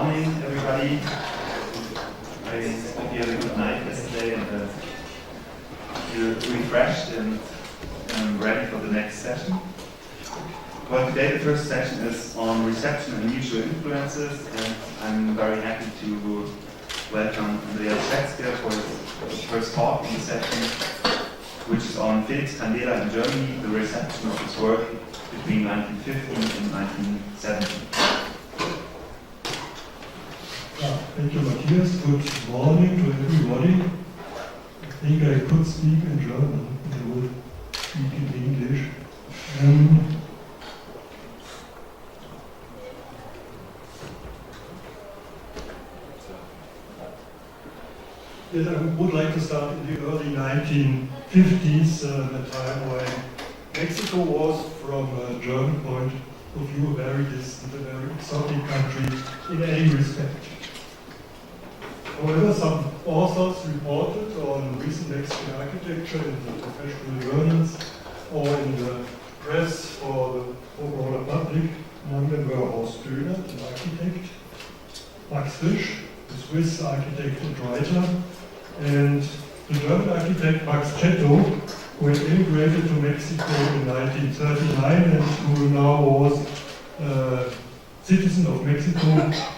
morning, everybody. I hope you had a good night yesterday and you're refreshed and ready for the next session. Well, today the first session is on reception and mutual influences, and I'm very happy to welcome Andreas Schätzke for his first talk in the session, which is on Felix Candela in Germany, the reception of his work between 1915 and 1970. Thank you, Matthias. Good morning to everybody. I think I could speak in German, but I will speak in English. Yes, I would like to start in the early 1950s, the time when Mexico was, from a German point of view, a very distant, a very exotic country in any respect. However, some authors reported on recent Mexican architecture in the professional journals or in the press for the broader public. Among them were Horst Döhnert, an architect, Max Frisch, the Swiss architect and writer, and the German architect Max Chetto, who had immigrated to Mexico in 1939 and who now was a citizen of Mexico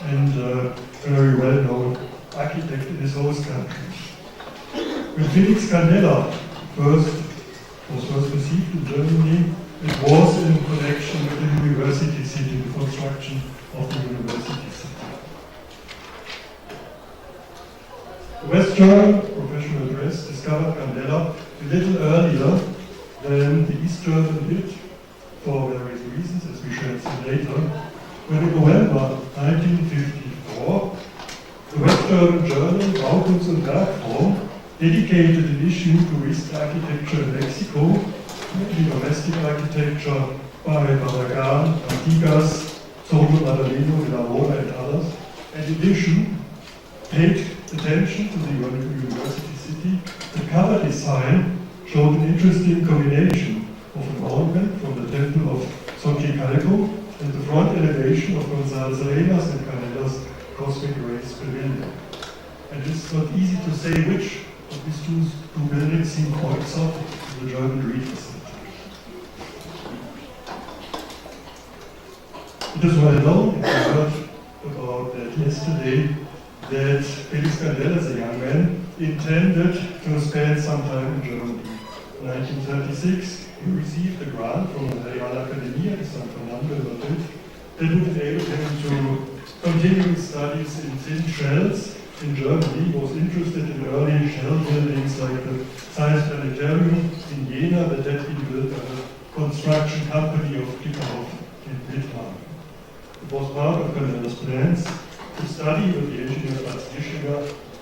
and a very well-known architect in his host country. When Felix Candela was first received in Germany, it was in connection with the university city, the construction of the university city. The West German professional press discovered Candela a little earlier than the East German did, for various reasons, as we shall see later. When in November 1954, the West German journal Baukunst und Werkform dedicated an issue to recent architecture in Mexico, mainly domestic architecture by Barragán, Artigas, Soto Madaleno, de la Mora, and others. And in addition, paid attention to the university city. The cover design showed an interesting combination of an ornament from the temple of Xochicalco and the front elevation of González Arenas and Canela's Cosmic Rays Pavilion. And it's not easy to say which of these two buildings seem more exotic to the German readers. It is well known, I heard about that yesterday, that Felix Candela, as a young man, intended to spend some time in Germany. In 1936, he received a grant from the Real Academia in San Fernando in Madrid that would enable him to continue his studies in thin shells in Germany. He was interested in early shell buildings like the Science Planetarium in Jena that had been built by a construction company of Kickerhoff in Wittmann. It was part of Candela's plans to study with the engineer Bas Gischinger,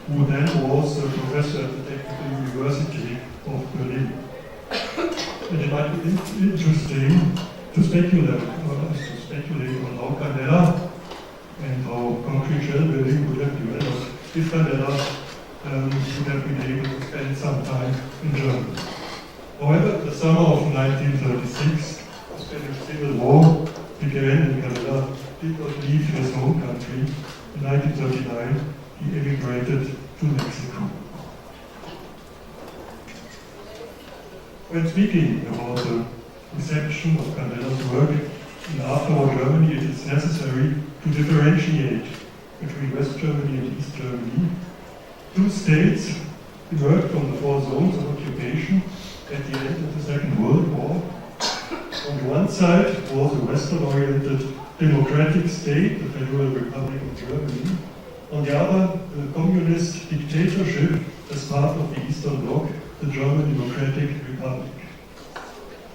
who then was a professor at the Technical University of Berlin. And it might be interesting to speculate on how Candela and how concrete shell building would have developed if Candela would have been able to spend some time in Germany. However, the summer of 1936, the Spanish Civil War began and Candela did not leave his home country. In 1939, he emigrated to Mexico. When speaking about the reception of Candela's work in afterwar Germany, it is necessary to differentiate between West Germany and East Germany. Two states emerged from the four zones of occupation at the end of the Second World War. On the one side was a Western-oriented democratic state, the Federal Republic of Germany. On the other, the communist dictatorship as part of the Eastern Bloc, the German Democratic Republic.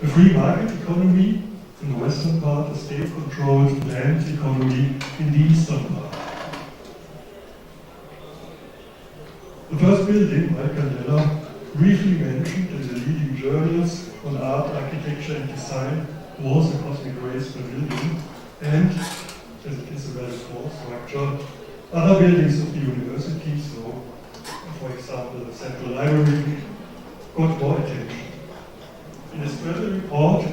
A free market economy in the western part, a state-controlled land economy in the eastern part. The first building by Candela, briefly mentioned in the leading journals on art, architecture and design, was the Cosmic Rays Pavilion, and, as it is a well-thought structure, other buildings of the university, so, for example, the Central Library, got more attention. In his further report,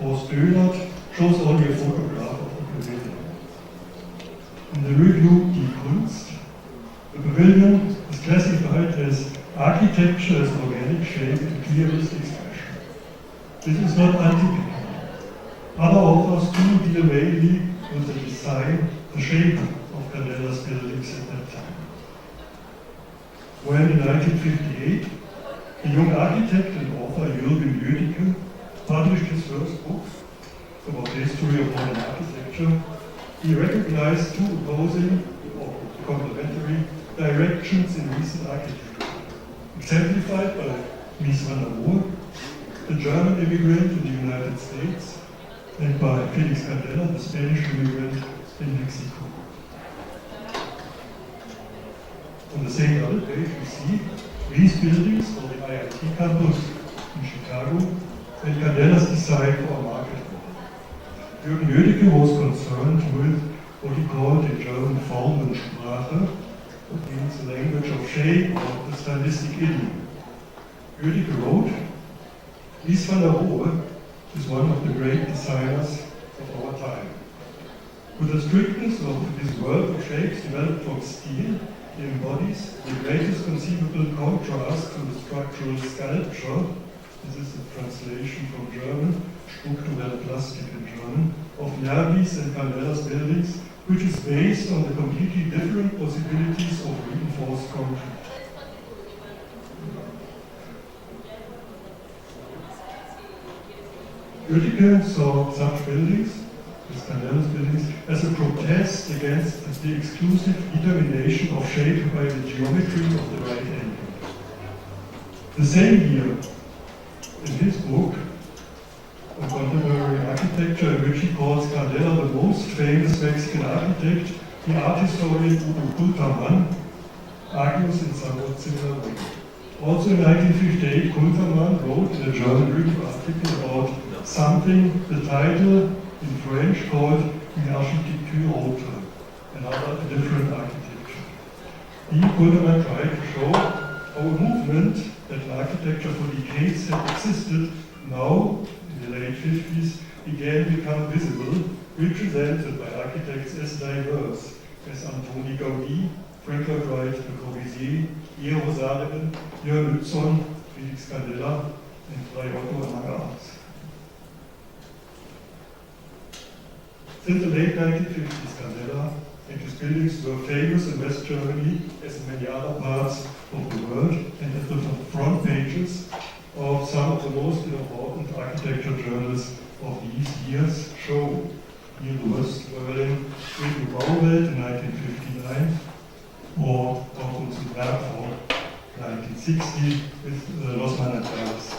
Horst Döhnert shows only a photograph of the pavilion. In the review, William is classified as architecture as an organic shape in clearest expression. This is not untypical. Other authors do deal mainly with the design, the shape of Candela's buildings at that time. When in 1958, the young architect and author Jürgen Lüdecke published his first book about the history of modern architecture, he recognized two opposing or complementary directions in recent architecture, exemplified by Mies van der Rohe, the German immigrant in the United States, and by Felix Candela, the Spanish immigrant in Mexico. On the same other page, we see these buildings for the IIT campus in Chicago and Candela's design for a market hall. Jürgen Lüdecke was concerned with what he called in German Formensprache, that means the language of shape or the stylistic idiom. Lüdecke wrote, Mies van der Rohe is one of the great designers of our time. With the strictness of his work of shapes developed from steel, he embodies the greatest conceivable contrast to the structural sculpture, this is a translation from German, strukturelle Plastik in German, of Järvi's and Candela's buildings, which is based on the completely different possibilities of reinforced concrete. Lüdecke saw such buildings, as Candela's buildings, as a protest against the exclusive determination of shape by the geometry of the right angle. The same year, in his book, on contemporary architecture, in which he calls Candela the most famous Mexican architect, the art historian Hugo Kultermann argues in somewhat similar way. Also in 1958, Kultermann wrote in a German review article about something, the title in French called Une architecture autre, another different architecture. He, Kultermann, tried to show how a movement that in architecture for decades had existed, now, in the late 50s, began to become visible, represented by architects as diverse as Antoni Gaudí, Frank Lloyd Wright, Le Corbusier, Eero Saarinen, Jörn Utzon, Felix Candela, and Fray Otto among others. Since the late 1950s, Candela and his buildings were famous in West Germany as in many other parts of the world, and at the front pages of some of the most important architecture journals of these years show. Here the West Berlin with Bauwelt in 1959, or Auf uns und Werk for 1960 with Los Manantiales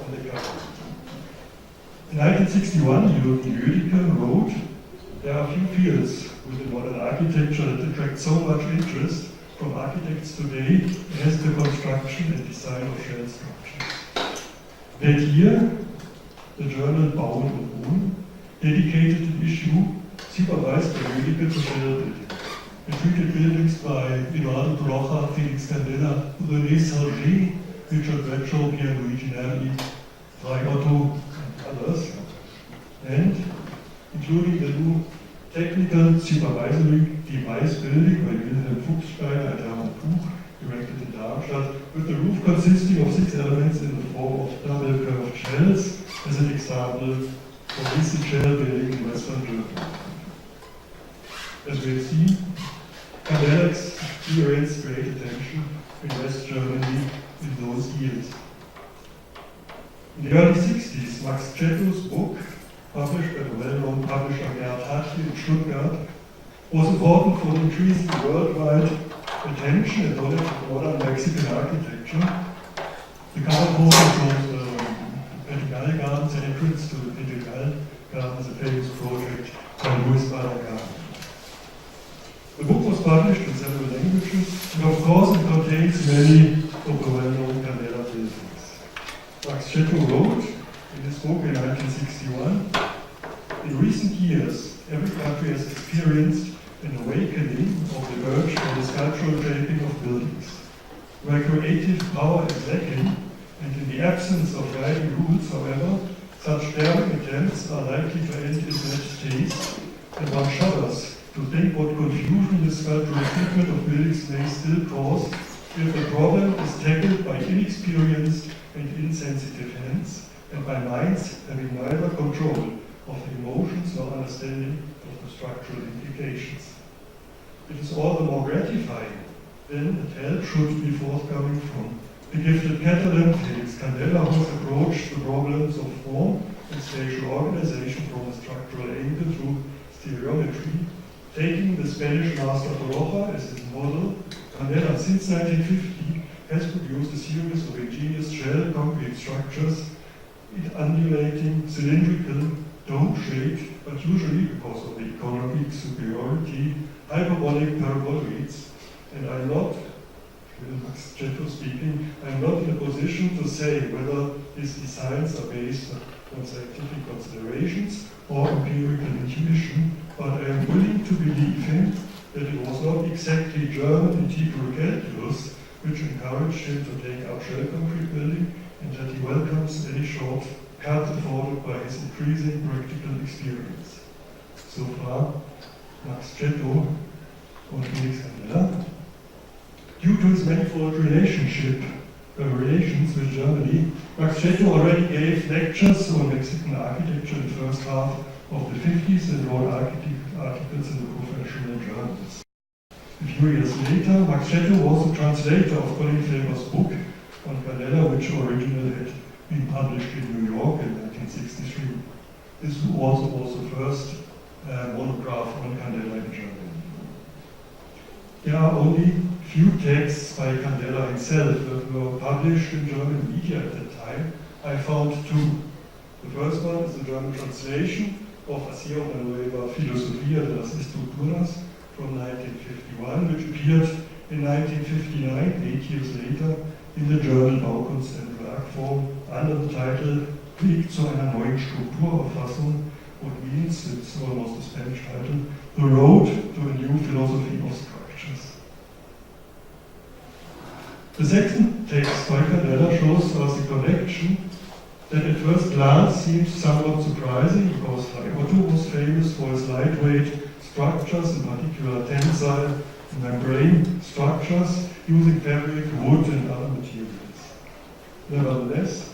on the cover. In 1961, Jürgen Lüdecke wrote, there are few fields within modern architecture that attract so much interest from architects today as the construction and design of shell structures. That year, the journal Bauen und Wohnen dedicated an issue supervised by Lüdecke to shell building. It treated buildings by Eduardo Brocha, Felix Candela, René Sargé, Richard Bradshaw, Pierluigi Nervi, Fray Otto, and others, and including the new technical supervisory device building by Wilhelm Fuchssteiner and Hermann Puch, erected in Darmstadt, with the roof consisting of 6 elements in the form of double curved shells, as an example of recent shell building in Western Germany. As we have seen, Candela experienced great attention in West Germany in those years. In the early 60s, Max Chetto's book, published by the well-known publisher Gerd Hartwig in Stuttgart, was important for increasing worldwide attention and knowledge of modern Mexican architecture. The cover photo shows the Pedregal Gardens, the entrance to the Pedregal Gardens, a famous project by Luis Barragán. The book was published in several languages, and of course it contains many of the well-known Candela buildings. Max Chetto wrote in his book in 1961, in recent years, every country has experienced an awakening of the urge for the sculptural shaping of buildings. Where creative power is lacking, and in the absence of guiding rules, however, such daring attempts are likely to end in bad taste, and one shudders to to think what confusion this cultural treatment of buildings may still cause if the problem is tackled by inexperienced and insensitive hands, and by minds having neither control of the emotions nor understanding of the structural implications. It is all the more gratifying then that help should be forthcoming from the gifted Catalan Felix Candela, who has approached the problems of form and spatial organization from a structural angle through stereometry. Taking the Spanish master Baroja as his model, Candela since 1950 has produced a series of ingenious shell concrete structures, undulating, cylindrical, dome-shaped, but usually because of the economic superiority, hyperbolic paraboloids. And I'm not, Max Cetto speaking, I'm not in a position to say whether his designs are based on scientific considerations or empirical intuition, but I am willing to believe him that it was not exactly German integral calculus which encouraged him to take up shell concrete building, and that he welcomes any shortcut afforded by his increasing practical experience. So far, Max Cetto on Felix Candela. Due to his manifold relations with Germany, Max Cetto already gave lectures on Mexican architecture in the first half of the 50s and wrote articles in the professional journals. A few years later, Max Cetto was the translator of Colin Faber's book on Candela, which originally had been published in New York in 1963. This also was the first monograph on Candela in Germany. There are only few texts by Candela himself that were published in German media at that time. I found two. The first one is the German translation of Así una nueva filosofía de las estructuras from 1951, which appeared in 1959, 8 years later, in the German Baukunst and Werkform under the title Weg zu einer neuen Strukturauffassung, what means, it's almost a Spanish title, The Road to a New Philosophy of Structures. The second text by Candela shows us a connection that at first glance seems somewhat surprising, because Otto was famous for his lightweight structures, in particular tensile membrane structures using fabric, wood and other materials. Nevertheless,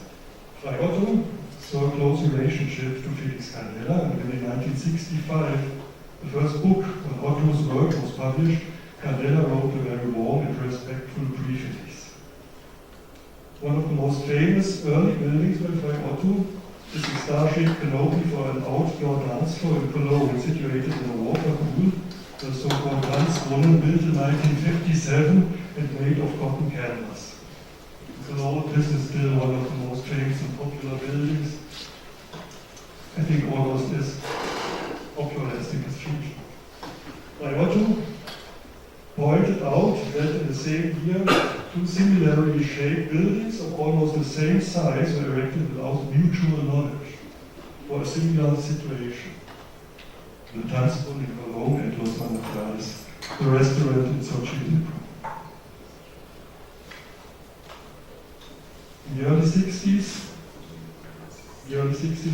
Otto saw a close relationship to Felix Candela, and when in 1965 the first book on Otto's work was published, Candela wrote a very warm and respectful preface. One of the most famous early buildings by Otto is the star-shaped canopy for an outdoor dance floor in Cologne, situated in a water pool, the so-called Tanzbrunnen, built in 1957 and made of cotton canvas. Cologne, this is still one of the most famous and popular buildings. I think almost as popular as the cathedral. Otto pointed out that in the same year, two similarly shaped buildings of almost the same size were erected without mutual knowledge for a similar situation. The Tanzbrunnen in Cologne and Los Manantiales, the restaurant in Xochitl. In the early 60s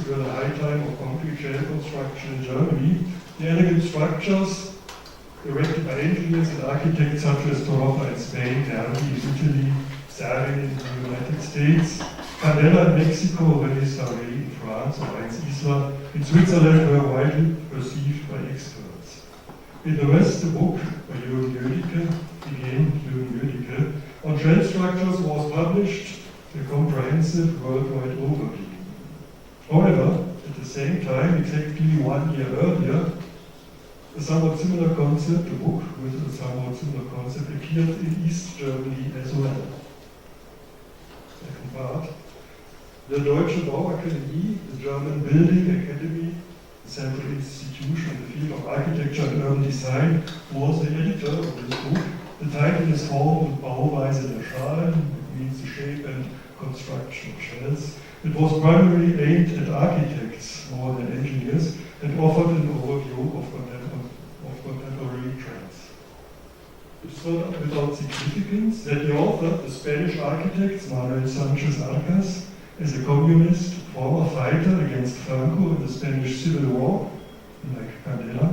were the high time of concrete shell construction in Germany. The elegant structures erected by engineers and architects such as Torroja in Spain, Nervi in Italy, Sarin in the United States, Candela in Mexico, René Sarré in France, or Cdmx in Switzerland were widely perceived by experts. In the West, the book by Jürgen Jödicke, on shell structures was published, a comprehensive worldwide overview. However, at the same time, exactly 1 year earlier, a somewhat similar concept, a book with a somewhat similar concept, appeared in East Germany as well. Second part. The Deutsche Bauakademie, the German Building Academy, the central institution in the field of architecture and urban design, was the editor of this book. The title is Form und Bauweise der Schalen, it means the shape and construction of shells. It was primarily aimed at architects more than engineers, and offered an overview of contemporary trends. It's not without significance that the author, the Spanish architect Manuel Sanchez Arcas, as a communist, former fighter against Franco in the Spanish Civil War, like Candela,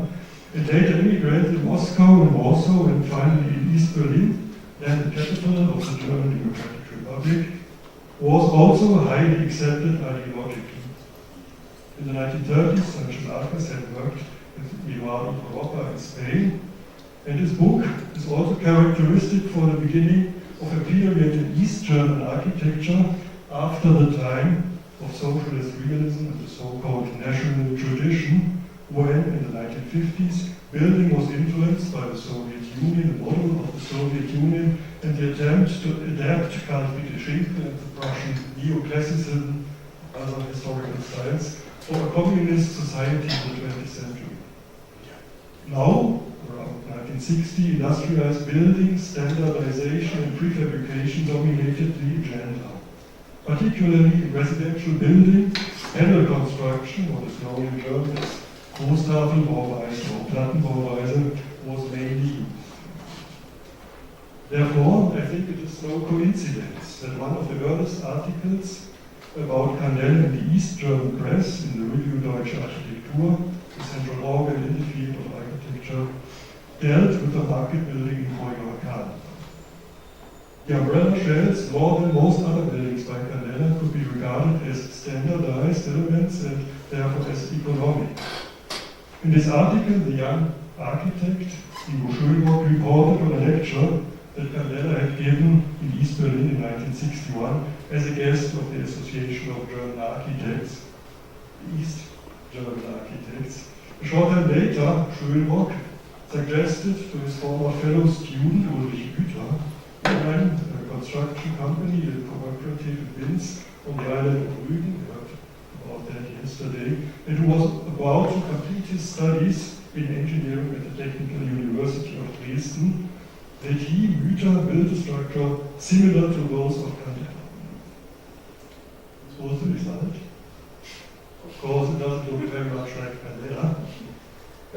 and later immigrated in Moscow and Warsaw and finally in East Berlin, then the capital of the German Democratic Republic, was also highly accepted ideologically. In the 1930s, Sanchez-Arcas had worked with Eduardo Europa in Spain, and his book is also characteristic for the beginning of a period in East German architecture after the time of socialist realism and the so-called national tradition, when in the 1950s building was influenced by the Soviet Union, the model of the Soviet Union, and the attempt to adapt Karl Friedrich Schinkel and the Prussian neoclassicism, other historical styles, for a communist society in the 20th century. Now, around 1960, industrialized building, standardization, and prefabrication dominated the agenda. Particularly in residential building, panel construction, what is known in German as Großtafelbauweise or Plattenbauweise, was mainly used. Therefore, I think it is no coincidence that one of the earliest articles about Candela in the East German press, in the Review Deutsche Architektur, the central organ in the field of architecture, dealt with the market building in Coyoacán. The umbrella shells, more than most other buildings by Candela, could be regarded as standardized elements and therefore as economic. In this article, the young architect, Ivo Schönbock, reported on a lecture that Candela had given in East Berlin in 1961 as a guest of the Association of German Architects, East German Architects. A short time later, Schönbock suggested to his former fellow student, Ulrich Müther, Unam, a construction company, a cooperative in Linz on the island of Rügen, we heard about that yesterday, and who was about to complete his studies in engineering at the Technical University of Dresden, that he, Müther, built a structure similar to those of Candela. This was the result. Of course, it doesn't look very much like Candela.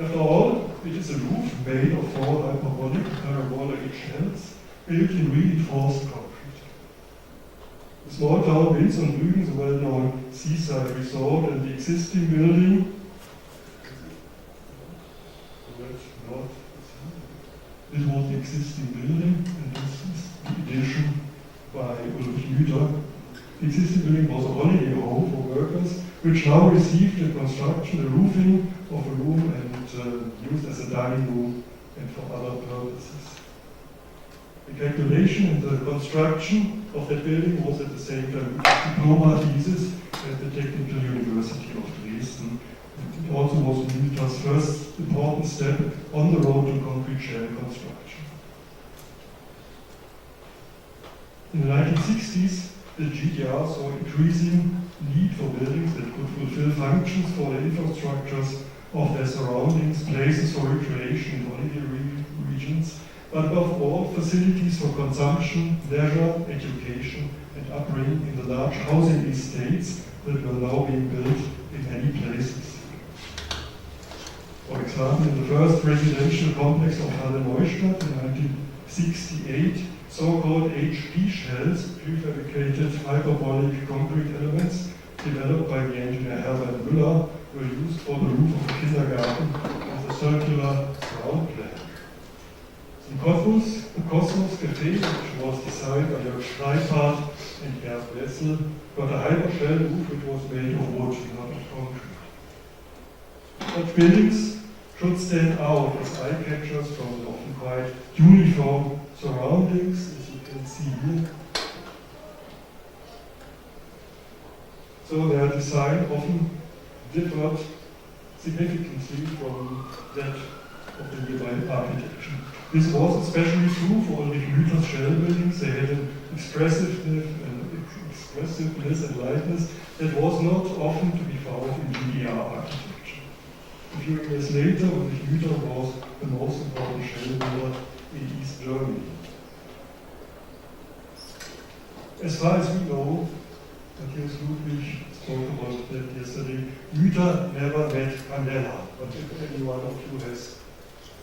After all, it is a roof made of 4 hyperbolic parabolic shells built in reinforced concrete. The small town Linz on Rügen is a well-known seaside resort, and the existing building, this was the existing building, and this is the addition by Ulrich Müther. The existing building was a holiday home for workers, which now received in construction a roofing of a room and used as a dining room and for other purposes. The calculation and the construction of that building was at the same time a diploma thesis at the Technical University of Dresden. It also was Müther's first important step on the road to concrete shell construction. In the 1960s, the GDR saw increasing need for buildings that could fulfill functions for the infrastructures of their surroundings, places for recreation in holiday regions, but above all, facilities for consumption, leisure, education, and upbringing in the large housing estates that were now being built in many places. For example, in the first residential complex of Halle-Neustadt in 1968, so-called HP shells, prefabricated hyperbolic concrete elements, developed by the engineer Herbert Müller, were used for the roof of a kindergarten as a circular surround plan. In the Cosmos Café, which was designed by Jörg Streifhardt and Gerd Wessel, got a hyper-shell roof which was made of wood, not of concrete. Such buildings should stand out as eye-catchers from the often quite uniform surroundings, as you can see here. So their design often differed significantly from that of the nearby architecture. This was especially true for Ulrich Müther's shell buildings. They had an expressiveness and lightness that was not often to be found in GDR architecture. A few years later, Ulrich Müther was the most important shell builder in East Germany. As far as we know, Matthias Ludwig spoke about that yesterday, Müther never met Candela, but if any one of you has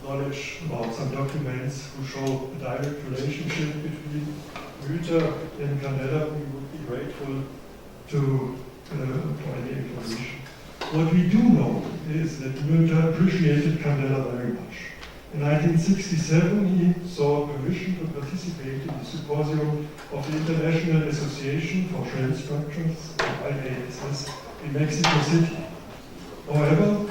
knowledge about some documents who show a direct relationship between Müther and Candela, we would be grateful for any information. What we do know is that Müther appreciated Candela very much. In 1967, he sought permission to participate in the Symposium of the International Association for Shell Structures, IASS, in Mexico City. However,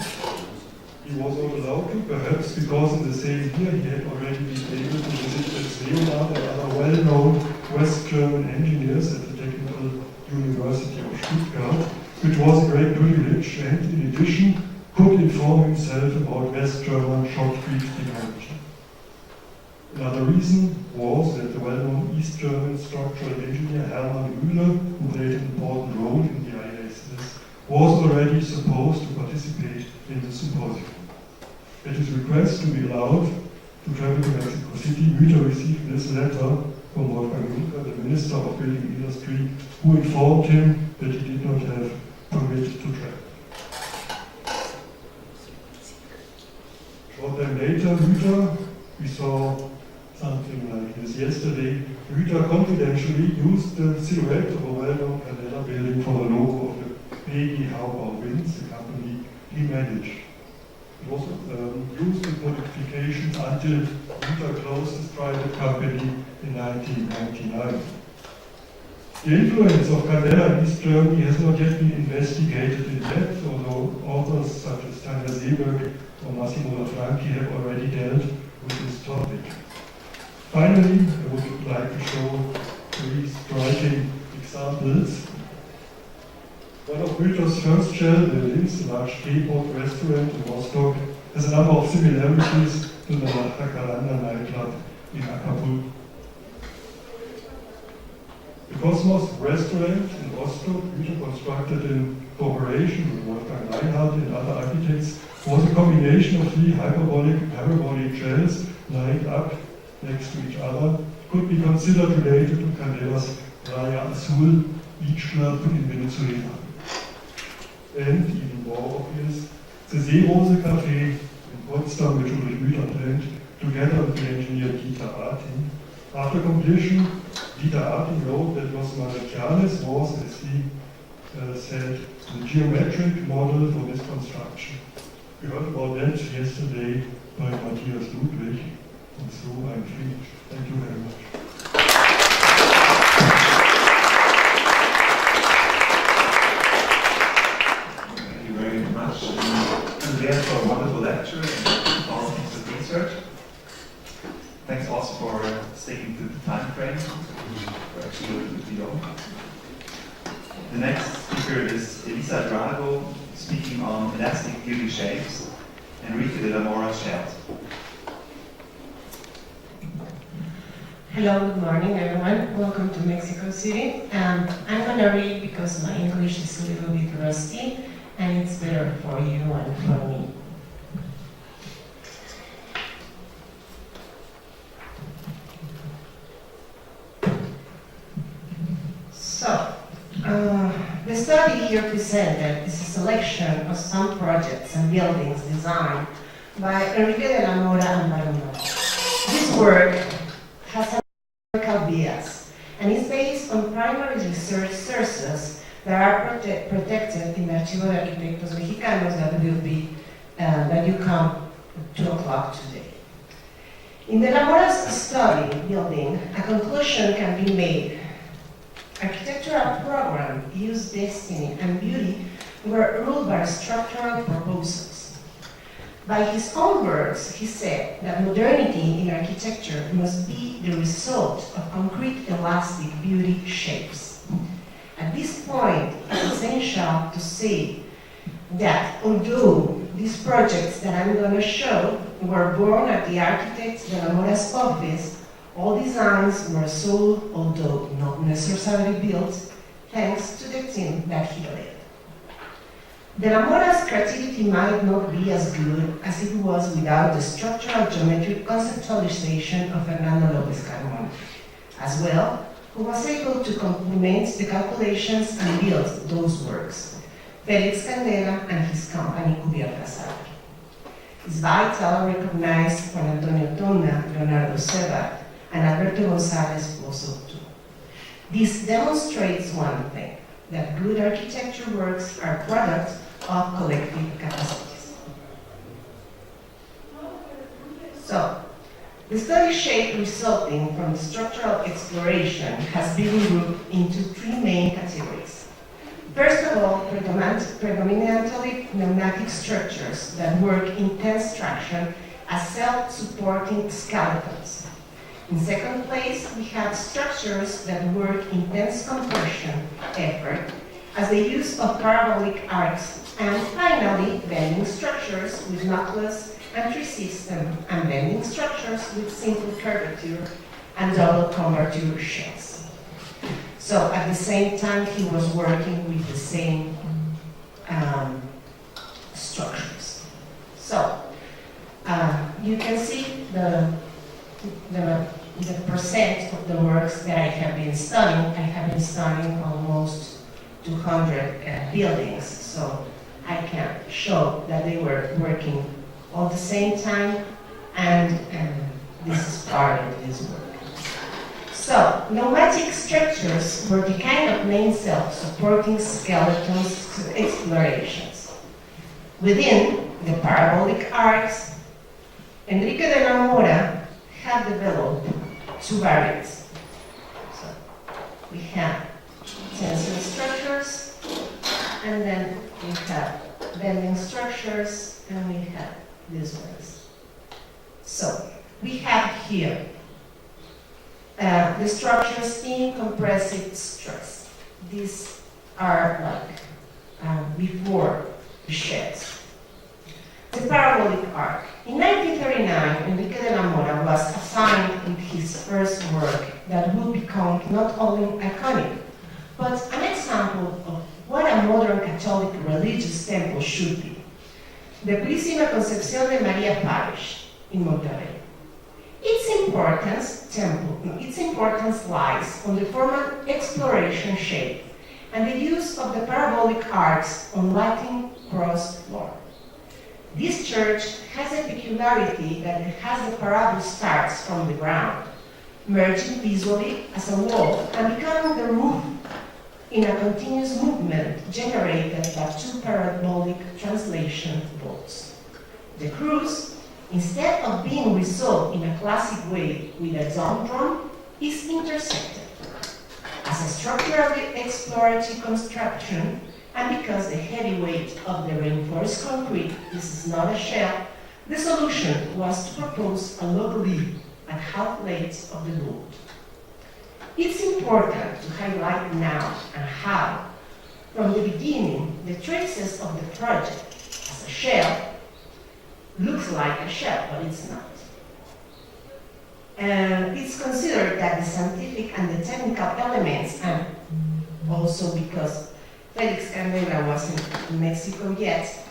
he was not allowed to, perhaps because in the same year he had already been able to visit Swizerland and other well-known West German engineers at the Technical University of Stuttgart, which was a great privilege, and in addition could inform himself about West German shotcrete technology. Another reason was that the well-known East German structural engineer Hermann Müller, who played an important role in the IASS, was already supposed to participate in the symposium. At his request to be allowed to travel to Mexico City, Müther received this letter from Wolfgang Juncker, the Minister of Building Industry, who informed him that he did not have permit to travel. Short time later, Müther, we saw something like this yesterday, Müther confidentially used the silhouette of a well-known Candela building for the logo of the Pegi Haubau Winds, the company he managed. It was used in modifications until Müther closed his private company in 1999. The influence of Candela in East Germany has not yet been investigated in depth, although authors such as Tanja Seeberg or Massimo Lafranchi have already dealt with this topic. Finally, I would like to show three striking examples. One of Müther's first shell buildings, a large Teapot restaurant in Rostock, has a number of similarities to the Jacaranda nightclub in Acapulco. The Cosmos restaurant in Rostock, Müther constructed in cooperation with Wolfgang Reinhardt and other architects, was a combination of three hyperbolic and parabolic shells lined up next to each other, could be considered related to Candela's Raya Azul beach club in Venezuela. And, even more obvious, the Seerose Café in Potsdam, which Ulrich Müther planned, together with the engineer Dieter Arting. After completion, Dieter Arting wrote that Los Malaquianes was, as he said, the geometric model for this construction. We heard about that yesterday by Matthias Ludwig, and so I'm finished. Thank you very much. Thank you very much, Andreas, for a wonderful lecture and all of research. Thanks also for sticking to the time frame. We're actually a little bit long. The next speaker is Elisa Drago, speaking on elastic beauty shapes, Enrique de la Mora shells. Hello, good morning everyone. Welcome to Mexico City. I'm going to read because my English is a little bit rusty and it's better for you and for me. So, the study here presented is a selection of some projects and buildings designed by Enrique de la Mora and Barona. This work has bias and is based on primary research sources that are protected in the Archivo de Arquitectos Mexicanos that you come 2 o'clock today. In de la Mora's study building, a conclusion can be made. Architectural program, use, destiny, and beauty were ruled by structural proposals. By his own words, he said that modernity in architecture must be the result of concrete, elastic beauty shapes. At this point, it's essential to say that although these projects that I'm going to show were born at the architect de la Mora's office, all designs were sold, although not necessarily built, thanks to the team that he led. De la Mora's creativity might not be as good as it was without the structural geometric conceptualization of Fernando López Carmona, as well, who was able to complement the calculations and build those works, Felix Candela and his company Cubiertas Arte. It's vital recognized Juan Antonio Tonda, Leonardo Seba, and Alberto González also too. This demonstrates one thing, that good architecture works are products of collective capacities. So, the study shape resulting from the structural exploration has been grouped into three main categories. First of all, predominantly pneumatic structures that work in tense traction as self-supporting skeletons. In second place, we have structures that work in tense compression effort as the use of parabolic arcs, and finally, bending structures with knotless entry system and bending structures with simple curvature and double converter shells. So at the same time, he was working with the same structures. So you can see the percent of the works that I have been studying. I have been studying almost 200 buildings, so I can show that they were working all at the same time, and this is part of this work. So, pneumatic structures were the kind of main self-supporting skeletons explorations. Within the parabolic arcs, Enrique de la Mora had developed two variants. So, we have tensile structures, and then we have bending structures, and we have these ones. So, we have here the structures in compressive stress. These are like before the sheds. The parabolic arc. In 1939, Enrique de la Mora was assigned with his first work that would become not only iconic, but an example of what a modern Catholic religious temple should be. The Purísima Concepción de María Parish in Monterrey. Its importance lies on the formal exploration shape and the use of the parabolic arcs on Latin cross floor. This church has a peculiarity that it has the parabol starts from the ground, merging visually as a wall and becoming the roof in a continuous movement generated by two parabolic translation bolts. The cruise, instead of being resolved in a classic way with a dome drum, is intersected. As a structurally explorative construction, and because the heavy weight of the reinforced concrete, this is not a shell, the solution was to propose a log lead at half length of the boat. It's important to highlight now and how, from the beginning, the traces of the project as a shell looks like a shell, but it's not. And it's considered that the scientific and the technical elements, and also because Felix Candela wasn't in Mexico yet,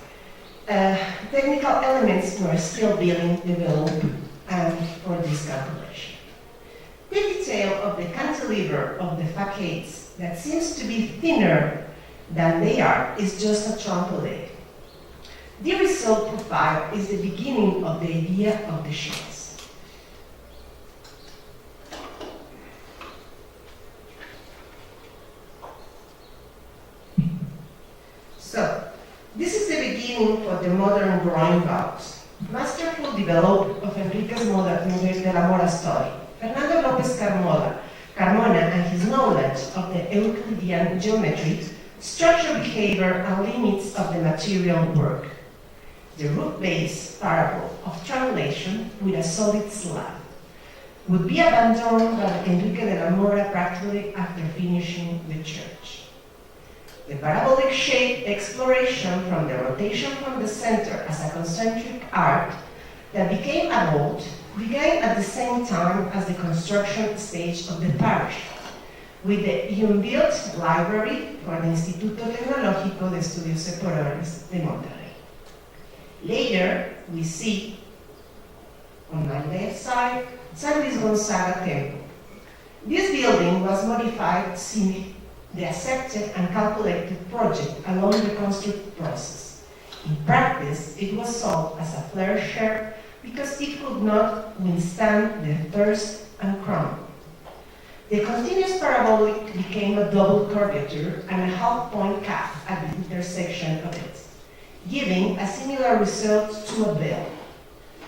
technical elements were still being developed for this calculation. The detail of the cantilever of the facades that seems to be thinner than they are is just a trampoline. The result profile is the beginning of the idea of the shells. So, this is the beginning for the modern drawing box. Masterful development of Enrique de la Mora story. Fernando López Carmona and his knowledge of the Euclidean geometry, structure behavior, and limits of the material work. The roof-based parabol of triangulation with a solid slab would be abandoned by Enrique de la Mora practically after finishing the church. The parabolic shape exploration from the rotation from the center as a concentric arc that became a bolt began at the same time as the construction stage of the parish, with the unbuilt library for the Instituto Tecnológico de Estudios Superiores de Monterrey. Later, we see, on my left side, San Luis Gonzaga Temple. This building was modified since the accepted and calculated project along the construction process. In practice, it was sold as a flare share because it could not withstand the thirst and crumble. The continuous parabolic became a double curvature and a half-point cap at the intersection of it. giving a similar result to a bell,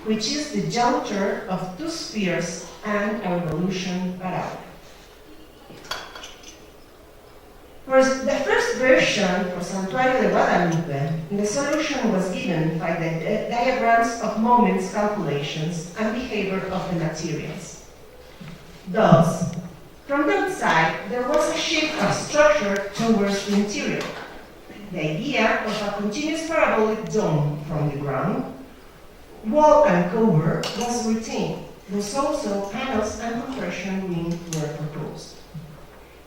which is the juncture of two spheres and a revolution parabolic. For the first version for Santuario de Guadalupe, the solution was given by the diagrams of moments, calculations, and behavior of the materials. Thus, from the outside, there was a shift of structure towards the interior. The idea of a continuous parabolic dome from the ground, wall and cover was retained, thus also panels and compression ring were proposed.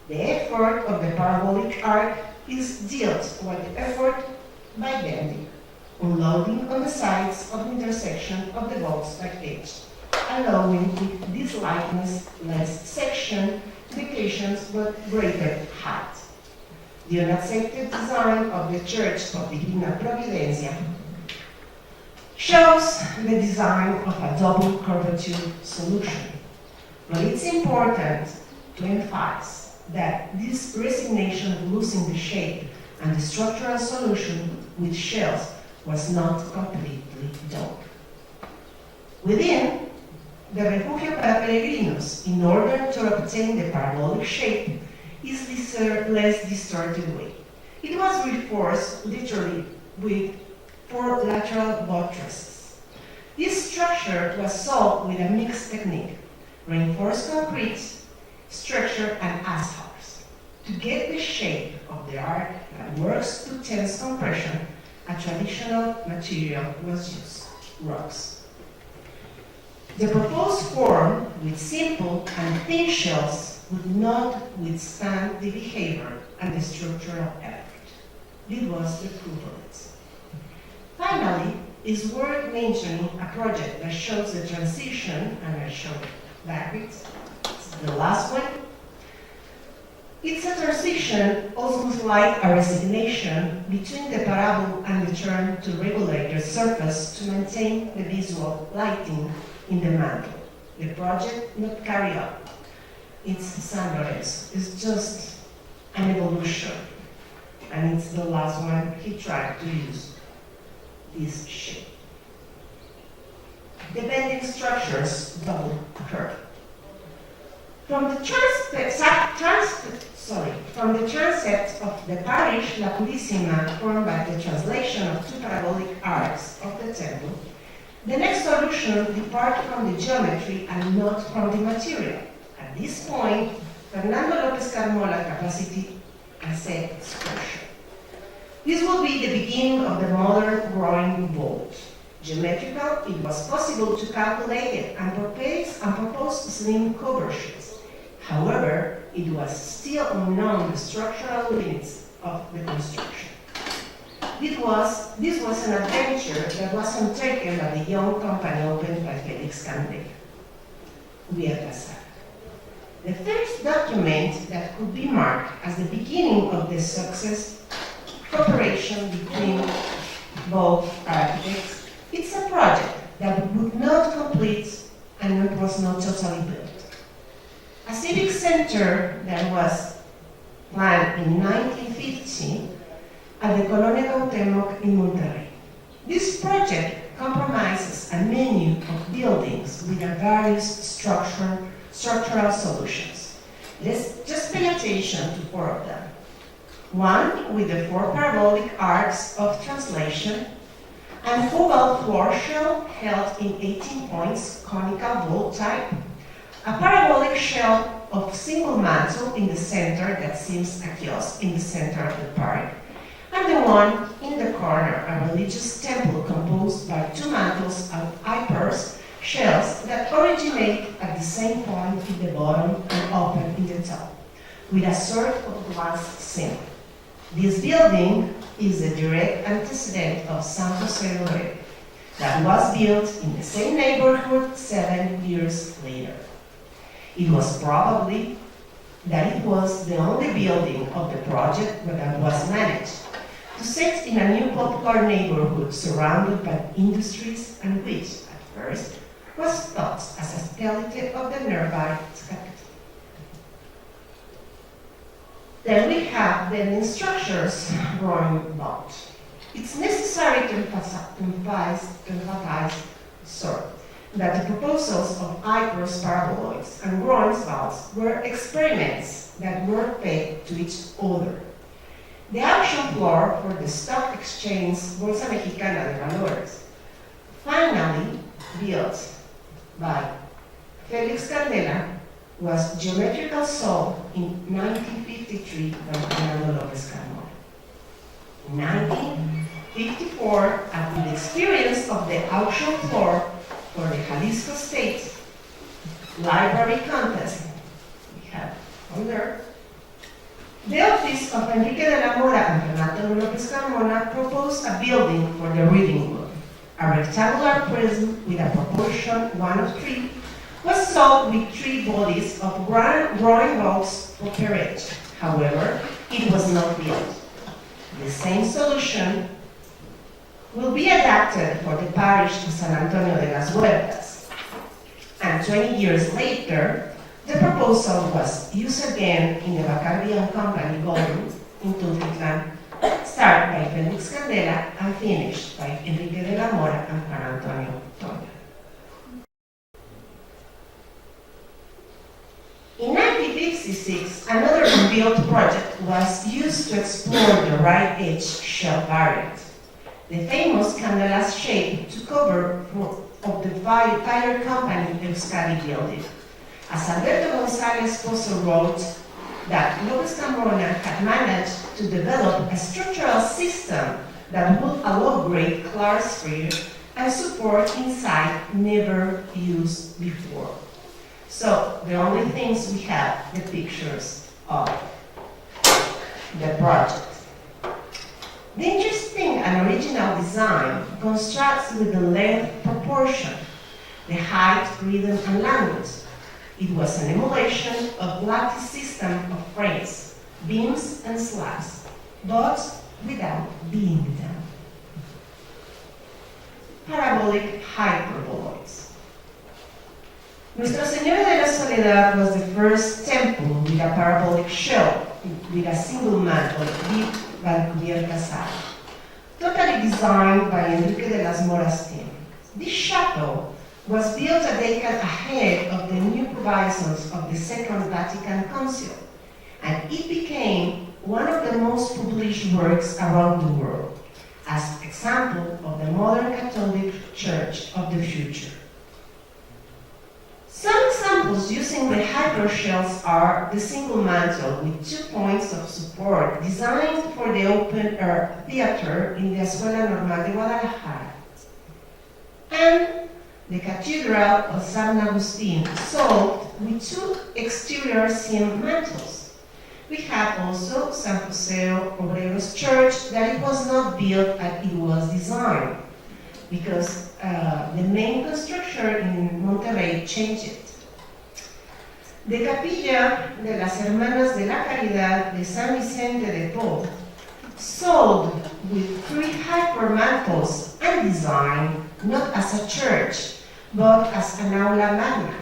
The effort of the parabolic arc is dealt with the effort by bending, unloading on the sides of the intersection of the bolts by edge, allowing with this lightness less section indications but greater height. The unaccepted design of the Church of Divina Providencia shows the design of a double curvature solution. But it's important to emphasize that this resignation of losing the shape and the structural solution with shells was not completely done. Within, the refugio para peregrinos, in order to obtain the parabolic shape, is this less distorted way. It was reinforced literally with 4 lateral buttresses. This structure was solved with a mixed technique, reinforced concrete, structure, and asphalts. To get the shape of the arc that works to tense compression, a traditional material was used, rocks. The proposed form with simple and thin shells would not withstand the behavior and the structural effort. This was the proof of it. Finally, it's worth mentioning a project that shows the transition, and I show it backwards. It's the last one. It's a transition almost like a resignation between the parabol and the turn to regulate the surface to maintain the visual lighting in the mantle. The project not carried out. It's San Lorenzo. It's just an evolution. And it's the last one he tried to use this shape. The bending structures double curve. From the transept of the parish La Purísima, formed by the translation of 2 parabolic arcs of the temple, the next solution departs from the geometry and not from the material. At this point, Fernando López Carmona capacity asset exposure. This will be the beginning of the modern growing vault. Geometrical, it was possible to calculate it and propose slim cover sheets. However, it was still unknown the structural limits of the construction. This was an adventure that was undertaken by the young company opened by Felix Candela. The first document that could be marked as the beginning of the success cooperation between both architects, it's a project that would not complete and it was not totally built. A civic center that was planned in 1950 at the Colonia Cuauhtémoc in Monterrey. This project compromises a menu of buildings with various structural solutions. Let's just pay attention to 4 of them. One with the 4 parabolic arcs of translation and focal floor shell held in 18 points conical vault type, a parabolic shell of single mantle in the center that seems a kiosk in the center of the park, and the one in the corner, a religious temple composed by 2 mantles of hypers shells that originate at the same point in the bottom and open in the top, with a sort of glass ceiling. This building is a direct antecedent of San Jose Obrero, that was built in the same neighborhood 7 years later. It was probably that it was the only building of the project that was managed to set in a new popular neighborhood surrounded by industries and which, at first, was thought as a skeleton of the nearby capital. Then we have the structures growing about. It's necessary to emphasize that the proposals of hypers, paraboloids, and Groen's valves were experiments that were paid to each other. The auction floor for the stock exchange Bolsa Mexicana de Valores, finally built by Felix Candela, was geometrically sold in 1953 by Fernando López Carmona. In 1954, after the experience of the auction floor for the Jalisco State Library Contest, we have on there, the office of Enrique de la Mora and Fernando López Carmona proposed a building for the reading room. A rectangular prism with a proportion 1:3 was sold with 3 bodies of drawing bolts for carriage. However, it was not built. The same solution will be adapted for the parish of San Antonio de las Huertas. And 20 years later, the proposal was used again in the Bacardi and Company Golden in Tultitlán, started by Felix Candela and finished by Enrique de la Mora and Juan Antonio Toño. In 1956, another unbuilt project was used to explore the right edge shell variant. The famous Candela's shape took over of the tire company Euskadi building. As Alberto González Pozo wrote, that López Carmona had managed to develop a structural system that would allow great clerestory and support inside never used before. So the only things we have the pictures of the project. The interesting and original design constructs with the length proportion, the height, rhythm, and language. It was an emulation of lattice system of frames, beams, and slabs, but without being them. Parabolic hyperboloids. Nuestra Señora de la Soledad was the first temple with a parabolic shell with a single mantle built by Javier Casado, totally designed by Enrique de las Mora's team. This chapel was built a decade ahead of the new provisos of the Second Vatican Council, and it became one of the most published works around the world, as example of the modern Catholic Church of the future. Some examples using the hypershells are the single mantle with 2 points of support designed for the open-air theater in the Escuela Normal de Guadalajara, and the Cathedral of San Agustin, sold with 2 exterior seam mantles. We have also San Jose Obreros Church that it was not built as it was designed, because the main construction in Monterrey changed it. The Capilla de las Hermanas de la Caridad de San Vicente de Paul, sold with 3 hypermantles and designed not as a church, but as an aula magna.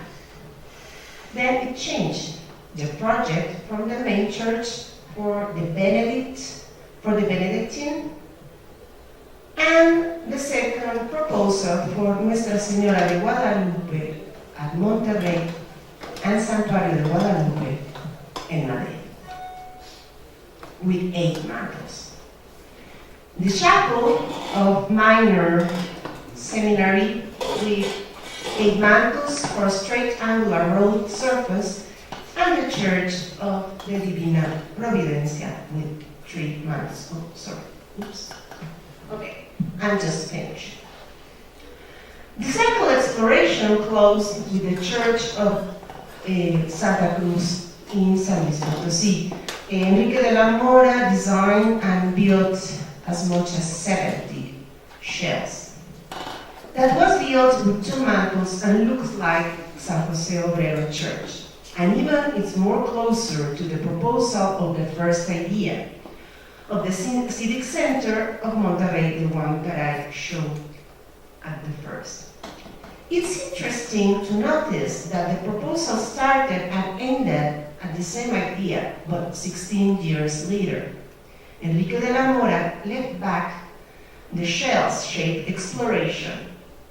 Then it changed the project from the main church for the Benedictine, and the second proposal for Nuestra Señora de Guadalupe at Monterrey and Santuario de Guadalupe in Madrid, with 8 mantles. The chapel of Minor Seminary with 8 mantles for a straight angular rolled surface, and the Church of the Divina Providencia with 3 mantles. Oh, sorry. Oops. Okay, I'm just finished. The cycle exploration closed with the Church of Santa Cruz in San Luis Potosí. Enrique de la Mora designed and built as much as 70 shells. That was built with 2 mantles and looks like San Jose Obrero Church. And even it's more closer to the proposal of the first idea of the Civic Center of Monterrey, the one that I showed at the first. It's interesting to notice that the proposal started and ended at the same idea, but 16 years later. Enrique de la Mora left back the shell-shaped exploration,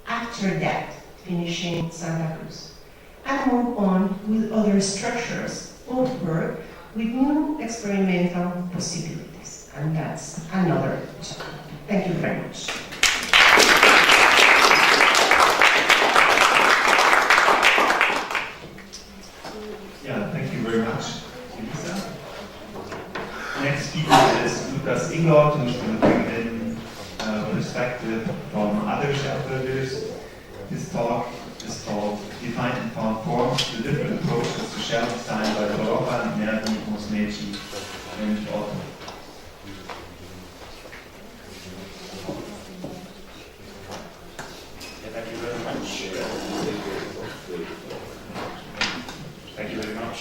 after that finishing Santa Cruz, and move on with other structures of work with new experimental possibilities. And that's another chapter. Thank you very much. Yeah, thank you very much, Elisa. Next speaker is Lukas Ingot, who's going to bring in perspective from other shell builders. His talk is called Defined and Found Forms, the different approaches to shell design by Torroja, Nervi, Musumeci, and Otto. Thank you very much. Thank you very much.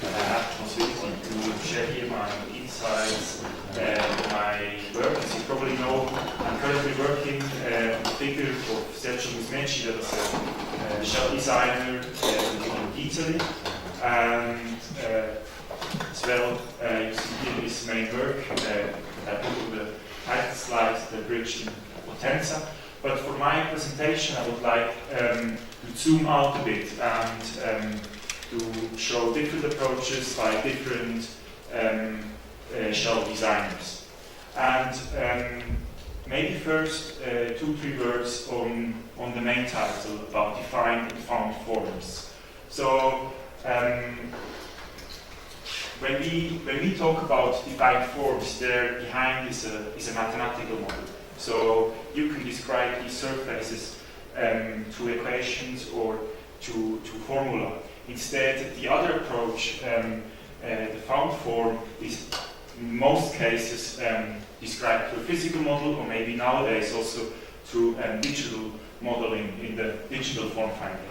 I have the possibility to share here my insights, my work. As you probably know, I'm currently working on the figure of Sergio Musumeci, that is a shell designer in Italy. And as well, you see here his main work. I put on the title slide, The Bridge in Potenza. But for my presentation, I would like to zoom out a bit and to show different approaches by different shell designers. And maybe first 2-3 words on the main title about defined and found forms. So when we talk about defined forms, there behind is a mathematical model. So you can describe these surfaces through equations or to formula. Instead, the other approach, the found form, is in most cases described through a physical model, or maybe nowadays also through digital modeling in the digital form finding.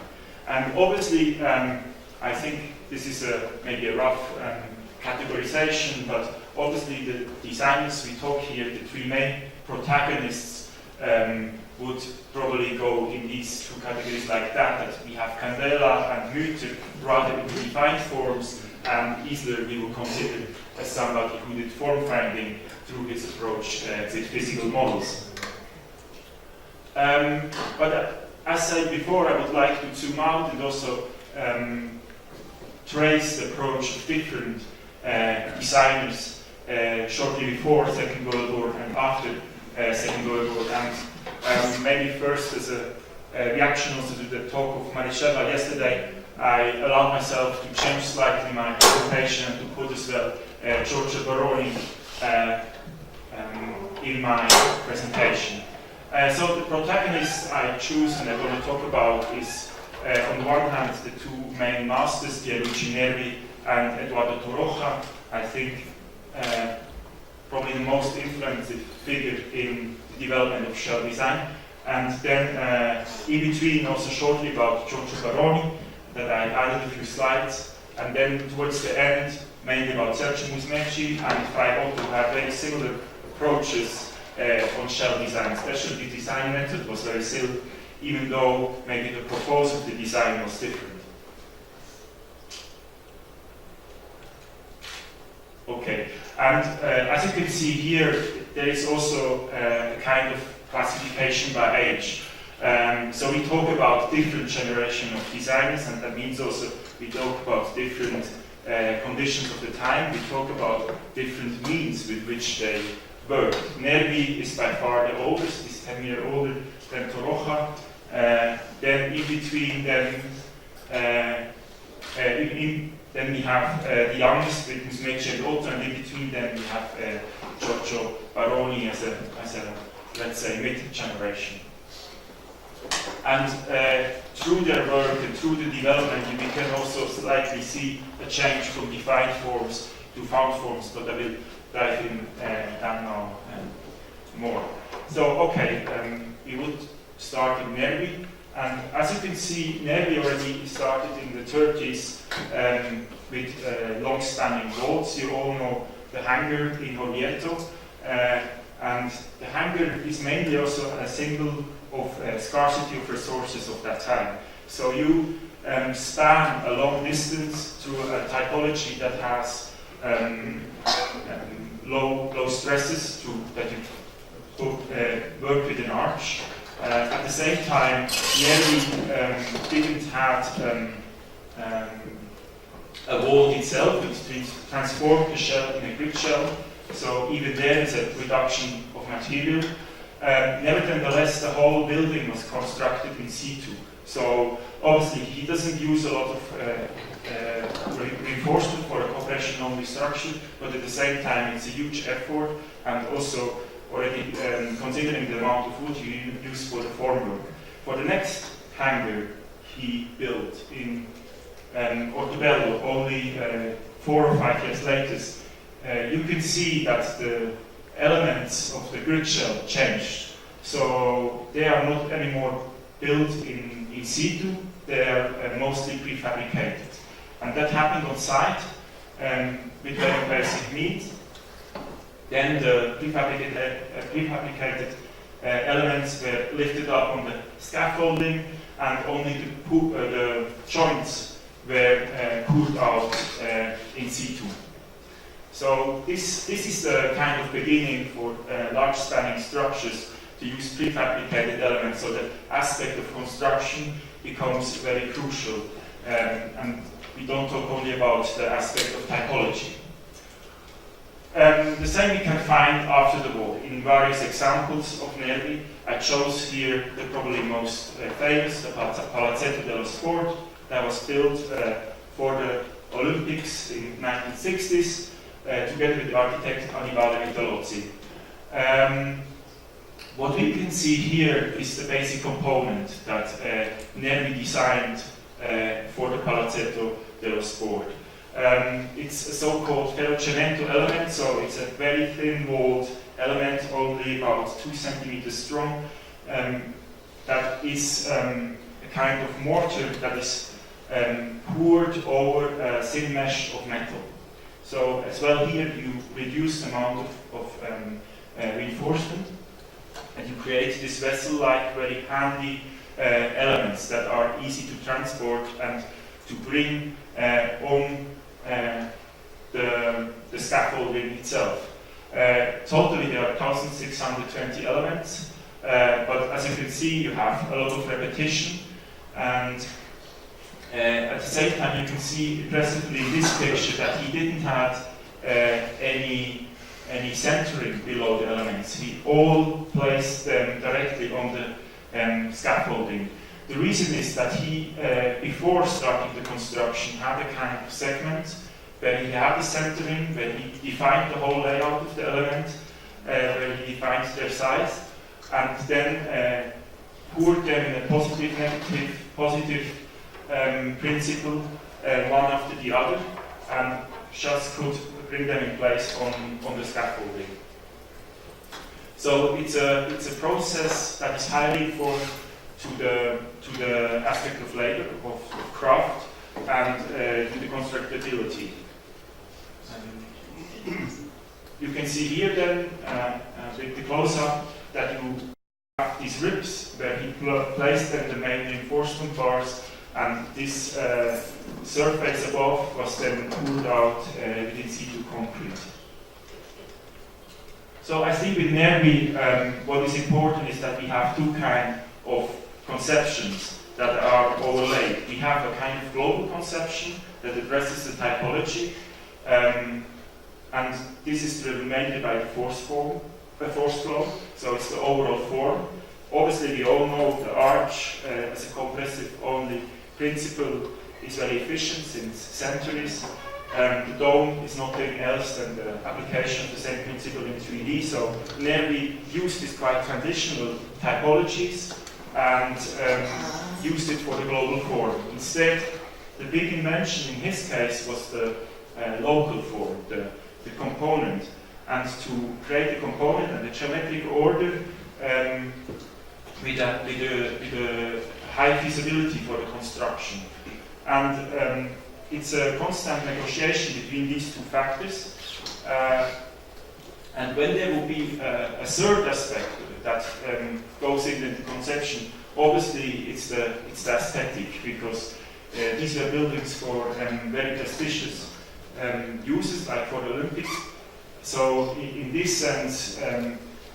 And obviously, I think this is maybe a rough categorization, but obviously the designers we talk here, the 3 main protagonists, would probably go in these 2 categories like that we have Candela and Müther rather in defined forms, and Isler we will consider as somebody who did form finding through his approach with physical models. But as said before, I would like to zoom out and also trace the approach of different designers shortly before Second World War and after Second World War. And maybe first as a reaction also to the talk of Marichella yesterday, I allowed myself to change slightly my presentation and to put as well Giorgio Baroni in my presentation. So the protagonists I choose and I'm going to talk about is on the one hand the 2 main masters, Pierluigi Nervi and Eduardo Torroja. I think probably the most influential figure in the development of shell design. And then in between also shortly about Giorgio Baroni, that I added a few slides. And then towards the end, mainly about Sergio Musumeci and Otto, who have very similar approaches on shell design. Especially the design method was very similar, even though maybe the proposal of the design was different. Okay, and as you can see here, there is also a kind of classification by age. So we talk about different generation of designers, and that means also we talk about different conditions of the time. We talk about different means with which they work. Nervi is by far the oldest, is 10 years older than Torroja. Then in between them, then we have the youngest with Musumeci and Otto, and in between them we have Giorgio Baroni as a let's say mid-generation. And through their work and through the development, we can also slightly see a change from defined forms to found forms, but I will dive in that now more. So, okay, we would start in Nervi, and as you can see, Nervi already started in the 30s with long-spanning walls. You all know the hangar in Orvieto, and the hangar is mainly also a symbol of scarcity of resources of that time. So you span a long distance through a typology that has low stresses that you work with an arch. At the same time, Nervi didn't have a wall itself. It transformed the shell in a grid shell. So even there is a reduction of material. Nevertheless, the whole building was constructed in situ. So obviously he doesn't use a lot of reinforcement for a compression-only structure, but at the same time it's a huge effort, and also already considering the amount of wood you use for the formwork. For the next hangar he built in Ortobello, only 4 or 5 years later, you can see that the elements of the grid shell changed. So they are not anymore built in situ, they are mostly prefabricated. And that happened on site with very basic needs. Then the prefabricated elements were lifted up on the scaffolding, and only the joints were poured out in situ. So this is the kind of beginning for large spanning structures to use prefabricated elements, so that aspect of construction becomes very crucial. And we don't talk only about the aspect of typology. The same we can find after the war in various examples of Nervi. I chose here the probably most famous, the Palazzetto dello Sport, that was built for the Olympics in 1960s, together with the architect Annibale Vitellozzi. What we can see here is the basic component that Nervi designed for the Palazzetto dello Sport. It's a so-called ferrocemento element, so it's a very thin-walled element, only about 2 centimeters strong. That is a kind of mortar that is poured over a thin mesh of metal. So as well here you reduce the amount of reinforcement, and you create this vessel-like, very handy elements that are easy to transport and to bring on the scaffolding itself. Totally there are 1,620 elements, but as you can see you have a lot of repetition, and at the same time you can see impressively in this picture that he didn't have any centering below the elements. He all placed them directly on the scaffolding. The reason is that he, before starting the construction, had a kind of segment where he had the centering, where he defined the whole layout of the element, where he defined their size, and then poured them in a positive, negative, positive principle, one after the other, and just could bring them in place on the scaffolding. So it's a process that is highly informed to the aspect of labor, of craft, and to the constructability. You can see here then, with the close-up, that you have these ribs where he placed then the main reinforcement bars, and this surface above was then pulled out with in situ concrete. So I think with Nervi, what is important is that we have two kinds of conceptions that are overlaid. We have a kind of global conception that addresses the typology, and this is driven mainly by the force flow, so it's the overall form. Obviously we all know the arch as a compressive only principle is very efficient since centuries. The dome is nothing else than the application of the same principle in 3D, so Nervi used these quite traditional typologies and used it for the global form. Instead, the big invention in his case was the local form, the component, and to create a component and a geometric order with a high feasibility for the construction. And it's a constant negotiation between these two factors. And when there will be a third aspect that goes into the conception, obviously it's the aesthetic, because these were buildings for very prestigious uses, like for the Olympics. So in this sense,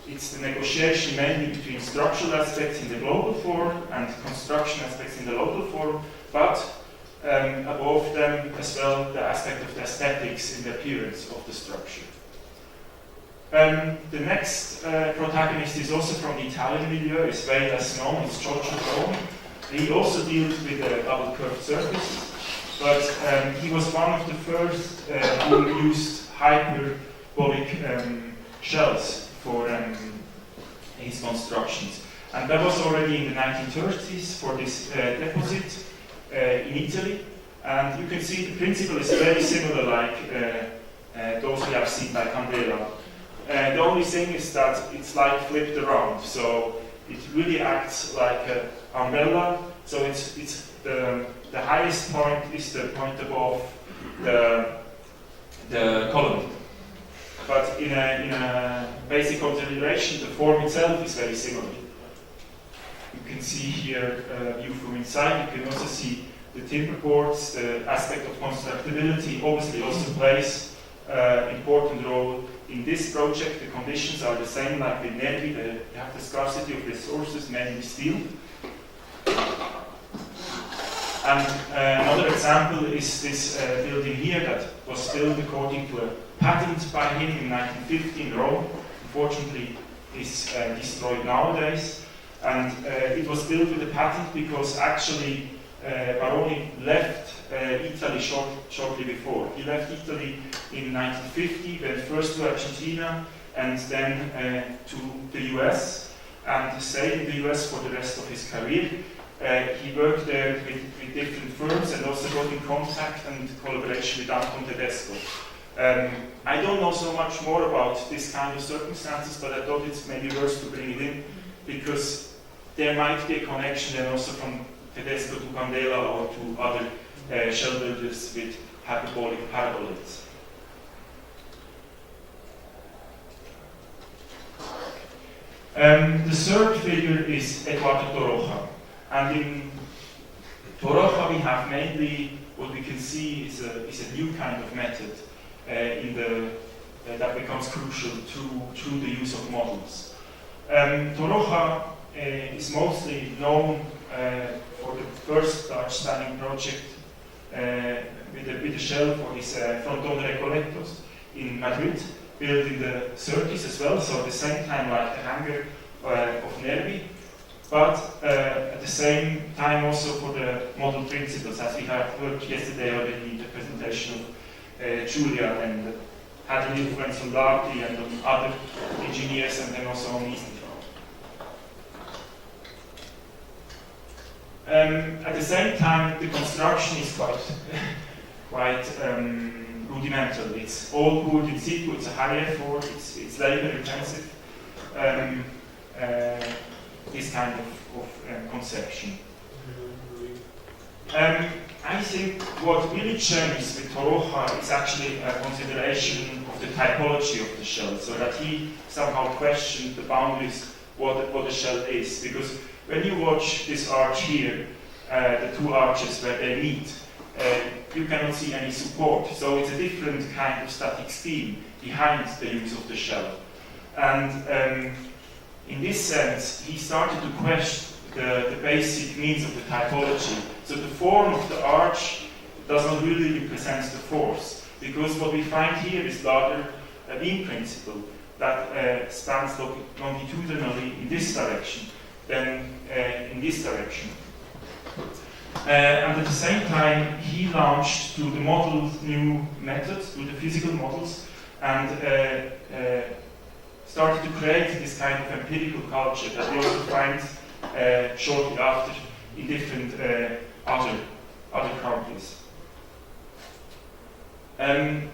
it's the negotiation mainly between structural aspects in the global form and construction aspects in the local form, but above them as well the aspect of the aesthetics in the appearance of the structure. The next protagonist is also from the Italian milieu, is very less known, it's Giorgio Broni. He also deals with a double curved surface, but he was one of the first who used hyperbolic shells for his constructions. And that was already in the 1930s for this deposit in Italy. And you can see the principle is very similar like those we have seen by Candela. The only thing is that it's like flipped around, so it really acts like an umbrella. So it's the highest point is the point above the column. But in a basic consideration, the form itself is very similar. You can see here a view from inside. You can also see the timber boards. The aspect of constructability obviously also plays an important role in this project. The conditions are the same like with Nervi. They have the scarcity of resources, mainly steel. And another example is this building here that was built according to a patent by him in 1950 in Rome. Unfortunately, is destroyed nowadays. And it was built with a patent because actually Baroni left Italy shortly before. He left Italy in 1950, went first to Argentina and then to the US, and stayed in the US for the rest of his career. He worked there with different firms and also got in contact and collaboration with Anton Tedesco. I don't know so much more about this kind of circumstances, but I thought it's maybe worth to bring it in because there might be a connection then also from Tedesco to Candela or to other shell builders with hyperbolic parabolids. The third figure is Eduardo Torroja. And in Torroja we have mainly what we can see is a new kind of method that becomes crucial through the use of models. Torroja is mostly known for the first large standing project with a shell for his Frontón Recoletos in Madrid, built in the 30s as well, so at the same time like the hangar of Nervi, but at the same time also for the model principles, as we have heard yesterday already in the presentation of Julia, and had an influence on Larty and on other engineers, and then also on Eastern. At the same time, the construction is quite rudimental. It's all poured in situ, it's a high effort, it's labor intensive, this kind of conception. I think what really changed with Torroja is actually a consideration of the typology of the shell, so that he somehow questioned the boundaries what the shell is. Because when you watch this arch here, the two arches where they meet, you cannot see any support. So it's a different kind of static scheme behind the use of the shell. And in this sense, he started to question the basic means of the typology. So the form of the arch does not really represent the force, because what we find here is rather a beam principle that spans longitudinally in this direction than in this direction. And at the same time, he launched to the model's new methods, to the physical models, and started to create this kind of empirical culture that we also find shortly after in different other countries. In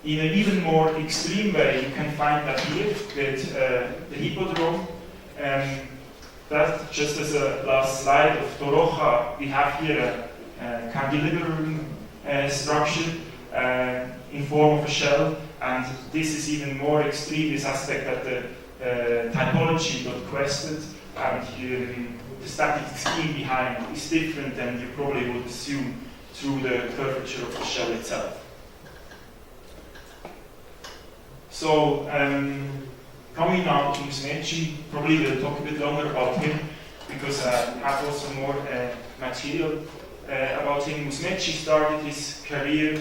an even more extreme way, you can find that here with the hippodrome. That, just as a last slide of Torroja, we have here a cantilever structure in form of a shell, and this is even more extreme, this aspect that the typology got questioned, and the static scheme behind is different than you probably would assume through the curvature of the shell itself. So, coming now to Musumeci, probably we'll talk a bit longer about him, because I have also more material about him. Musumeci started his career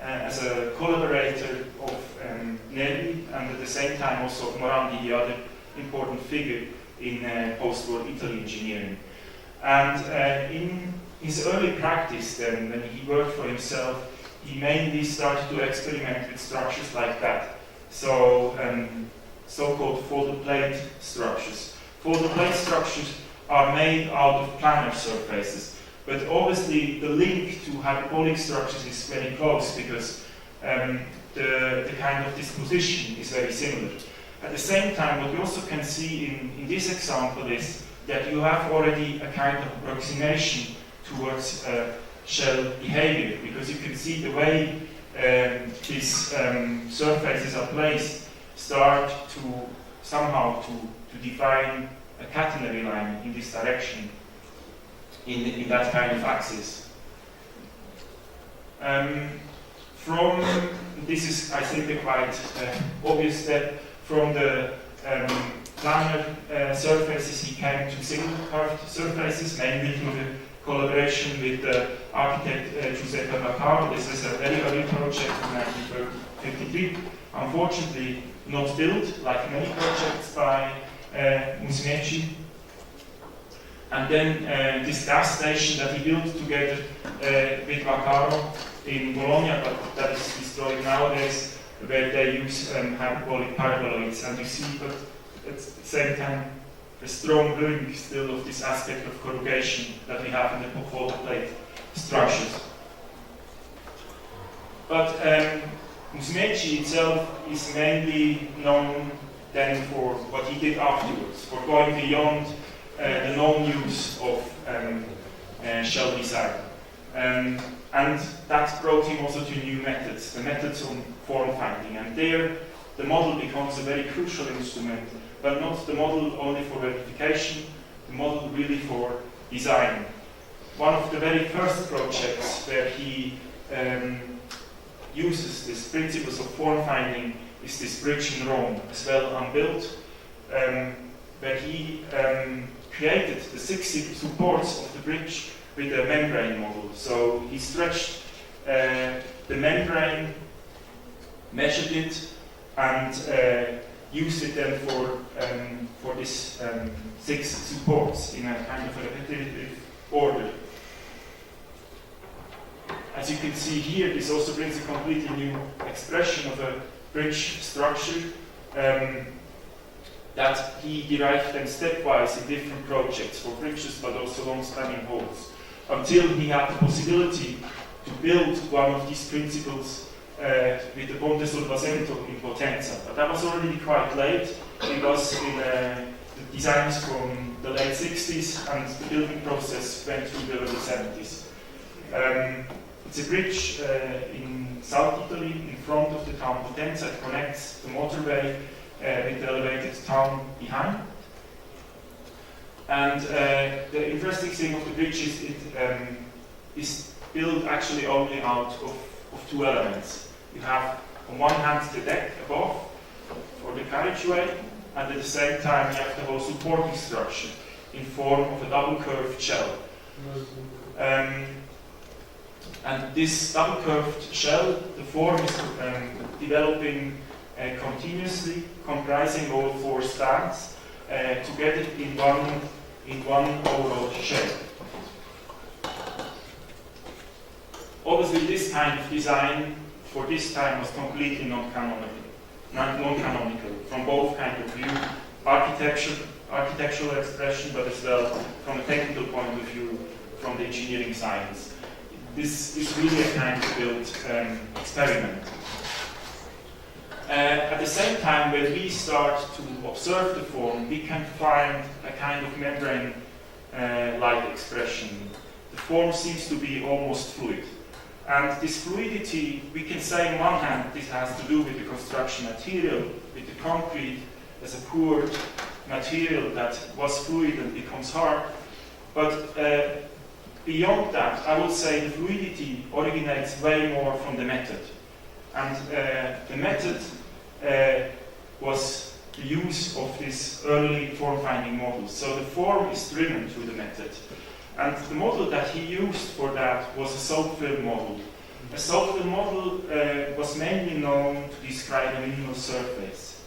as a collaborator of Nervi, and at the same time also of Morandi, the other important figure in post-war Italy engineering. And in his early practice then, when he worked for himself, he mainly started to experiment with structures like that. So, so-called folded plate structures. Folded plate structures are made out of planar surfaces, but obviously the link to hyperbolic structures is very close, because the kind of disposition is very similar. At the same time, what we also can see in this example is that you have already a kind of approximation towards shell behavior, because you can see the way these surfaces are placed start to somehow to define a catenary line in this direction, in that kind of axis. This is, I think, a quite obvious step. From the planar surfaces, he came to single curved surfaces, mainly through the collaboration with the architect Giuseppe Vaccaro. This is a very early project from 1953. Unfortunately, not built, like many projects by Musumeci. And then this gas station that he built together with Vaccaro in Bologna, but that is destroyed nowadays, where they use hyperbolic paraboloids, and you see, but at the same time, a strong link still of this aspect of corrugation that we have in the folded plate structures. But Musumeci itself is mainly known then for what he did afterwards, for going beyond the known use of shell design. And that brought him also to new methods, the methods on form finding. And there, the model becomes a very crucial instrument, but not the model only for verification, the model really for design. One of the very first projects where he uses these principles of form finding is this bridge in Rome, as well unbuilt, where he created the 60 supports of the bridge with a membrane model. So he stretched the membrane, measured it, and used it then for this 6 supports in a kind of a repetitive order. As you can see here, this also brings a completely new expression of a bridge structure that he derived then stepwise in different projects for bridges, but also long-spanning halls, until he had the possibility to build one of these principles with the Ponte sul Vasento in Potenza. But that was already quite late. It was in the designs from the late 60s, and the building process went through the early 70s. It's a bridge in South Italy, in front of the town Potenza. It connects the motorway with the elevated town behind. And the interesting thing of the bridge is it is built actually only out of 2 elements. You have on one hand the deck above for the carriageway, and at the same time you have the whole supporting structure in form of a double curved shell. And this double curved shell, the form is developing continuously, comprising all 4 stands together in one overall shape. Obviously, this kind of design for this time was completely non-canonical from both kind of view, architectural expression, but as well from a technical point of view, from the engineering science. This is really a kind of built experiment. At the same time, when we start to observe the form, we can find a kind of membrane-like expression. The form seems to be almost fluid. And this fluidity, we can say on one hand, this has to do with the construction material, with the concrete as a poor material that was fluid and becomes hard. But beyond that, I would say the fluidity originates way more from the method. And the method was the use of this early form-finding model. So the form is driven through the method. And the model that he used for that was a soap film model. A soap film model was mainly known to describe a minimal surface.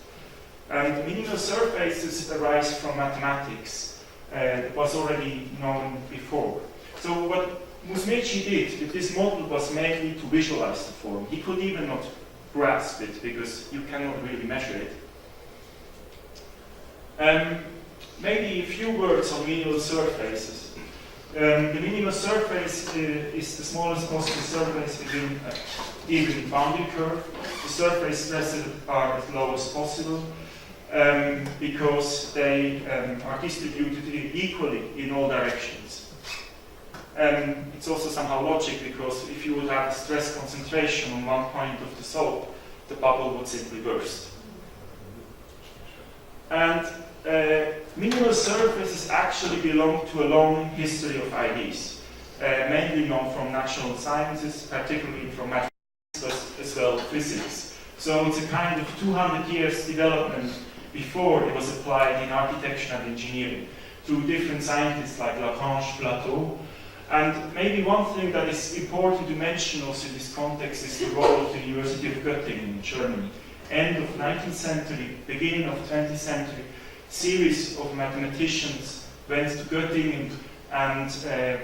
And minimal surfaces arise from mathematics. It was already known before. So what Musumeci did with this model was mainly to visualize the form. He could even not grasp it because you cannot really measure it. Maybe a few words on minimal surfaces. The minimal surface is the smallest possible surface within a given boundary curve. The surface stresses are as low as possible because they are distributed equally in all directions. It's also somehow logic because if you would have a stress concentration on one point of the soap, the bubble would simply burst. And minimal surfaces actually belong to a long history of ideas, mainly known from natural sciences, particularly from mathematics, but as well physics. So it's a kind of 200 years development before it was applied in architecture and engineering through different scientists like Lagrange, Plateau. And maybe one thing that is important to mention also in this context is the role of the University of Göttingen in Germany. End of 19th century, beginning of 20th century, series of mathematicians went to Göttingen and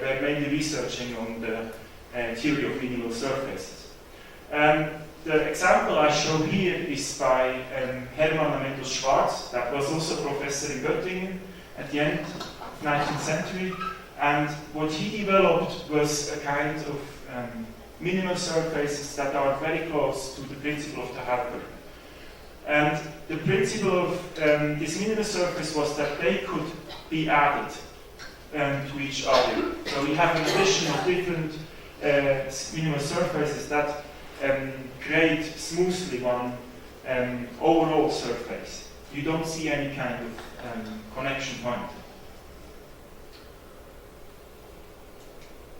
were mainly researching on the theory of minimal surfaces. The example I show here is by Hermann Amendus Schwarz, that was also a professor in Göttingen at the end of 19th century. And what he developed was a kind of minimal surfaces that are very close to the principle of the Harper. And the principle of this minimal surface was that they could be added to each other. So we have an addition of different minimal surfaces that create smoothly one overall surface. You don't see any kind of connection point.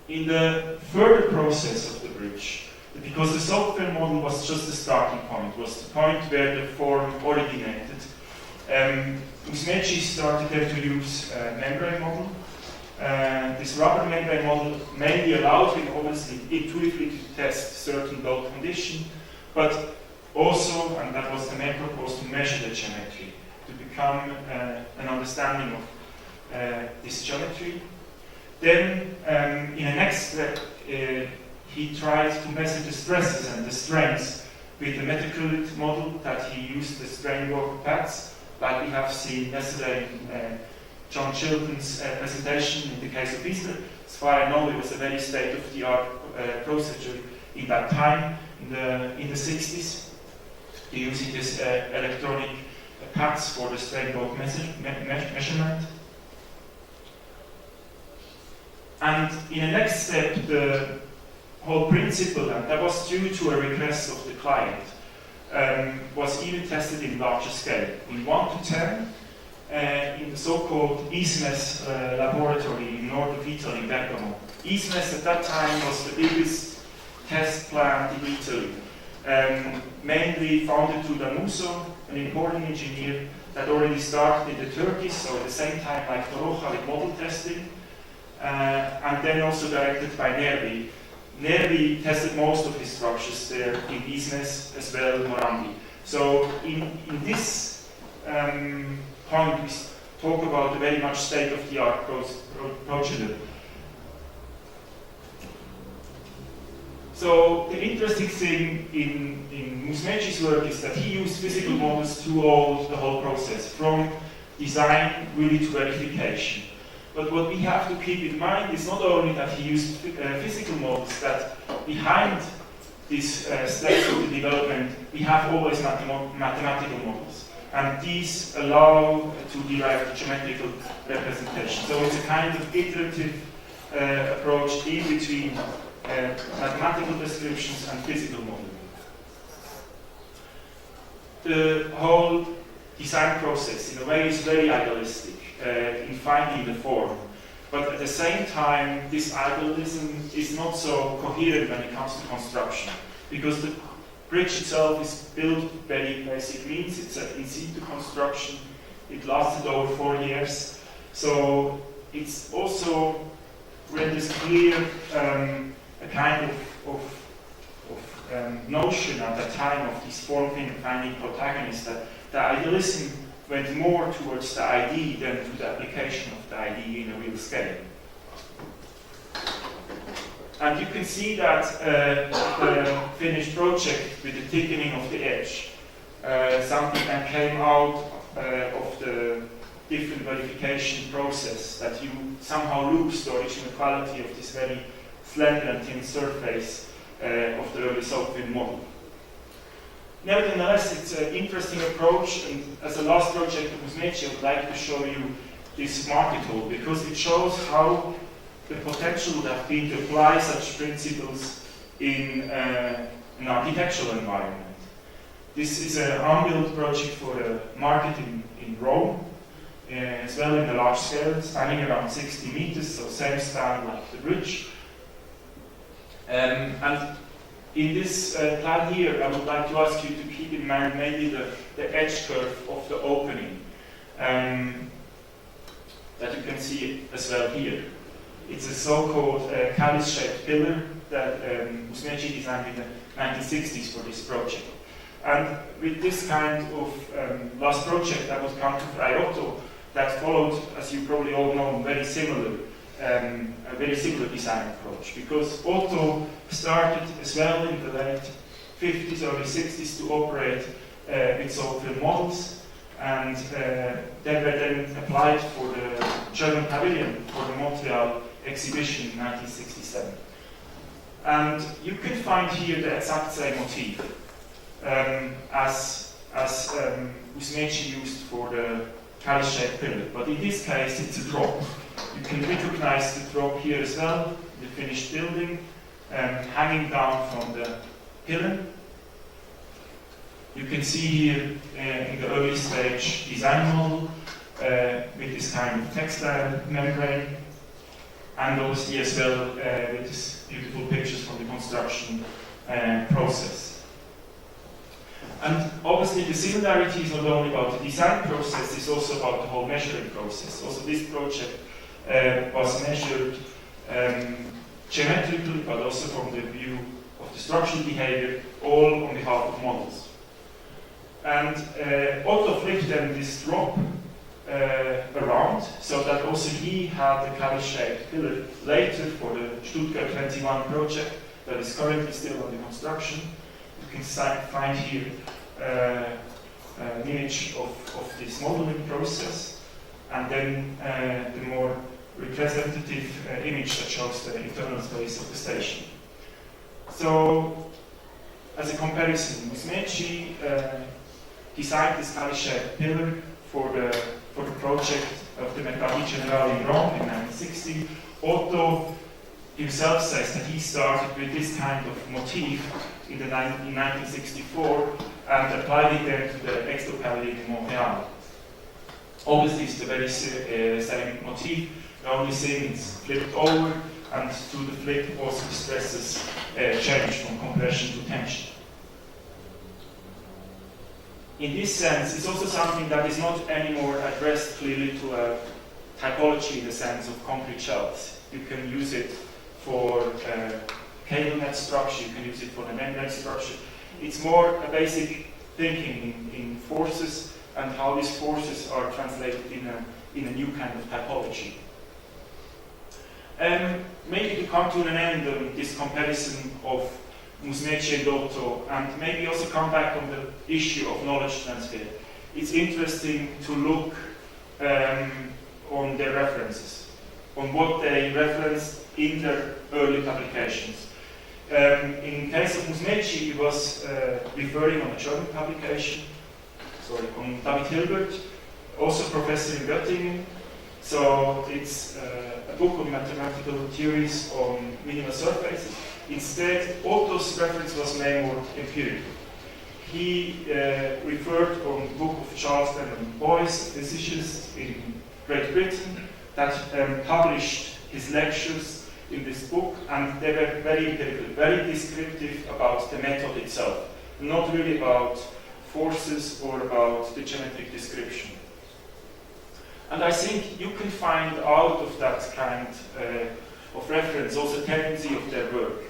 In the further process of the bridge, because the soap film model was just the starting point, was the point where the form originated, Musumeci started there to use a membrane model. This rubber membrane model mainly allowed him, obviously, intuitively to test certain load condition, but also, and that was the main purpose, to measure the geometry, to become an understanding of this geometry. Then, in the next step, he tried to measure the stresses and the strains with the metacritic model that he used the strain work pads, like we have seen yesterday in John Chilton's presentation in the case of Isler. As far as I know, it was a very state-of-the-art procedure in that time, in the 60s, using this electronic pads for the strain work measurement. And in the next step, the whole principle, and that was due to a request of the client, was even tested in larger scale, in 1 to 10, in the so-called Cimis laboratory in north of Italy, in Bergamo. Cimis at that time was the biggest test plant in Italy, mainly founded to Damuso, an important engineer that already started in the Turkish, so at the same time like Toroja with model testing. And then also directed by Nervi. Nervi tested most of his structures there in Cimis as well as Morandi. So in this point we talk about a very much state-of-the-art procedure. So the interesting thing in Musumeci's work is that he used physical models throughout the whole process, from design really to verification. But what we have to keep in mind is not only that he used physical models, that behind this stage of the development, we have always mathematical models. And these allow to derive the geometrical representation. So it's a kind of iterative approach in between mathematical descriptions and physical modeling. The whole design process, in a way, is very idealistic in finding the form. But at the same time, this idealism is not so coherent when it comes to construction, because the bridge itself is built very basic means. It's an in situ construction. It lasted over 4 years. So it's also renders clear a kind of notion at the time of these form-finding protagonists that the idealism went more towards the idea than to the application of the idea in a real scale. And you can see that the finished project with the thickening of the edge, something that came out of the different verification process, that you somehow lose the original quality of this very slender and thin surface of the early software model. Nevertheless, it's an interesting approach, and as a last project of Musmeci, I would like to show you this market hole, because it shows how the potential would have been to apply such principles in an architectural environment. This is an unbuilt project for a market in Rome, as well in a large scale, spanning around 60 meters, so same span like the bridge. And in this plan here, I would like to ask you to keep in mind maybe the edge curve of the opening that you can see as well here. It's a so-called callus-shaped pillar that Musmeci designed in the 1960s for this project. And with this kind of last project, I would come to Frei Otto, that followed, as you probably all know, a very similar design approach, because Otto started as well in the late 50s, early 60s to operate with software models, and they were then applied for the German pavilion for the Montreal exhibition in 1967. And you can find here the exact same motif as Musmeci used for the callus-shaped pillar, but in this case it's a drop. You can recognize the drop here as well, the finished building, hanging down from the pillar. You can see here in the early stage design model with this kind of textile membrane, and obviously as well with these beautiful pictures from the construction process. And obviously the similarity is not only about the design process, it's also about the whole measuring process. Also this project was measured geometrically, but also from the view of the structural behavior, all on behalf of models. And Otto flipped then this drop around, so that also he had the callus-shaped pillar later for the Stuttgart 21 project that is currently still under construction. You can find here an image of this modeling process, and then the more representative image that shows the internal space of the station. So, as a comparison, Musmeci designed this callus-shaped pillar for the project of the Mercati Generale in Rome in 1960. Otto himself says that he started with this kind of motif in 1964 and applied it then to the Expo Pavilion in Montreal. Obviously, it's the very same motif. The only thing is flipped over, and through the flip also the stresses change from compression to tension. In this sense, it's also something that is not anymore addressed clearly to a typology in the sense of concrete shells. You can use it for cable net structure, you can use it for the membrane structure. It's more a basic thinking in forces and how these forces are translated in a new kind of typology. Maybe to come to an end of this comparison of Musmeci and Otto, and maybe also come back on the issue of knowledge transfer. It's interesting to look on their references, on what they referenced in their early publications. In case of Musmeci, he was referring on a German publication, on David Hilbert, also professor in Göttingen. So it's a book on mathematical theories on minimal surfaces. Instead, Otto's reference was more empirical. He referred on the book of Charles Denham Boyce, a physicist in Great Britain, that published his lectures in this book, and they were very empirical, very descriptive about the method itself. not really about forces or about the geometric description. And I think you can find out of that kind of reference also tendency of their work.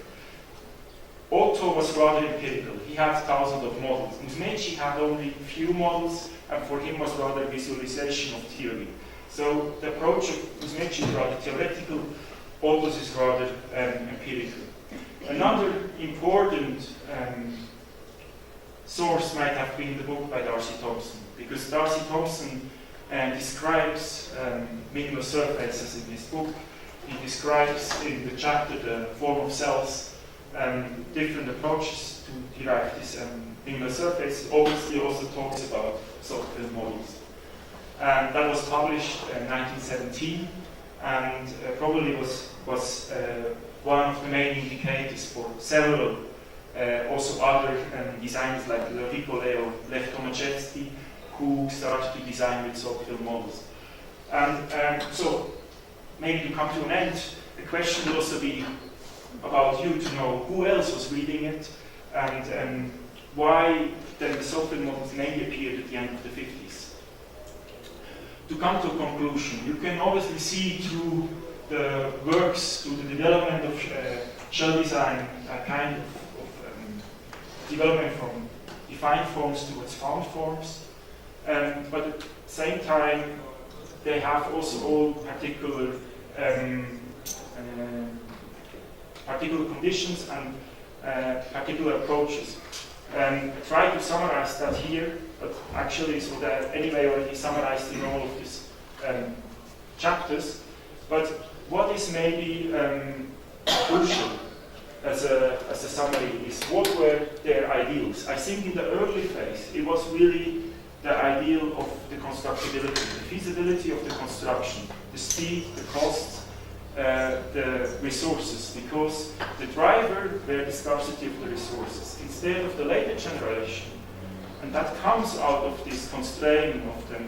Otto was rather empirical. He had thousands of models. Musumeci had only few models, and for him was rather visualization of theory. So the approach of Musumeci is rather theoretical, Otto's is rather empirical. Another important source might have been the book by Darcy Thompson, because Darcy Thompson describes minimal surfaces in his book. He describes in the chapter the form of cells, different approaches to derive this minimal surface. Obviously also talks about soft models. That was published in 1917 and probably was one of the main indicators for several also other designers like Ricole or Lev Tomaszewski, who started to design with soft models. And so maybe to come to an end, the question will also be about you to know who else was reading it and why then the software models maybe appeared at the end of the 50s. To come to a conclusion, you can obviously see through the works, through the development of shell design, a kind of development from defined forms towards found forms, but at the same time they have also all particular conditions and particular approaches. Try to summarize that here, but actually so that anyway already summarized in all of these chapters. But what is maybe crucial as a summary is what were their ideals. I think in the early phase it was really the ideal of the constructability, the feasibility of the construction, the speed, the costs, the resources, because the driver were the scarcity of the resources instead of the later generation. And that comes out of this constraint of the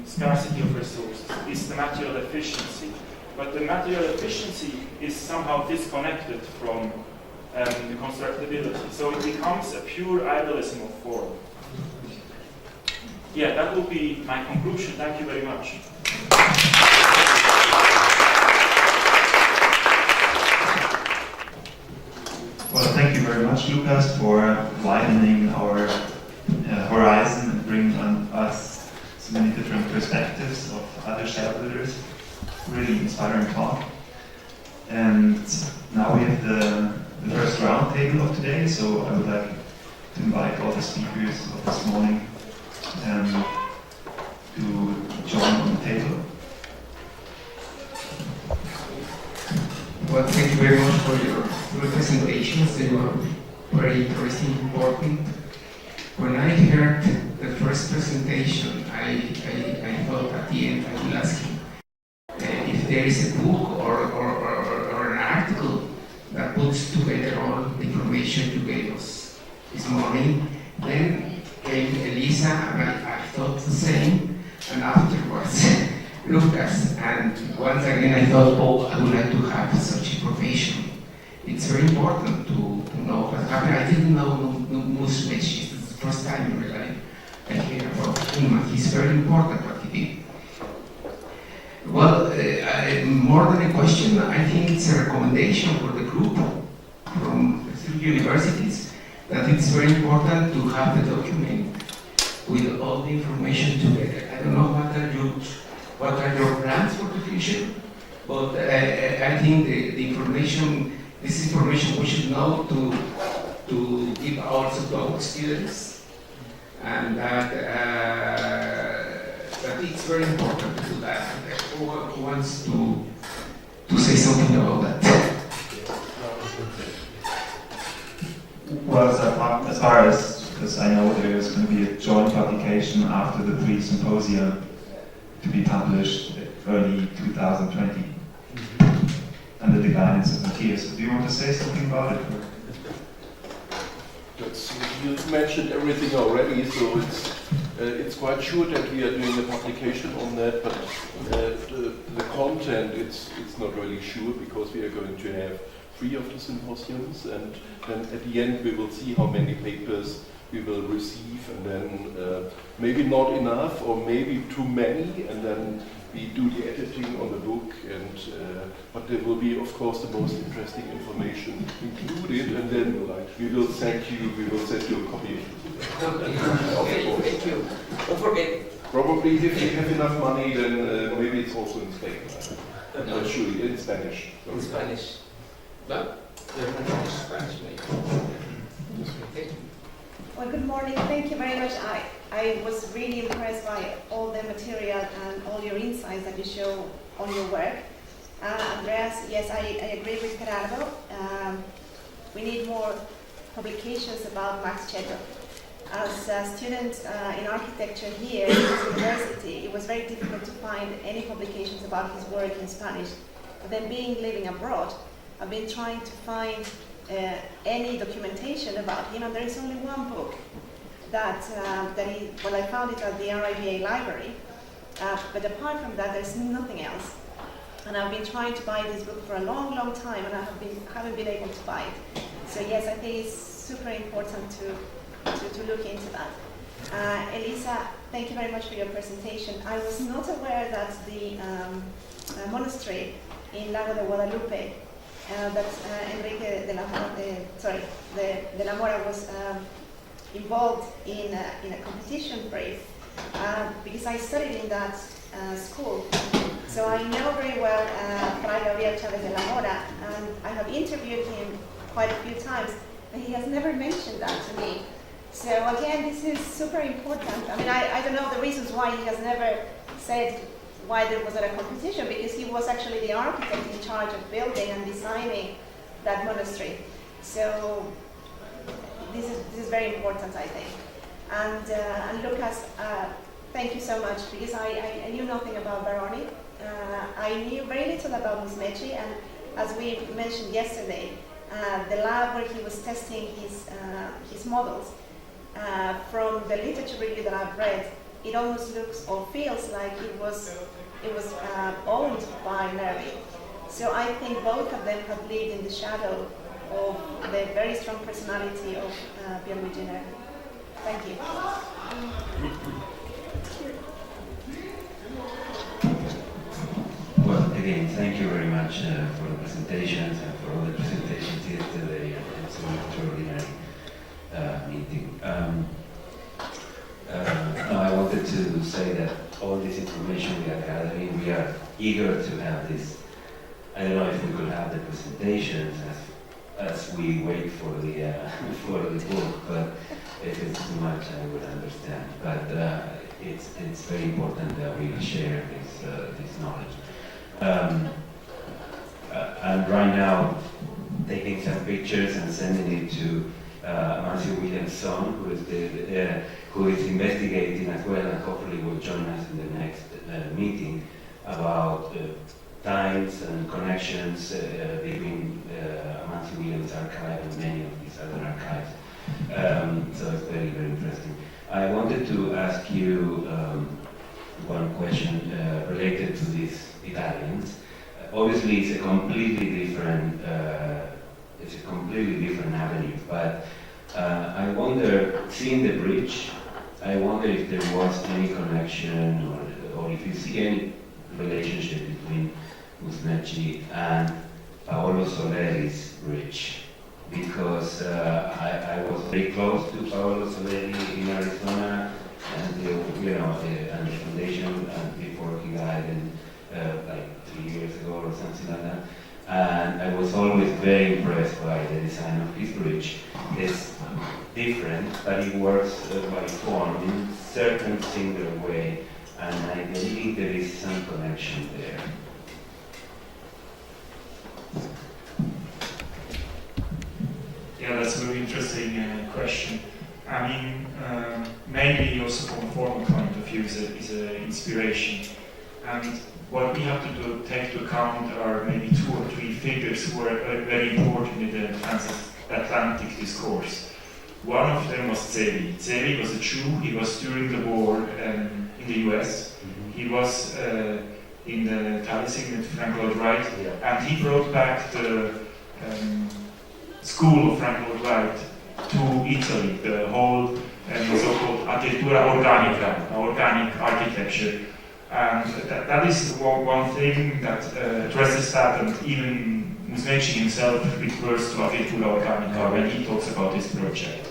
scarcity of resources, is the material efficiency. But the material efficiency is somehow disconnected from the constructability. So it becomes a pure idealism of form. Yeah, that will be my conclusion. Thank you very much. Well, thank you very much, Lucas, for widening our horizon and bringing on us so many different perspectives of other shell builders. Really inspiring talk. And now we have the first round table of today, so I would like to invite all the speakers of this morning to join on the table. Well, thank you very much for your presentations. They were very interesting, important. When I heard the first presentation, I thought at the end I will ask him if there is a book or an article that puts together all the information you gave us this morning. Then came Elisa, and I thought the same, and afterwards Lucas, and once again I thought, oh, I would like to have such information. It's very important to know what happened. I didn't know Musumeci. It's the first time in my life I hear about him. He's very important what he did. Well, more than a question, I think it's a recommendation for the group from the three universities that it's very important to have the document with all the information together. I don't know what are your plans for the future, but I think the information, this information we should know to give also to our students, and that it's very important to do that. Who wants to say something about that? Well, as far as I know, there is going to be a joint publication after the pre-symposium to be published early 2020 under the guidance of Matthias. Do you want to say something about it? You mentioned everything already, so it's quite sure that we are doing a publication on that, but the content it's not really sure, because we are going to have 3 of the symposiums, and then at the end we will see how many papers we will receive, and then maybe not enough or maybe too many, and then we do the editing on the book, and but there will be, of course, the most interesting information included, and then we will send you a copy. Okay, thank you. Don't forget. Probably if you have enough money, then maybe it's also in Spain. I'm not sure, in Spanish. In Spanish. But Spanish maybe. Okay. Well, good morning. Thank you very much. I was really impressed by all the material and all your insights that you show on your work. Andreas, yes, I agree with Gerardo. We need more publications about Max Cheto. As a student in architecture here at the university, it was very difficult to find any publications about his work in Spanish. But then living abroad, I've been trying to find any documentation about him, and there is only one book that I found it at the RIBA library, but apart from that there's nothing else. And I've been trying to buy this book for a long, long time, and I haven't been able to buy it. So yes, I think it's super important to look into that. Elisa, thank you very much for your presentation. I was not aware that the monastery in Lago de Guadalupe that Enrique de la Mora was involved in a competition brief, because I studied in that school. So I know very well Fray Gabriel Chavez de la Mora, and I have interviewed him quite a few times, and he has never mentioned that to me. So again, this is super important. I mean, I don't know the reasons why he has never said why there was a competition, because he was actually the architect in charge of building and designing that monastery. So this is very important, I think. And Lucas, thank you so much, because I knew nothing about Baroni. I knew very little about Musmeci, and as we mentioned yesterday, the lab where he was testing his models, from the literature review that I've read, it almost looks or feels like it was owned by Nervi. So I think both of them have lived in the shadow of the very strong personality of Pierluigi Nervi. Thank you. Well, again, thank you very much for the presentations and for all the presentations yesterday. It's an extraordinary meeting. I wanted to say that all this information we are gathering, we are eager to have this. I don't know if we could have the presentations as we wait for the book, but if it's too much, I would understand. But it's very important that we share this knowledge. I'm right now taking some pictures and sending it to Matthew Williamson, who is investigating as well, and hopefully will join us in the next meeting, about times and connections between Matthew Williams' archive and many of these other archives. So it's very, very interesting. I wanted to ask you one question related to these Italians. Obviously, it's a completely different avenue, but I wonder, seeing the bridge, I wonder if there was any connection or if you see any relationship between Musmeci and Paolo Soleri's bridge, because I was very close to Paolo Soleri in Arizona, and and the foundation before he died, like 3 years ago or something like that. And I was always very impressed by the design of his bridge. It's different, but it works by form in a certain singular way, and I believe there is some connection there. Yeah, that's a very interesting question. I mean, maybe also from a formal point of view is an inspiration. And what we have to take to account are maybe 2 or 3 figures who are very important in the transatlantic discourse. One of them was Zevi. Zevi was a Jew. He was during the war in the US. He was in the Talisman with Frank Lloyd Wright, and he brought back the school of Frank Lloyd Wright to Italy, the whole so-called architettura organica, organic architecture. And that is one thing that addresses that, and even Musmeci himself refers to architettura organica when he talks about his project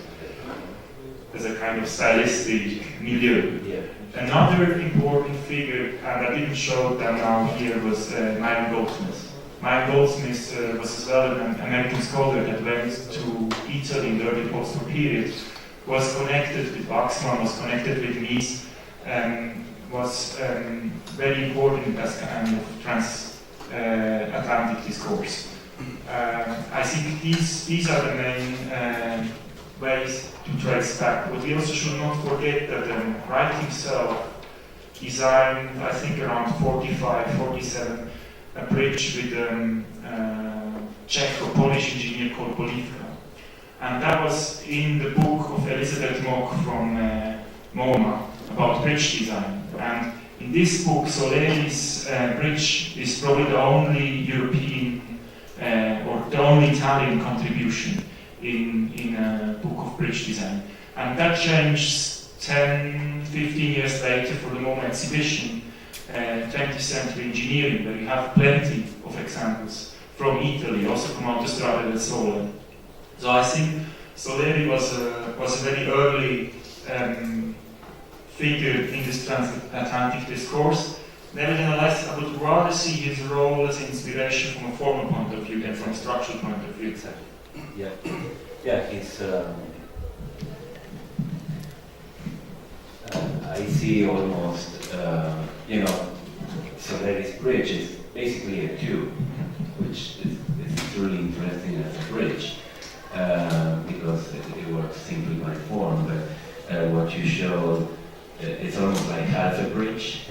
as a kind of stylistic milieu. Yeah. Another important figure, and I didn't show them now here, was Myron Goldsmith. Myron Goldsmith was as well an American scholar that went to Italy in the early post-war period, was connected with Waxman, was connected with Mies, was very important as kind of transatlantic discourse. I think these are the main ways to trace back. But we also should not forget that Wright himself designed, I think around 45, 47, a bridge with Czech or Polish engineer called Bolivka. And that was in the book of Elizabeth Mock from MoMA about bridge design. And in this book, Soleri's bridge is probably the only European or the only Italian contribution in a book of bridge design. And that changed 10, 15 years later for the MoMA exhibition, 20th century engineering, where you have plenty of examples from Italy, also from Autostrada del Sole. So I think Soleri was a very early figure in this transatlantic discourse. Nevertheless, I would rather see his role as inspiration from a formal point of view than from a structural point of view. Exactly. Yeah. Yeah, he's. I see almost, Soleri's bridge is basically a tube, which is really interesting as a bridge. Because it works simply by form, but what you showed, it's almost like half a bridge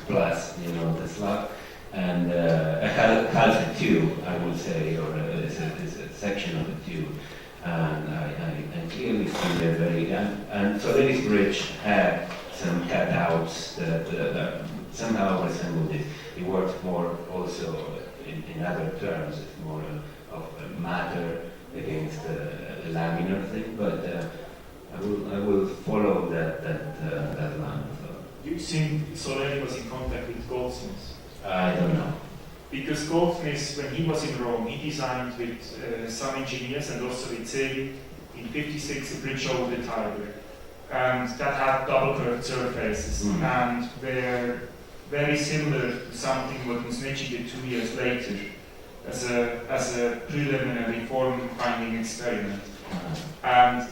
plus, the slab, and half a tube, I would say, or it's a section of a tube. And I clearly see they're very, and so this bridge had some cutouts that somehow resembled it. It worked more also in other terms, it's more of a matter against a laminar thing, but I will follow that line. So. Do you think Soleri was in contact with Goldsmith? I don't know. Because Goldsmith, when he was in Rome, he designed with some engineers and also with Celi in '56 a bridge over the Tiber, and that had double curved surfaces and were very similar to something what Musmeci did 2 years later as a preliminary form-finding experiment. And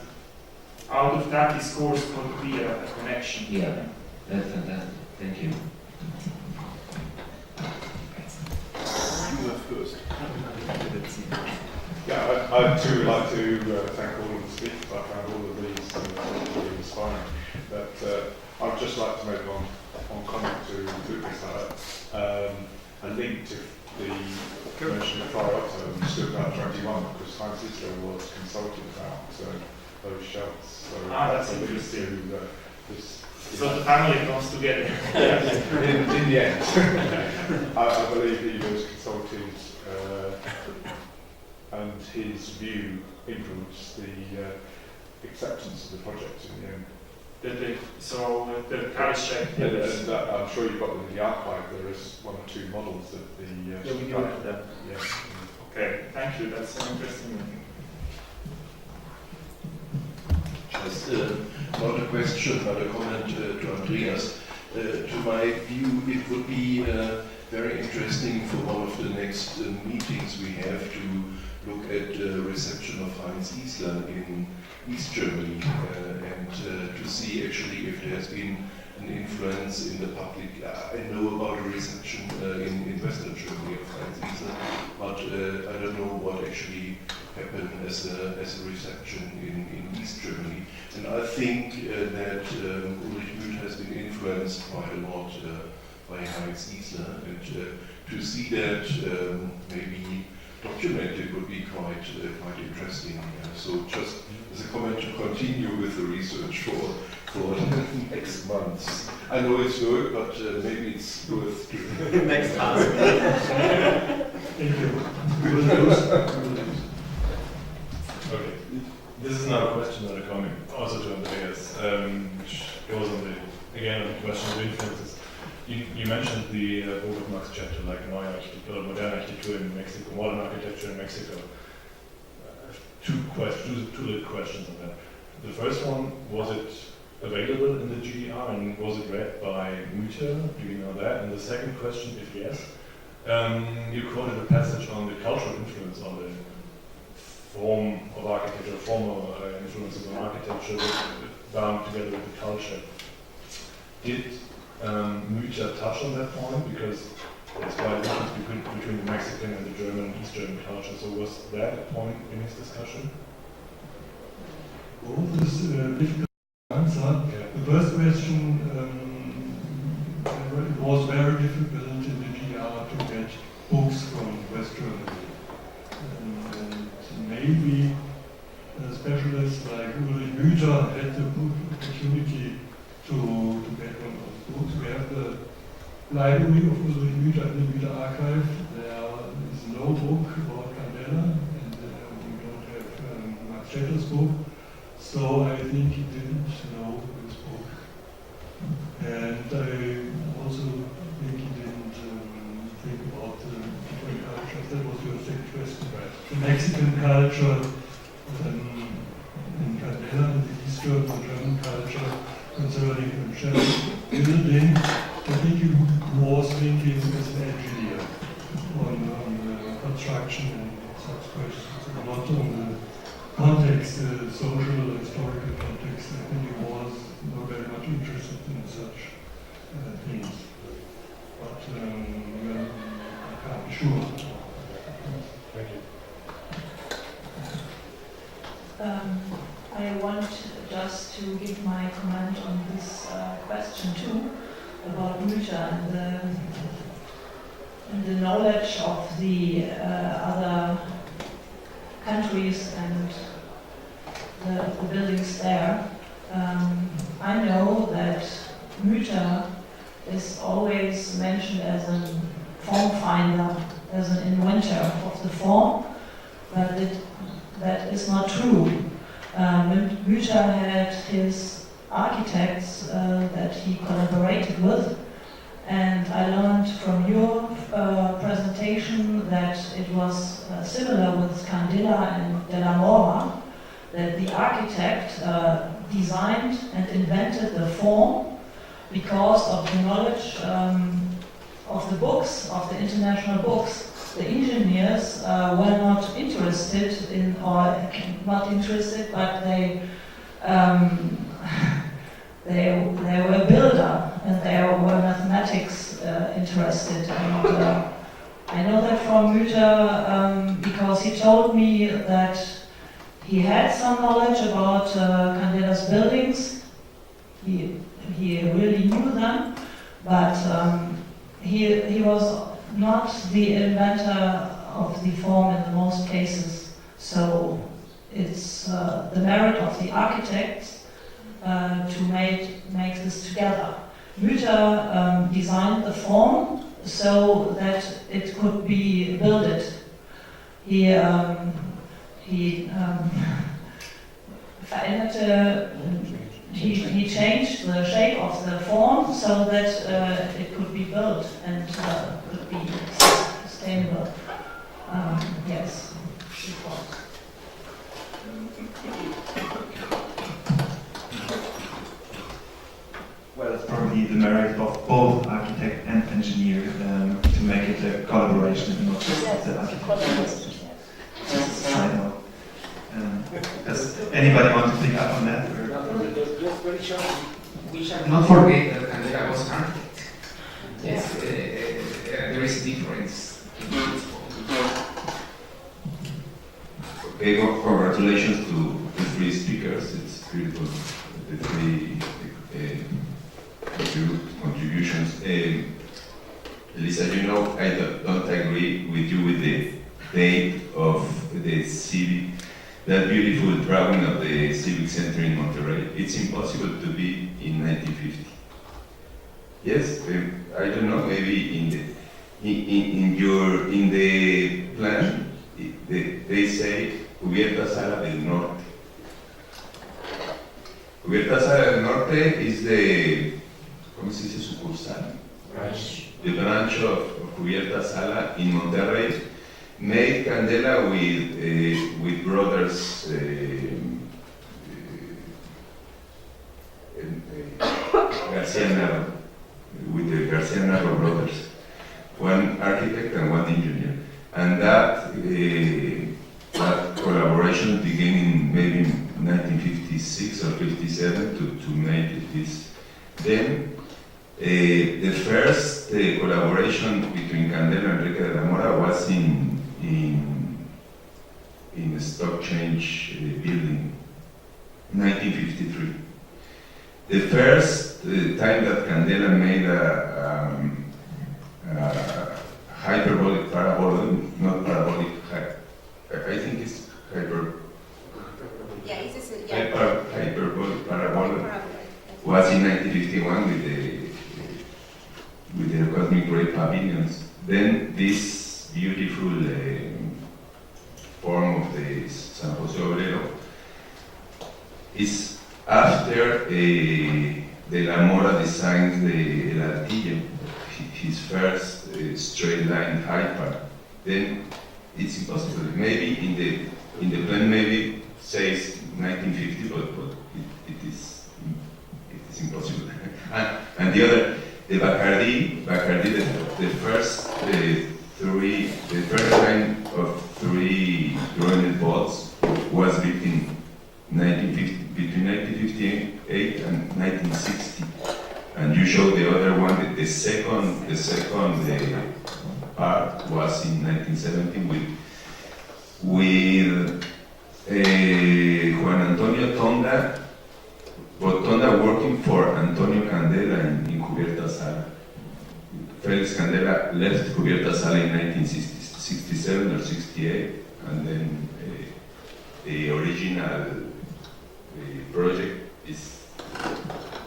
out of that discourse could be a connection. Yeah, that's fantastic. Thank you. You were first. Yeah, I'd too like to thank all of the speakers. I found all of these really inspiring. But I'd just like to make one comment to this a link to the mention of Triotto and stood about 21 because Heinz Isler was consulted about those shells. So that's a link interesting. to this. So the family comes together. in the end, I believe he was consulted and his view influenced the acceptance of the project in the end. So the Paris check. And I'm sure you've got them in the archive. There is one or two models that the. Yeah, we do have that. Yeah. Okay, thank you. That's so interesting. Just not a question, but a comment to Andreas. To my view, it would be very interesting for one of the next meetings we have to look at the reception of Heinz Isler in East Germany and to see actually if there has been an influence in the public. I know about a reception in Western Germany of Heinz Isler, but I don't know what actually happened as a reception in East Germany. And I think that Ulrich Müth has been influenced quite a lot by Heinz Isler, and to see that maybe documented would be quite interesting. So just as a comment to continue with the research for for the next months. I know it's work, but maybe it's worth to Next task. Thank you. We will close. Okay. This is now a question and a comment, also to Andreas, which goes on the, again, on the question of influences. You mentioned the book of Marx chapter, like Neue Architektur, Moderne Architektur in Mexico, Modern Architecture in Mexico. Two little questions on that. The first one, was it available in the GDR and was it read by Müther? Do you know that? And the second question, if yes, you quoted a passage on the cultural influence on the form of architecture, formal influences on architecture bound together with the culture. Did Müther touch on that point? Because there's quite a difference between the Mexican and the German and East German culture. So was that a point in his discussion? Both is difficult to answer. The first question, it was very difficult in the GDR to get books from West Germany. And maybe specialists like Ulrich Müther had the opportunity to get one of those books. We have the library of Ulrich Müther in the Müther archive. There is no book about Candela, and we don't have Max Schetter's book. So I think he didn't know this book. And I also think he didn't think about different cultures. That was your second question. The Mexican culture in Candela, and the East German culture concerning building. I think he was thinking as an engineer on construction and such questions, not on the context, social, historical context. I think he was not very much interested in such things. But I can't be sure. Thank you. I want just to give my comment on this question too, about Müther and the knowledge of the other countries and the buildings there. I know that Müther is always mentioned as a form finder, as an inventor of the form, but that is not true. Müther had his architects that he collaborated with, and I learned from your presentation that it was similar with Candela and Della Mora, that the architect designed and invented the form because of the knowledge of the books, of the international books. The engineers were not interested in, or not interested, but they were a builder and they were mathematics interested. And I know that from Müther because he told me that he had some knowledge about Candela's buildings. He really knew them, but he was not the inventor of the form in the most cases. So it's the merit of the architects to make this together. Müther designed the form so that it could be built. He changed the shape of the form so that it could be built and could be sustainable. Yes. Well, it's probably the merit of both architect and engineer to make it a collaboration and not just the architect. I know. Does anybody want to pick up on that? Just very short, we shall not forget that Candela was an architect. Yes, there is a difference. Okay, well, congratulations to the three speakers. It's beautiful, the three contributions. Lisa, you know, I don't agree with you with the date of the civic that beautiful drawing of the Civic Center in Monterrey. It's impossible to be in 1950. Yes, I don't know. Maybe in the plan they say Cubierta Sala del Norte. Cubierta Sala del Norte is the, ¿cómo se dice sucursal? The branch of Cubierta Sala in Monterrey made Candela with brothers Garcia Narro, with the Garcia Narro brothers, one architect and one engineer, and that collaboration began in maybe 1956 or 57 to make this. Then the first collaboration between Candela and Enrique de la Mora was in the stock change building, 1953. The first time that Candela made a hyperbolic parabolic, not parabolic, I think it's hyperbolic parabolic, was in 1951 with the cosmic ray pavilions. Then this beautiful form of the Symposium is after De la Mora designed El Altillo, his first straight line hyper. Then it's impossible. Maybe in the plan maybe says 1950, but it is impossible. And the other, the Bacardi, the first line of 3 grounded bolts was between 1958 and 1960. And you show the other one, the second part was in 1970 with Juan Antonio Tonda, but Tonda working for Antonio Candela in Cubierta Sala. Felix Candela left Cubierta Sala in 1967 or 68, and then the original project is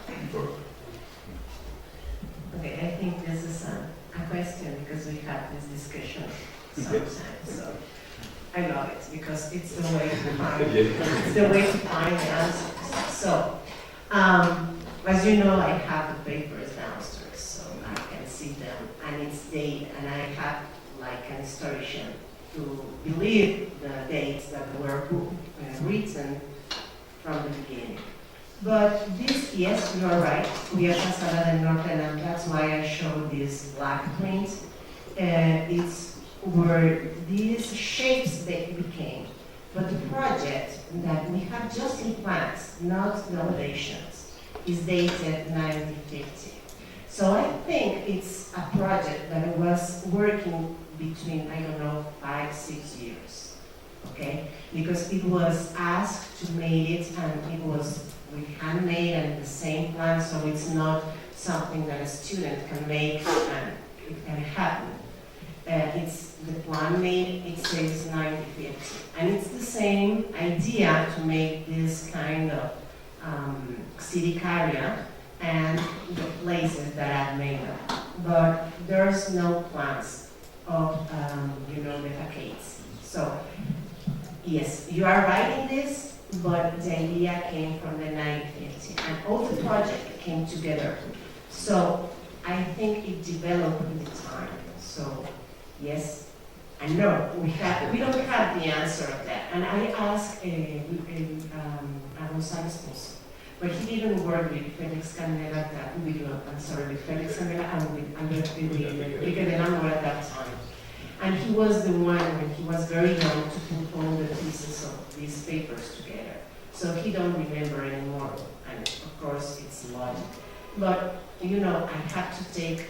important. Okay, I think this is a question because we had this discussion sometimes. So I love it because it's the way to find it's the way to find the answers. So as you know, I have the papers downstairs, so I can see them, and it's date, and I have like an historian to believe the dates that were written from the beginning. But this, yes, you are right, Cubierta Sala del Norte, and that's why I showed these black planes. It's where these shapes they became. But the project that we have just in plans, not the elevations, is dated 1950. So I think it's a project that was working between, I don't know, 5-6 years, okay? Because it was asked to make it, and it was we handmade and the same plan, so it's not something that a student can make and it can happen. It's the plan made, it says 1950. And it's the same idea to make this kind of civic area and the places that I've made them. But there's no plans of, the facades. So, yes, you are right in this, but the idea came from the 1950, and all the project came together. So I think it developed with the time. So yes, I know we don't have the answer of that. And I asked González Pozo, but he didn't work with Felix Candela, with Felix Candela and with Enrique de la Mora at that time. And he was the one, when he was very young, to put all the pieces of these papers together. So he don't remember anymore, and of course it's logic. But, I have to take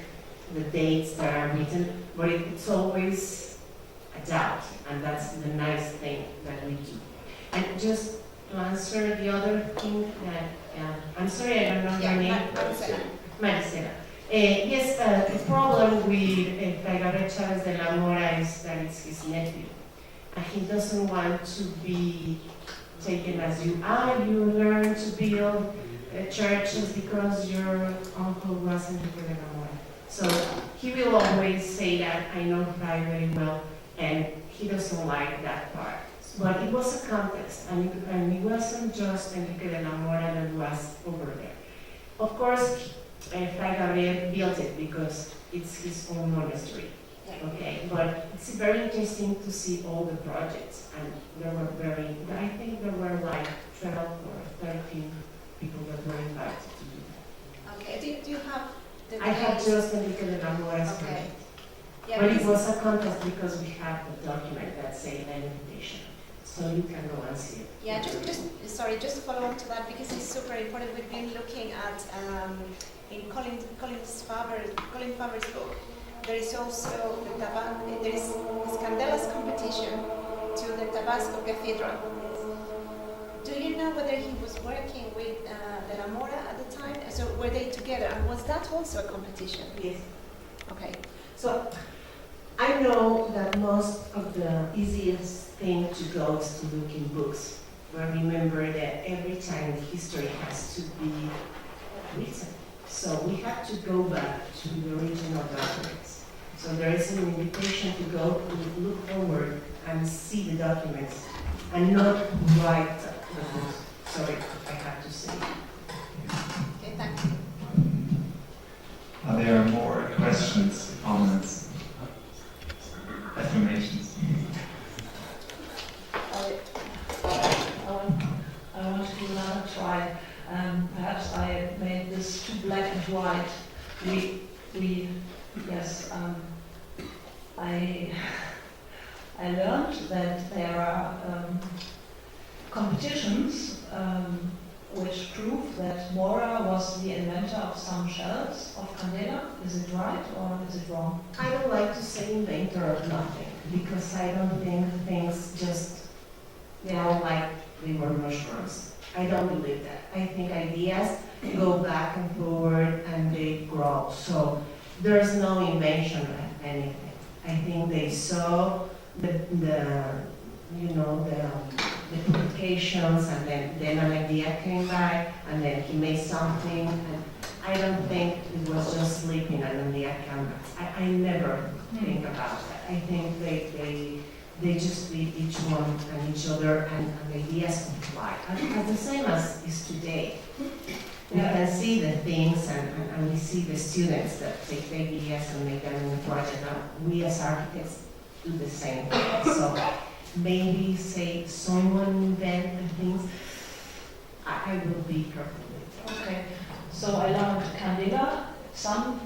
the dates that are written, but it's always a doubt, and that's the nice thing that we do. And just to answer the other thing that, I'm sorry, I don't know your name. Maricela. Yes, the problem with Fray Gabriel Chávez de la Mora is that it's his nephew. and he doesn't want to be taken as you are. You learn to build churches because your uncle was Enrique de la Mora. So he will always say that. I know Fry very well, and he doesn't like that part. But it was a contest, and it wasn't just Enrique de la Mora that was over there. Of course, Fray Gabriel built it because it's his own monastery. Okay, but it's very interesting to see all the projects, and there were I think there were like 12 or 13 people that were invited to do that. Okay, do you have the I have names? just Enrique de la Mora's Okay. project. Yeah, But it because- was a contest because we have the document that says the invitation. So you can go and see it. Yeah, just to follow up to that, because it's super important. We've been looking at in Colin Faber's book. There is also there is Candela's competition to the Tabasco Cathedral. Do you know whether he was working with De la Mora at the time? So were they together? And was that also a competition? Yes. Okay. So I know that most of the easiest thing to go is to look in books. But remember that every time the history has to be written. So we have to go back to the original documents. So there is an invitation to go and look forward and see the documents and not write the books. Sorry, I have to say. Okay, thank you. Are there more questions, comments, affirmations? I want to do another try. Perhaps I made this too black and white. Yes, I learned that there are competitions which prove that Mora was the inventor of some shells of Candela. Is it right or is it wrong? I don't like to say inventor of nothing because I don't think things just grow like they were mushrooms. I don't believe that. I think ideas go back and forward and they grow. So there's no invention of anything. I think they saw the publications, and then an idea came by, and then he made something. And I don't think it was just sleeping and an idea came back. I never think about that. I think they just read each one and each other, and the ideas comply. The same as is today. We can see the things, and we see the students that take the ideas and make them in the project. And we as architects do the same thing. So maybe say someone invented things, I will be careful with that. Okay, so I learned Candela. Some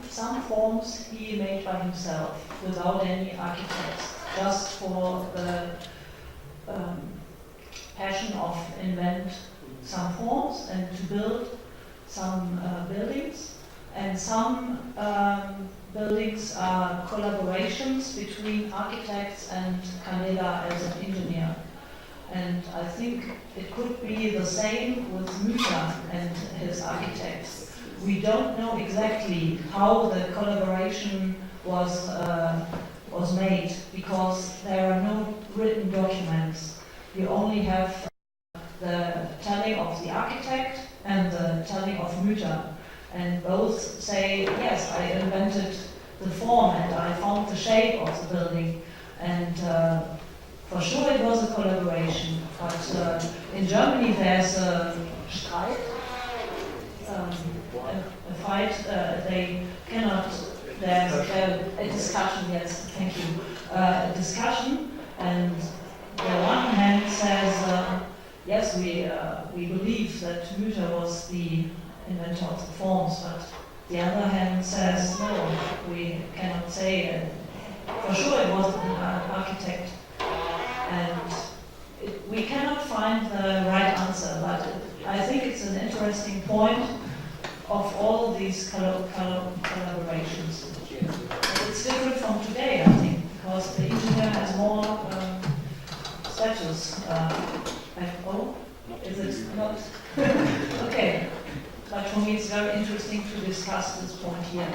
forms he made by himself without any architects, just for the passion of invent some forms and to build some buildings. And some buildings are collaborations between architects and Candela as an engineer. And I think it could be the same with Müther and his architects. We don't know exactly how the collaboration was made because there are no written documents. You only have the telling of the architect and the telling of Müther. And both say, yes, I invented the form and I found the shape of the building. And for sure it was a collaboration. But in Germany there's a Streit, a fight, they cannot, there's a discussion, yes, thank you, a discussion, and the one hand says, yes, we believe that Müther was the inventor of the forms, but the other hand says, no, we cannot say, for sure it was an architect, and we cannot find the right answer, but I think it's an interesting point of all these collaborations. It's different from today, I think, because the engineer has more status. Is it not? Okay, but for me it's very interesting to discuss this point here.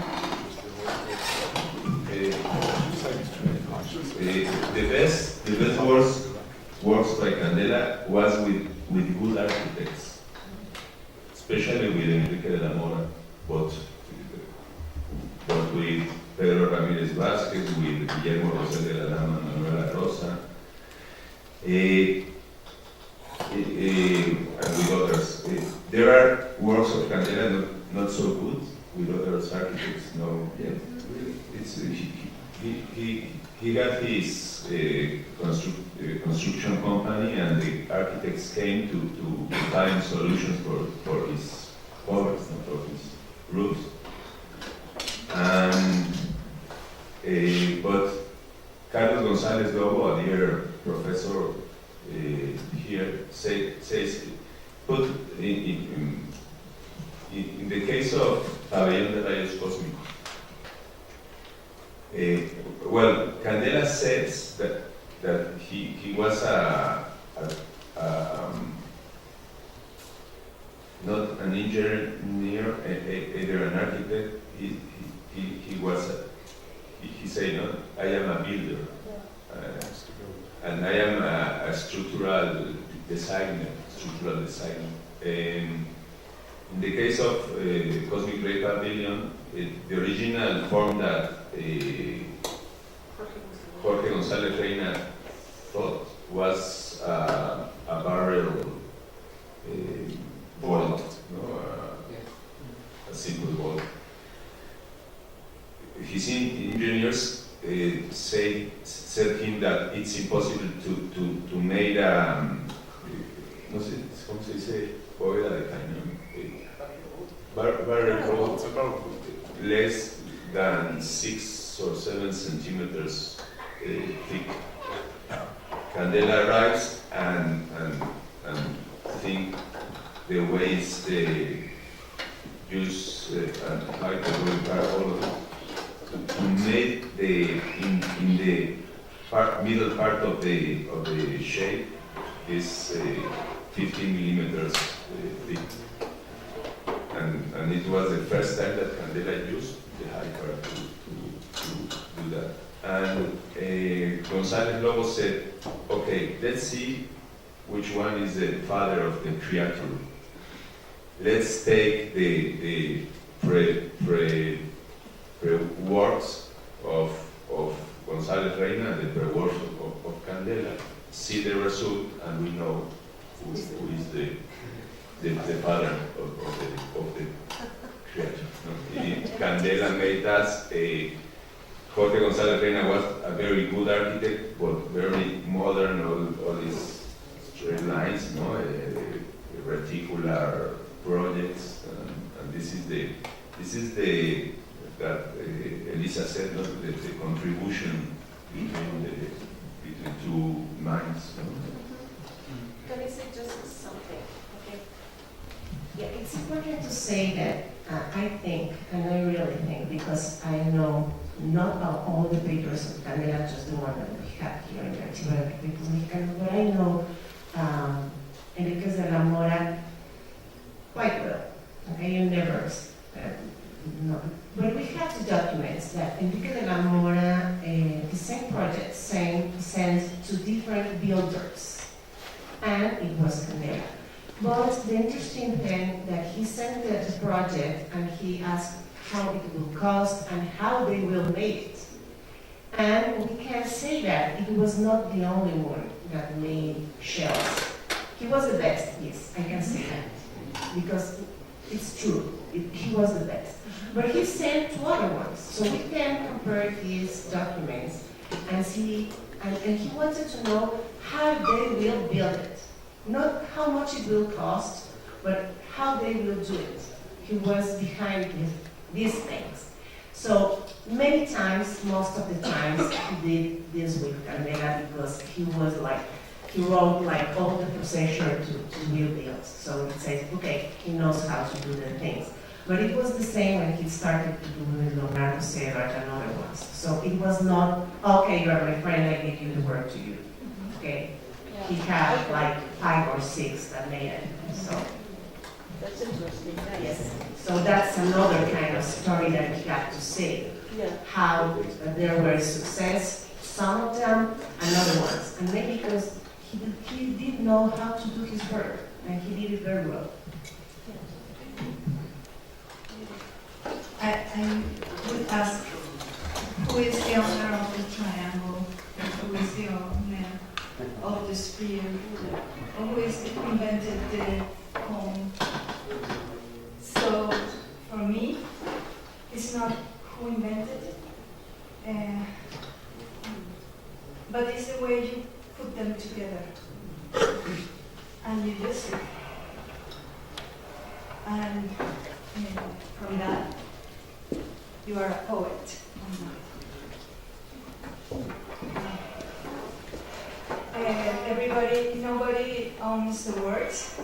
The best words works by Candela was with good architects, especially with Enrique de la Mora, but with Pedro Ramírez Vázquez, with Guillermo Rosel de la Lama, Manuela Rosa, and with others. There are works of Candela not so good with other architects. No, yeah. He got his construction company, and the architects came to find solutions for his covers, not for his roofs. But Carlos González Lobo, a dear professor here, says, put in the case of Pabellón de Rayos Cósmicos, well, Candela says that he was not an engineer, either an architect. He said, no, I am a builder, and I am a structural designer. In the case of Cosmic Ray Pavilion, the original form that Jorge González Reina thought was a barrel vault, no? A simple vault. His engineers said him that it's impossible to make no sé cómo se dice bóveda de cañón, barrel vault less than 6 or 7 centimeters thick. Candela arrives and think the ways they use and like all of it to make in the middle part of the shape is 15 millimeters thick, and it was the first time that Candela used the high part to do that. And González Lobo said, okay, let's see which one is the father of the creature. Let's take the pre-works of González Reina and the pre-works of Candela, see the result, and we know who is the father of the creature. No? Candela made us Jorge González Reina was a very good architect, but very modern, all these straight lines, no? Reticular projects, and this is that Elisa said, no? the contribution between two minds. No? Can I say just something? Okay. Yeah, it's important to say that I think, and I really think, because I know not about all the papers of Candela, just the one that we have here in the Archivo de Arquitectos Mexicanos, but I know Enrique de la Mora quite well. Okay, you never no. But we have the documents that Enrique de la Mora, the same project, sent to different builders, and it was Candela. But the interesting thing that he sent the project and he asked how it will cost and how they will make it. And we can say that it was not the only one that made shells. He was the best, yes, I can say that, because it's true, he was the best. But he sent 2 other ones, so we can compare his documents and see, and he wanted to know how they will build it. Not how much it will cost, but how they will do it. He was behind these things. So many times, most of the times, he did this with Candela because he was like, he wrote like all the procedure to build it. So it says, okay, he knows how to do the things. But it was the same when he started to do with Leonardo Serra and other ones. So it was not, okay, you are my friend, I give you the work to you. Okay? He had like 5 or 6 that made it. So that's interesting. yes. So that's another kind of story that we have to say. Yeah. How there were success, some of them, and other ones. And maybe because he did know how to do his work, and he did it very well. I would ask, who is the owner of the triangle? Who is the owner of the sphere? Or who invented the cone? So, for me, it's not who invented it, but it's the way you put them together. And you use it. And from that, you are a poet. Nobody owns the words.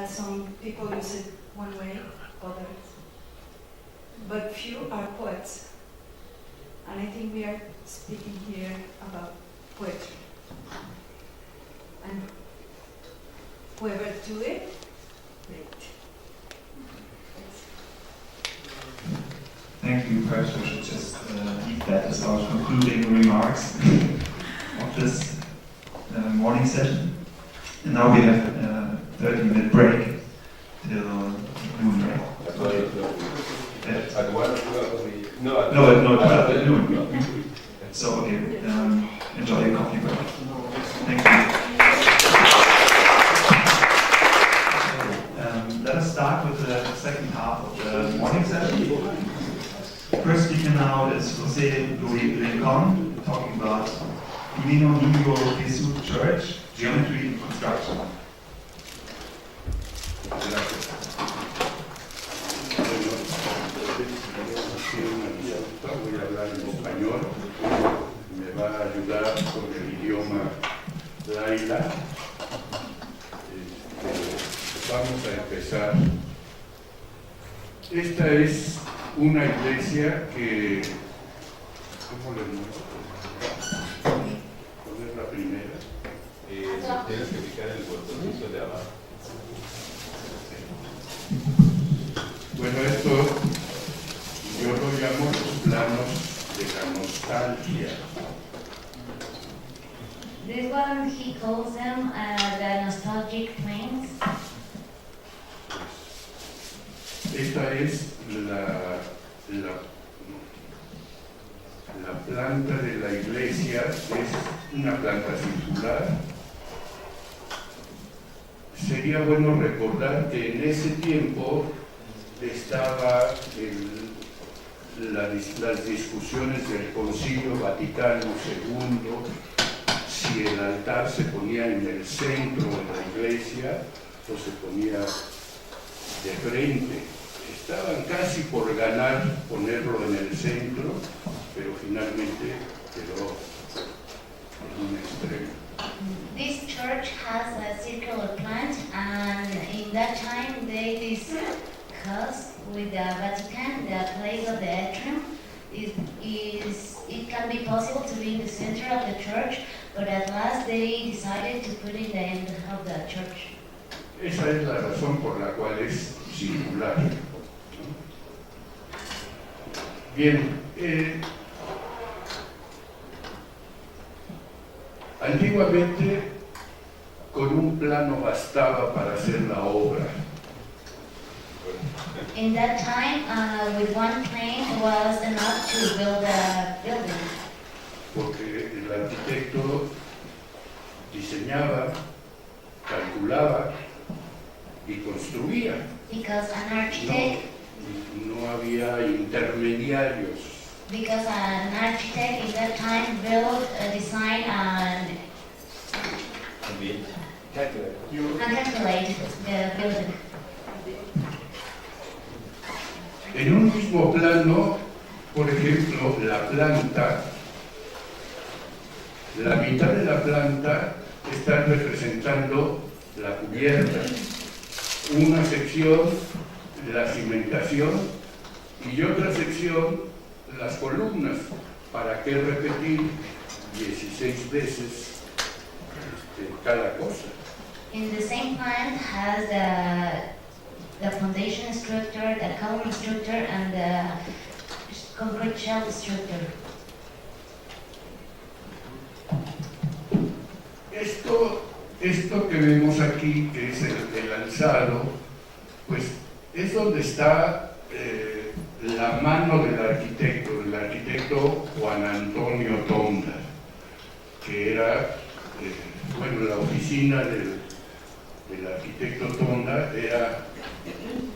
Some people use it one way, others. But few are poets. And I think we are speaking here about poetry. And whoever do it, great. Thank you. Perhaps we should just leave that as our concluding remarks of this morning session. And now we have a 30-minute break till noon, right? At 1 o'clock we... No, at noon. So, okay, enjoy your coffee break. Thank you. Let us start with the second half of the morning session. First speaker now is José Luis Rincon, talking about Divino Niño Jesus Church, Geometry and Construction. Voy a hablar en español, me va a ayudar con el idioma Laila. Vamos a empezar. Esta es una iglesia que, ¿cómo le muestro? ¿Cuál es la primera? Tienes que picar el botoncito de abajo. Bueno, esto yo lo llamo los planos de la nostalgia. This one he calls them the nostalgic planes. Esta es la planta de la iglesia, es una planta circular. Sería bueno recordar que en ese tiempo estaba las discusiones del Concilio Vaticano II, si el altar se ponía en el centro de la iglesia o se ponía de frente. Estaban casi por ganar ponerlo en el centro, pero finalmente quedó en un extremo. This church has a circular plant, and in that time they discussed with the Vatican the place of the atrium. It can be possible to be in the center of the church, but at last they decided to put it in the end of the church. Esa es la razón por la cual es circular. Bien, antiguamente con un plano bastaba para hacer la obra. In that time, with one plane was enough to build a building. Porque el arquitecto diseñaba, calculaba y construía. Because an architect. No había intermediarios. Because an architect in that time built a design and calculate the building. En un mismo plano, por ejemplo, la planta, la mitad de la planta está representando la cubierta, una sección la cimentación y otra sección las columnas. ¿Para qué repetir 16 veces cada cosa? In the same plant has the foundation structure, the column structure, and the concrete shell structure. Esto que vemos aquí, que es el alzado, pues es donde está la mano del arquitecto Juan Antonio Tonda, que era, bueno, la oficina del arquitecto Tonda era,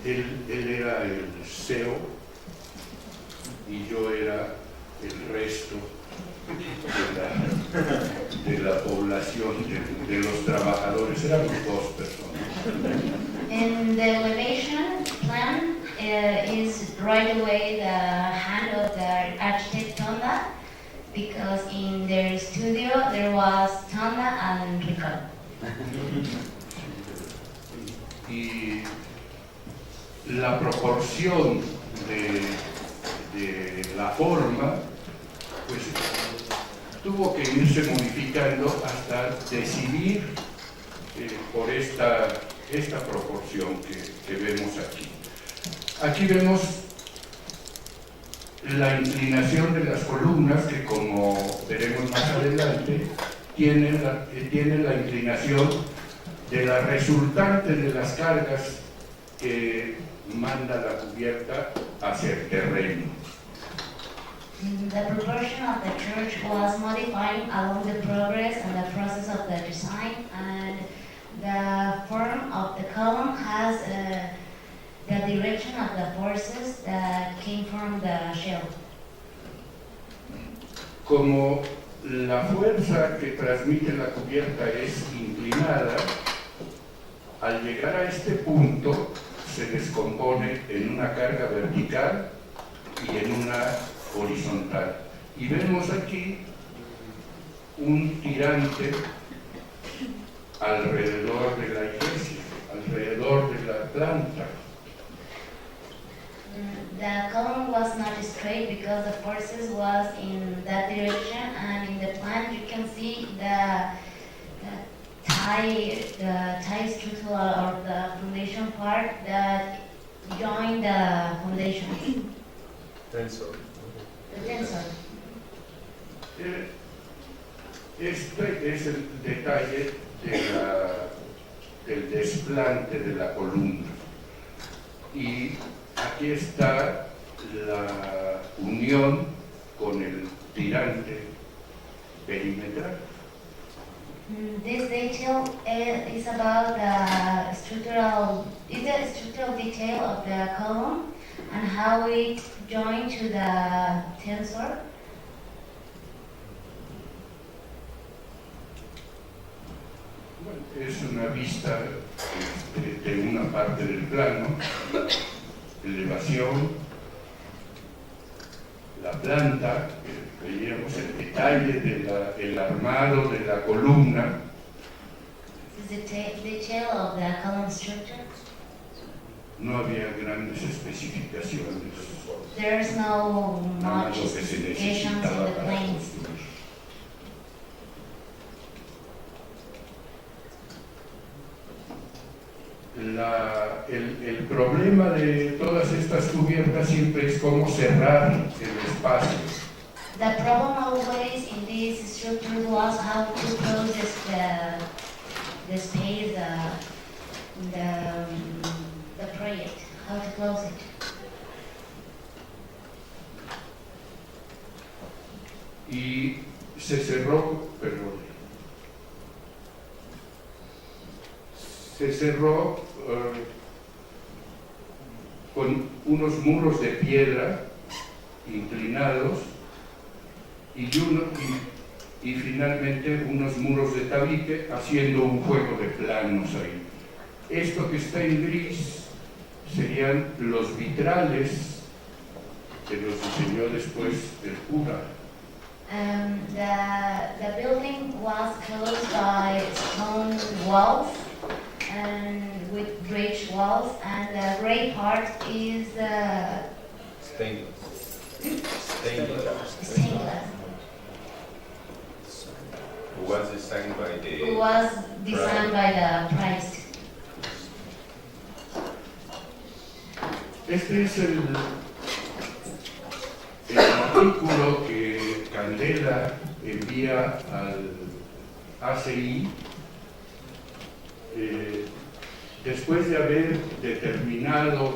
él era el CEO y yo era el resto de la población, de los trabajadores, éramos dos personas. And the elevation plan is right away the hand of the architect Tonda, because in their studio there was Tonda and Ricardo. Y la proporción de la forma, pues tuvo que irse modificando hasta decidir por esta proporción que vemos aquí. Aquí vemos la inclinación de las columnas, que como veremos más adelante, tienen la inclinación de la resultante de las cargas que manda la cubierta hacia el terreno. The proportion of the church was modifying along the progress and the process of the design, and the form of the column has the direction of the forces that came from the shell. Como la fuerza que transmite la cubierta es inclinada, al llegar a este punto se descompone en una carga vertical y en una horizontal. Y vemos aquí un tirante alrededor de la iglesia, alrededor de la planta. The column was not straight because the forces was in that direction, and in the plan you can see the tie structure or the foundation part that join the foundation. Tensor. The tensor. Este es el detalle del desplante de la columna. Y aquí está la unión con el tirante perimetral. This detail is about the structural detail of the column and how it joined to the tensor. Es una vista de una parte del plano, elevación, la planta, veíamos el detalle del armado de la columna. This is the detail of the column structure. No había grandes especificaciones. There's no Nada much lo que se specifications in necesitaba the para planes. construir. El problema de todas estas cubiertas siempre es cómo cerrar el espacio. The problem always in this structure was how to close the space, the project, how to close it. Y se cerró, perdón, se cerró con unos muros de piedra inclinados y finalmente unos muros de tabique, haciendo un juego de planos ahí. Esto que está en gris serían los vitrales que los diseñó después el cura. The building was closed by stone walls and with bridge walls, and the gray part is Stained glass. stained glass. Was designed by the. It was designed by the priest. Este es el artículo que Candela envía ACI, después de haber determinado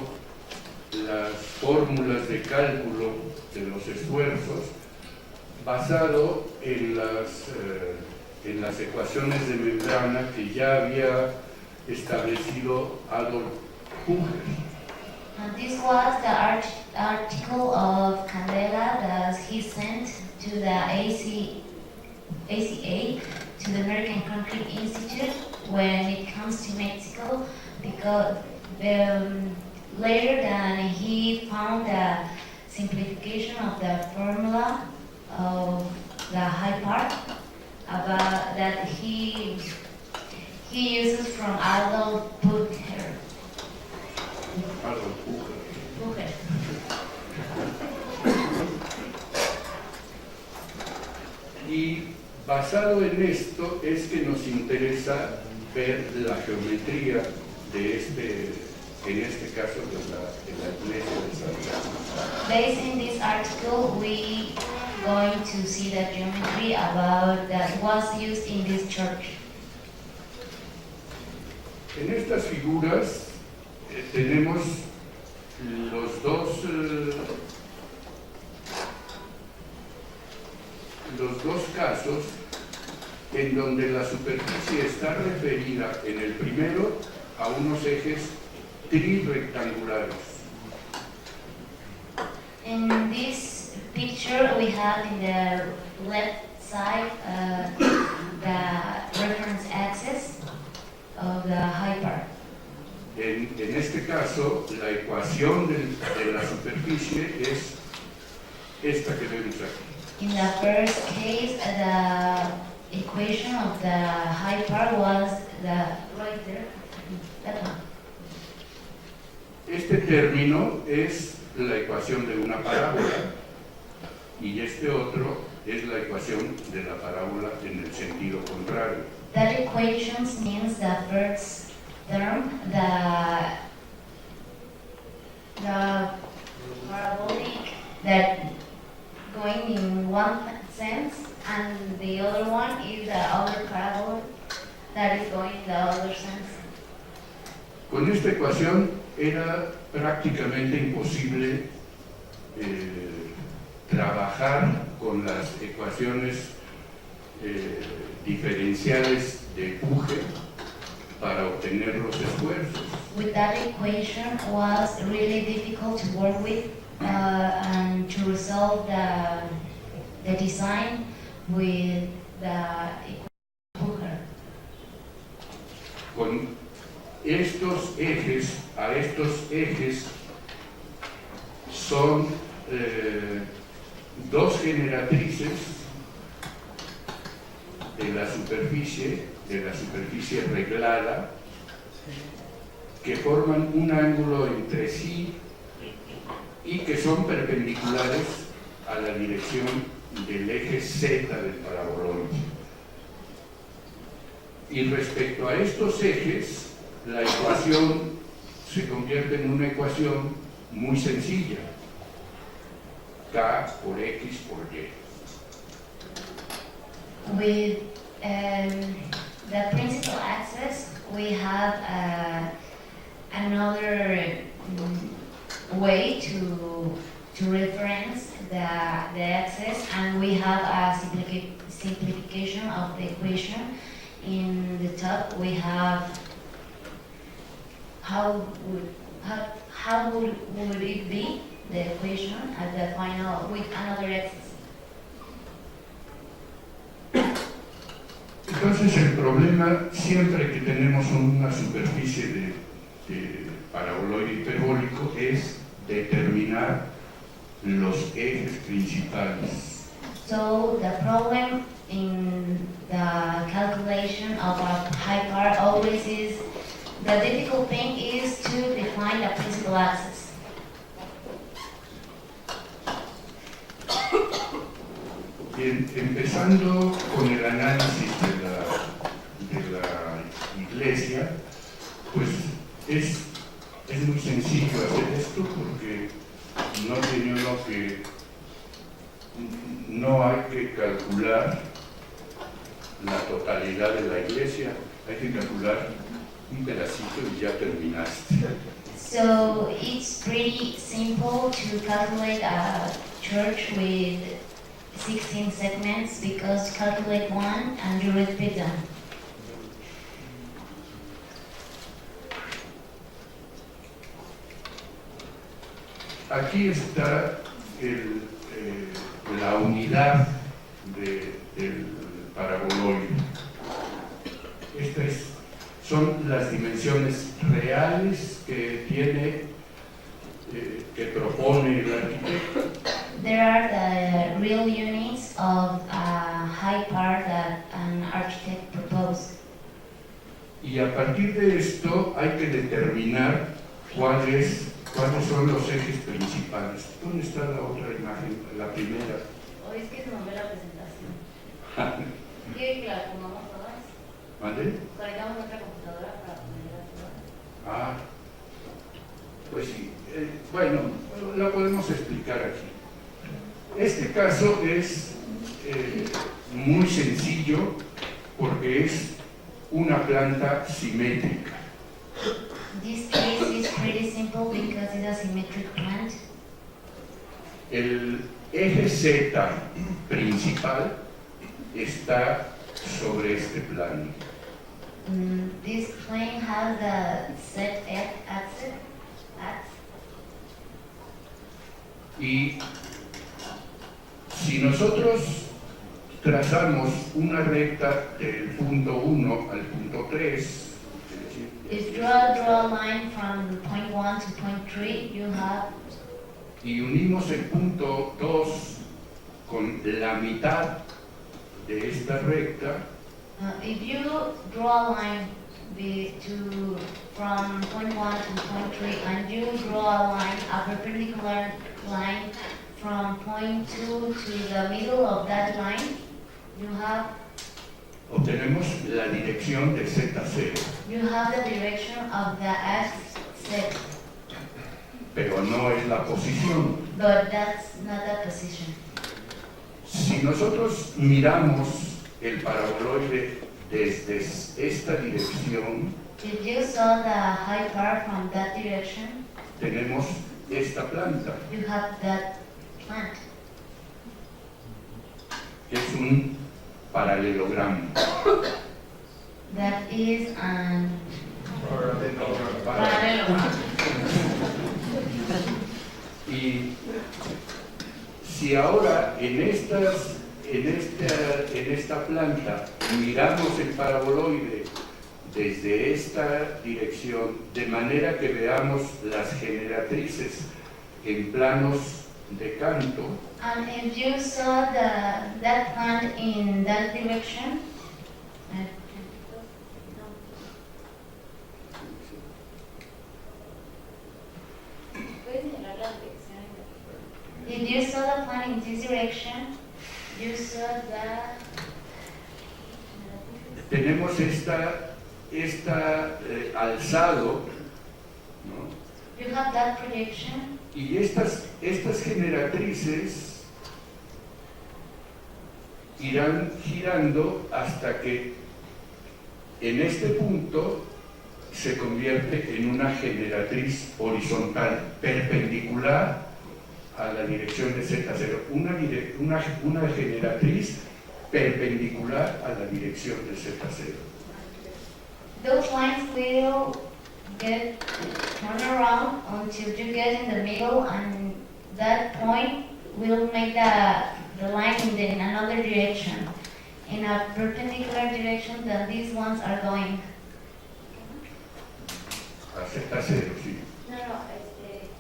las fórmulas de cálculo de los esfuerzos, basado en las ecuaciones de membrana que ya había establecido Adolf Huger. And this was the article of Candela that he sent to the ACA, to the American Concrete Institute, when it comes to Mexico, because later than he found the simplification of the formula of the high part about that he uses from Adolf Huger. Adolf Huger. Y basado en esto es que nos interesa ver la geometría de en este caso de la iglesia de Santa. Based in this article, we going to see the geometry about that was used in this church. En estas figuras tenemos los dos casos en donde la superficie está referida en el primero a unos ejes trirrectangulares. In this picture, we have in the left side the reference axis of the high part. En este caso, la ecuación de la superficie es esta que vemos aquí. In the first case, the equation of the high part was right there, that one. Este término es la ecuación de una parábola y este otro es la ecuación de la parábola en el sentido contrario. That equation means the first term, the parabolic that going in one sense, and the other one is the other parabolic that is going in the other sense. Con esta ecuación era prácticamente imposible trabajar con las ecuaciones diferenciales de Huger para obtener los esfuerzos. With that equation was really difficult to work with and to resolve the design with the Huger. Con estos ejes son dos generatrices de la superficie reglada, que forman un ángulo entre sí y que son perpendiculares a la dirección del eje Z del paraboloide. Y respecto a estos ejes, la ecuación se convierte en una ecuación muy sencilla. K por X por Y. With the principal axis, we have another way to reference the axis, and we have a simplification of the equation. In the top, we have how would it be the equation at the final with another axis. Entonces el problema siempre que tenemos una superficie de paraboloide hiperbólico es determinar los ejes principales. So the problem in the calculation of a high part always is, the difficult thing is to define the principal axis. Empezando con el análisis de la iglesia, pues es muy sencillo hacer esto porque no hay que calcular la totalidad de la iglesia. Hay que calcular un pedacito y ya terminaste. So it's pretty simple to calculate a church with 16 segments because calculate one and you repeat them. Aquí está la unidad del paraboloide. Son las dimensiones reales que tiene, que propone el arquitecto. There are the real units of a high part that an architect proposed. Y a partir de esto hay que determinar cuáles son los ejes principales. ¿Dónde está la otra imagen? La primera. Hoy es que se movió la presentación. ¿Quiere que la pongamos todas? ¿Vale? Cargamos otra computadora para ponerlas todas. Ah, pues sí. Bueno, la podemos explicar aquí. Este caso es muy sencillo porque es una planta simétrica. This case is pretty simple because it's a symmetric plant. El eje Z principal está sobre este plano. This plane has the ZX axis. Y si nosotros trazamos una recta del punto 1 al punto 3, If draw a line from point 1 to point 3, you have. Y unimos el punto 2 con la mitad de esta recta. If you draw a line from point 1 to point 3 and you draw a line, a perpendicular line from point 2 to the middle of that line, you have. Obtenemos la dirección de Z0. You have the direction of the Z. Pero no es la posición. But that's not the position. Si nosotros miramos el paraboloide desde esta dirección, if you saw the high part from that direction, tenemos esta planta. you have that plant. Es un paralelogramo. That is an paralelogram. Y si ahora en esta planta miramos el paraboloide desde esta dirección, de manera que veamos las generatrices en planos de canto. And if you saw that plant in that direction, if you saw the plant in this direction, you saw that. Tenemos alzado, ¿no? You have that projection. Y estas generatrices irán girando hasta que en este punto se convierte en una generatriz horizontal perpendicular a la dirección de Z0, una generatriz perpendicular a la dirección de Z0. Those lines will get turn around until you get in the middle, and that point will make the line in another direction, in a perpendicular direction that these ones are going. A Z0, sí. No,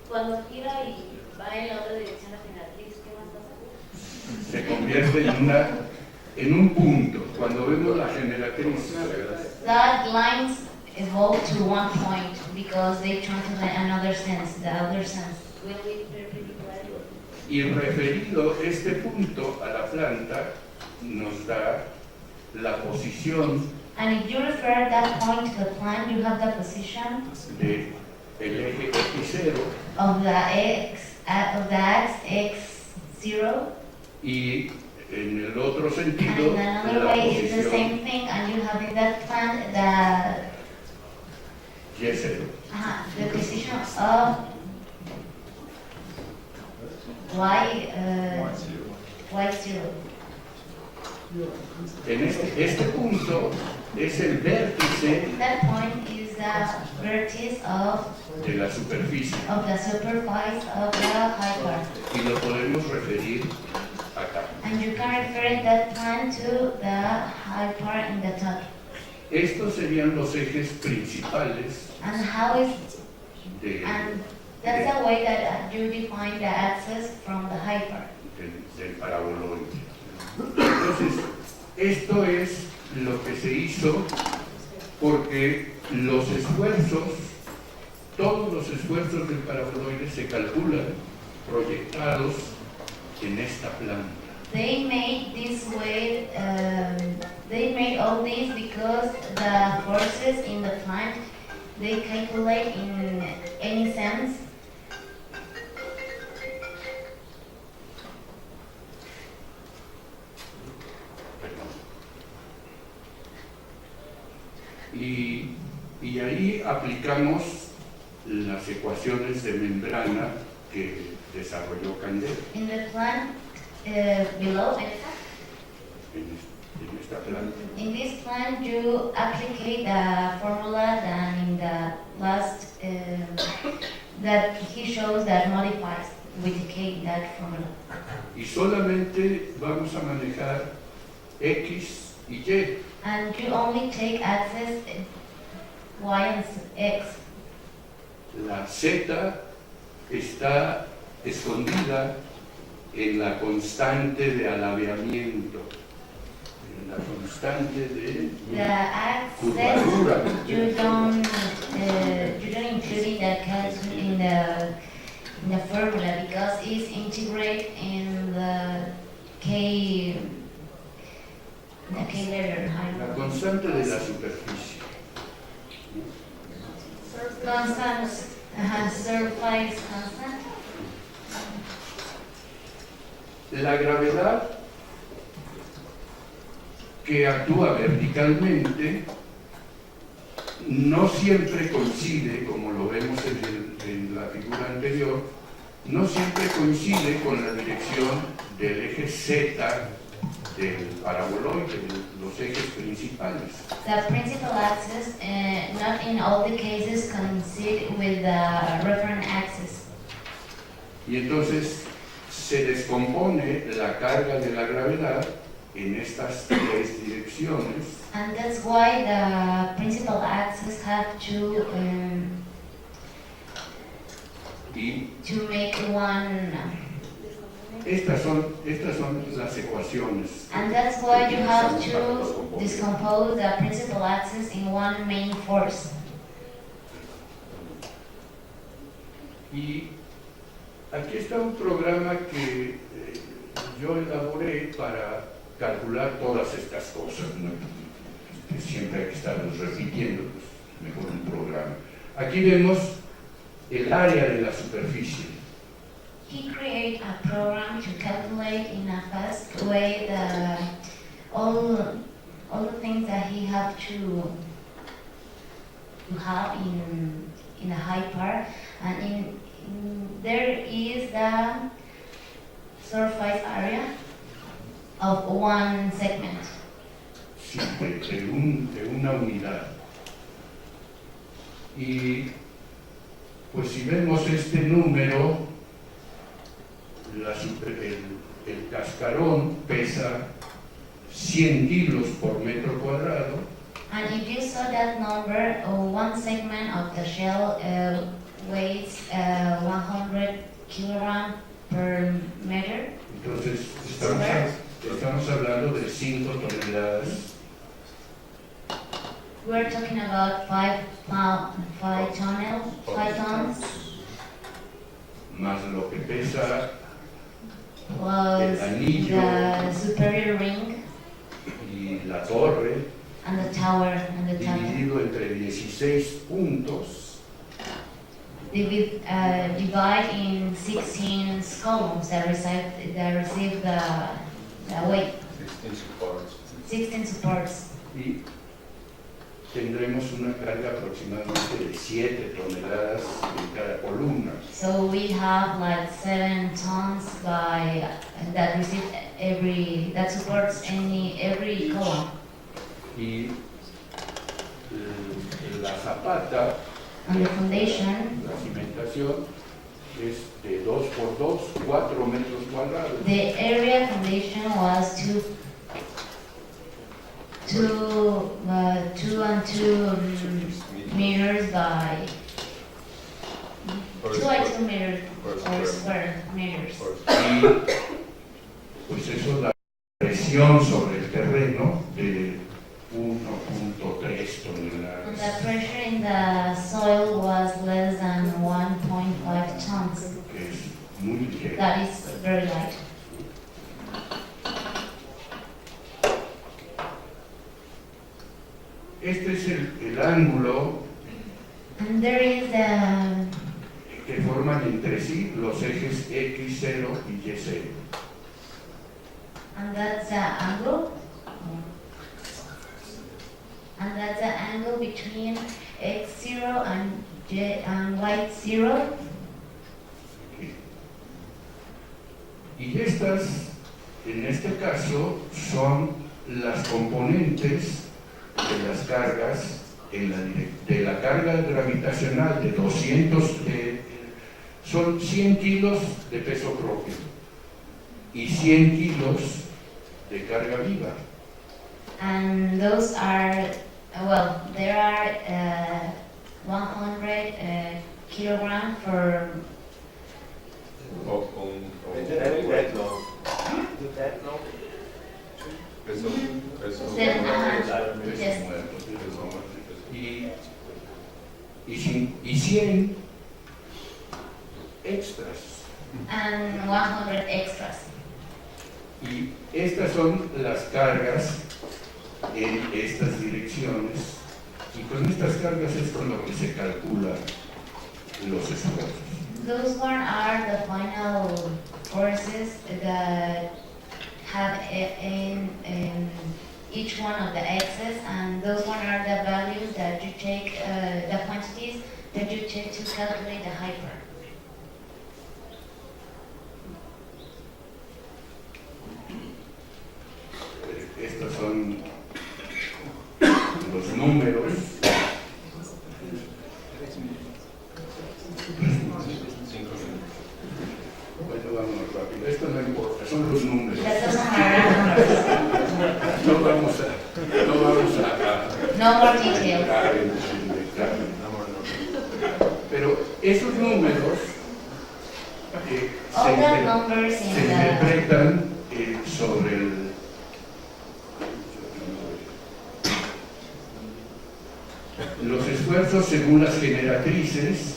cuando gira y va en la otra dirección la generatriz, ¿qué más pasa? Se convierte en un punto. Cuando vemos la generatriz, that lines evolve to one point because they turn to another sense, the other sense. Will be perpendicular. Y referido este punto a la planta, nos da la posición And if you refer that point to the plan, you have the position de el eje X0 of the axis X0, y en el otro sentido, And another la way is the posición. same thing, and you have in that plant the Yes, sir. the position of y zero. En este punto es el vértice That point is the vertex of de la superficie the superficie of the hyper. y lo podemos referir acá. And you can refer that point to the hyper in the top. Estos serían los ejes principales And how is de, and that's the way that you define the axis from the hyper. del paraboloide. Entonces, esto es lo que se hizo porque los esfuerzos, todos los esfuerzos del paraboloide se calculan proyectados en esta planta. They made this way, they made all this because the forces in the plant, they calculate in any sense. Y ahí aplicamos las ecuaciones de membrana que desarrolló Candela. In the plant below, En esta planta. in this plant you apply the formula that in the last, that he shows that modifies with K that formula. Y solamente vamos a manejar X y Y. And you only take axis Y and X. La Z está escondida en la constante de alabeamiento, en la constante de The axis curvatura. you don't include in the calculation in the formula because it's integrate in the K letter. La constante de la superficie. Constant, surface constant. La gravedad que actúa verticalmente no siempre coincide, como lo vemos en la figura anterior, no siempre coincide con la dirección del eje Z del paraboloide, de los ejes principales. The principal axis, not in all the cases, coincide with the reference axis. Y entonces se descompone la carga de la gravedad en estas tres direcciones. And that's why the principal axis have to make one. Estas son las ecuaciones. And that's why you have to decompose the principal axis in one main force. Y aquí está un programa que yo elaboré para calcular todas estas cosas, ¿no? Que siempre hay que estarlos repitiendo, pues mejor un programa. Aquí vemos el área de la superficie. He created a program to calculate in a fast way all the things that he have to have in a hyper, and there is the surface area of one segment. Sí, de una unidad. Y pues si vemos este número, el cascarón pesa 100 kilos por metro cuadrado. And if you saw that number, one segment of the shell weighs 100 kilograms per meter. Entonces estamos hablando de 5 toneladas. We're talking about 5 tons. Más lo que pesa Plus el anillo the superior ring y la torre, and the tower dividido entre 16 puntos. Divide in 16 columns that receive the the weight. 16 supports. 16 supports. Y tendremos una carga aproximadamente de 7 toneladas en cada columna. So we have like 7 tons that receive that supports every column. Y la zapata, And the foundation, la cimentación, es de 2 por 2, 4 metros cuadrados. the area foundation was 2 and 2 meters by 2 by 2 meters or square meters. Y pues eso da presión sobre el terreno de 1.3 toneladas. The pressure in the soil was less than 1.5 tons. Que es muy ligero. That is very light. Este es el ángulo And there is the que forman entre sí los ejes X0 y Y0. and that's the angle. And that's the angle between x0 and y0. Y estas, en este caso, son las componentes de las cargas de la carga gravitacional de 200, son 100 kilos de peso propio y 100 kilos de carga viva. And those are, well, there are 100 kilogram for y 100 extras. and 100 extras. Y estas son las cargas en estas direcciones. Y con estas cargas es con lo que se calcula los esfuerzos. Those one are the final forces that have in each one of the axes, and those one are the values that you take, the quantities that you take to calculate the hyper. Estos son los números. Bueno, vamos rápido. Esto no importa, son los números. No vamos a No more details. Pero esos números All the numbers se in the interpretan sobre los esfuerzos según las generatrices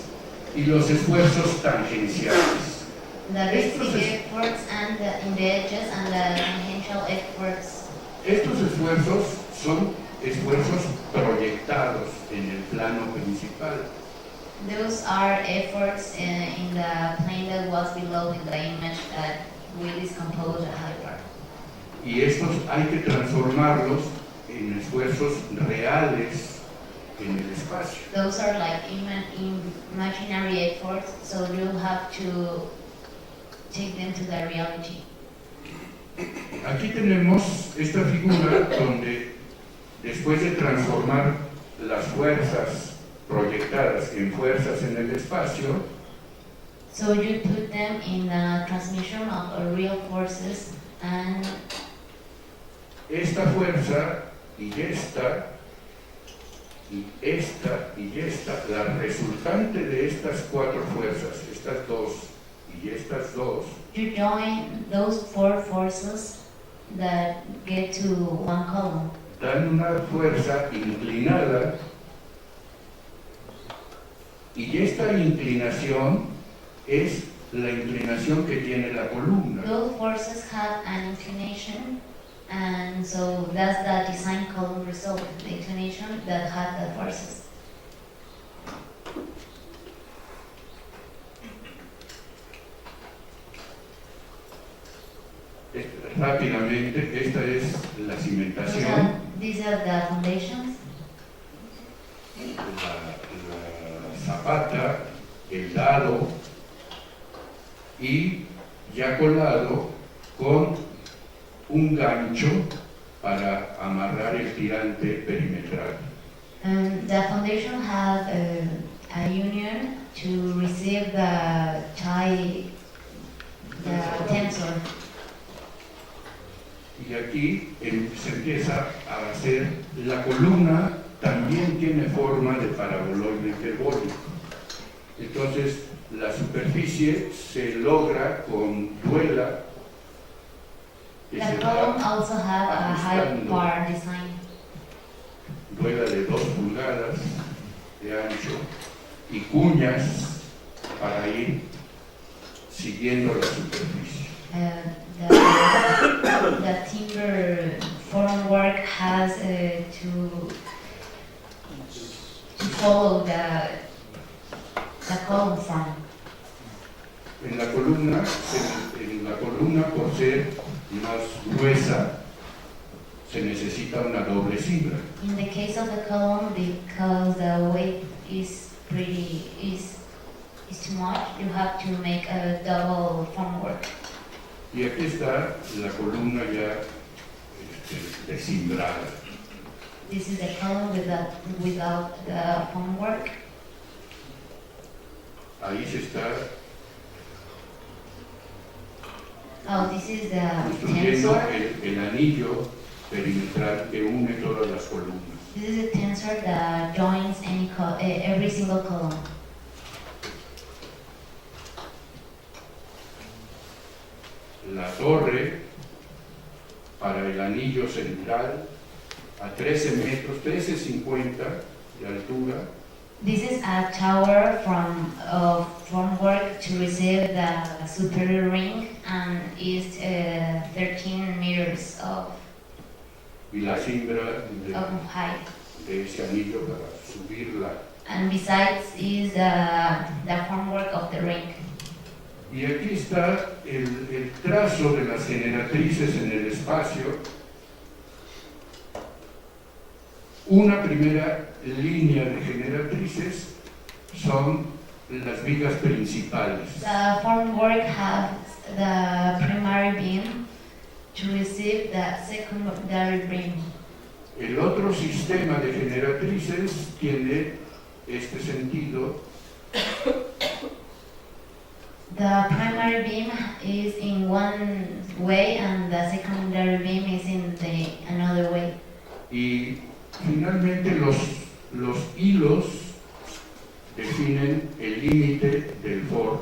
y los esfuerzos tangenciales. basic efforts and in the edges and the tangential efforts. Estos esfuerzos son esfuerzos proyectados en el plano principal. Those are efforts in the plane that was below in the image that we decompose the hyper. Y estos hay que transformarlos en esfuerzos reales en el espacio. Those are like imaginary efforts, so you have to take them to the reality. Aquí tenemos esta figura donde después de transformar las fuerzas proyectadas en fuerzas en el espacio, So you put them in the transmission of real forces, and esta fuerza y esta y esta y esta, la resultante de estas cuatro fuerzas, estas dos y estas dos, you join those four forces that get to one column. dan una fuerza inclinada, y esta inclinación es la inclinación que tiene la columna. Those forces have an inclination, and so that's the design column result, the inclination that had the forces. Rápidamente, esta es la cimentación, These are the foundations, la zapata, el dado y ya colado con un gancho para amarrar el tirante perimetral. the foundation have a union to receive the tie, the tensor. Y aquí se empieza a hacer, la columna también tiene forma de paraboloide hiperbólico. Entonces la superficie se logra con duela. Que The se column va also have a high ajustando. bar design. Duela de 2 pulgadas de ancho y cuñas para ir siguiendo la superficie. The timber formwork has to follow the column form. En la columna, por ser más gruesa, se necesita una doble cimbra. In the case of the column, because the weight is too much, you have to make a double formwork. Y aquí está la columna ya descimbrada. This is the column without the formwork. Ahí se está Oh, this is the construyendo tensor. el anillo perimetral que une todas las columnas. This is a tensor that joins every single column. La torre para el anillo central a 13 metros, 13,50 de altura. This is a tower from work to receive the superior ring and is 13 meters of Y la cimbra height. de ese anillo para subirla. And besides is the formwork of the ring. Y aquí está el trazo de las generatrices en el espacio. Una primera línea de generatrices son las vigas principales. The formwork has the primary beam to receive the secondary beam. El otro sistema de generatrices tiene este sentido. The primary beam is in one way and the secondary beam is in another way. Y finalmente los hilos definen el límite del forro.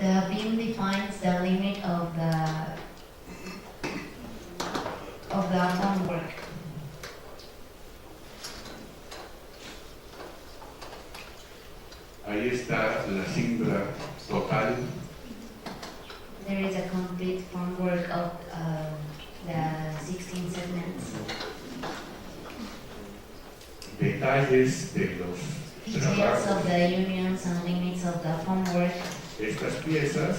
The beam defines the limit of the formwork. Ahí está la cimbra total. There is a complete formwork of the 16 segments. Detalles de los Details of trabajos. the unions and limits of the formwork. Estas piezas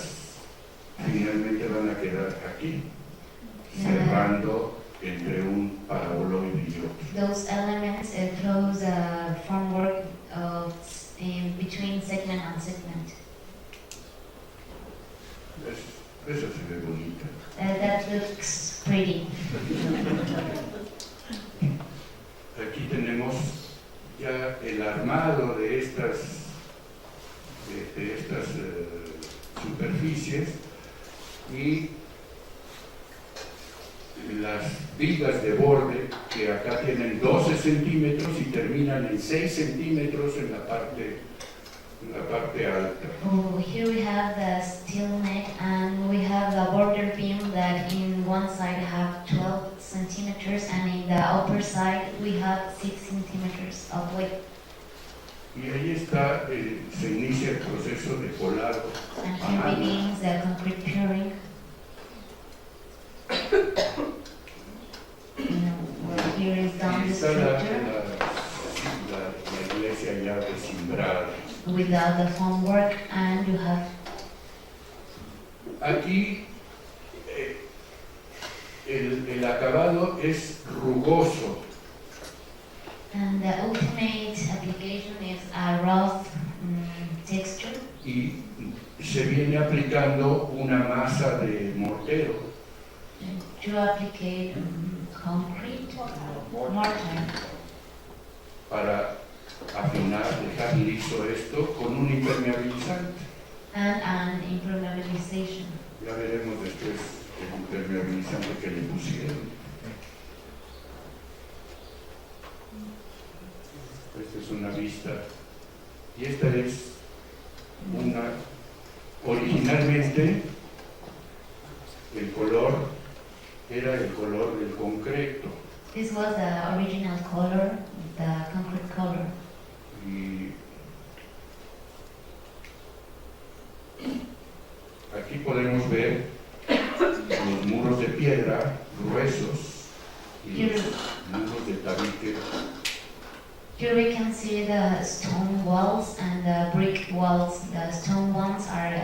finalmente van a quedar aquí, cerrando entre un paraboloide y otro. Those elements close the formwork in between segment and segment. Eso se ve bonita. That looks pretty. Aquí tenemos ya el armado de estas superficies y las vigas de borde que acá tienen 12 centímetros y terminan en 6 centímetros en la parte alta. Oh, here we have the steel neck and we have the border beam that in one side have 12 centimeters and in the upper side we have 6 centimeters of width. Y ahí está, se inicia el proceso de colado And a here mano. begins the concrete curing. Here is done Y the está structure la iglesia ya descimbrada. without the formwork and you have Aquí el acabado es rugoso. And the ultimate application is a rough texture. Y se viene aplicando una masa de mortero. To apply concrete mortar. Para afinar, dejar liso esto con un impermeabilizante. And an impermeabilization. Ya veremos después el impermeabilizante que le pusieron. Esta es una vista. Y esta es una... Originalmente el color era el color del concreto. This was the original color, the concrete color. Y aquí podemos ver los muros de piedra gruesos y los muros de tabique. Here we can see the stone walls and the brick walls. The stone ones are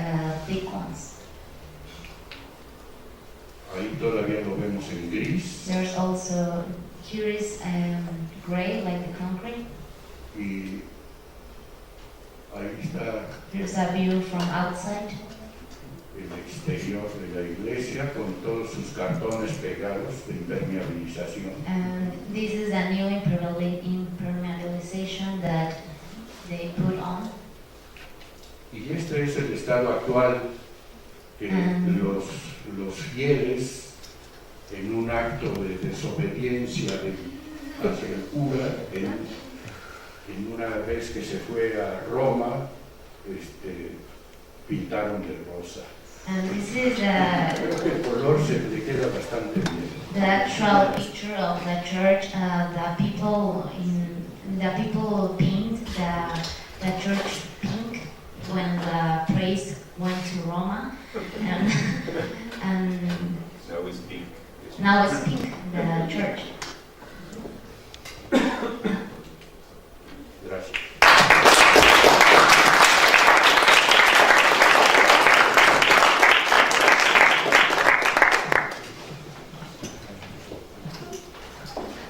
thick ones. Ahí todavía lo vemos en gris. There's also, here is gray like the concrete. Y ahí está Here's a view from outside. el exterior de la iglesia con todos sus cartones pegados de impermeabilización. And this is a new impermeabilization that they put on. Y este es el estado actual que los fieles, en un acto de desobediencia hacia el cura, en una vez que se fue a Roma, pintaron de rosa. And this is Creo que el color se le queda bastante bien. the actual picture of the church. The people paint the church pink when the priest went to Roma, and Now it's pink. now it's pink, the church. Gracias.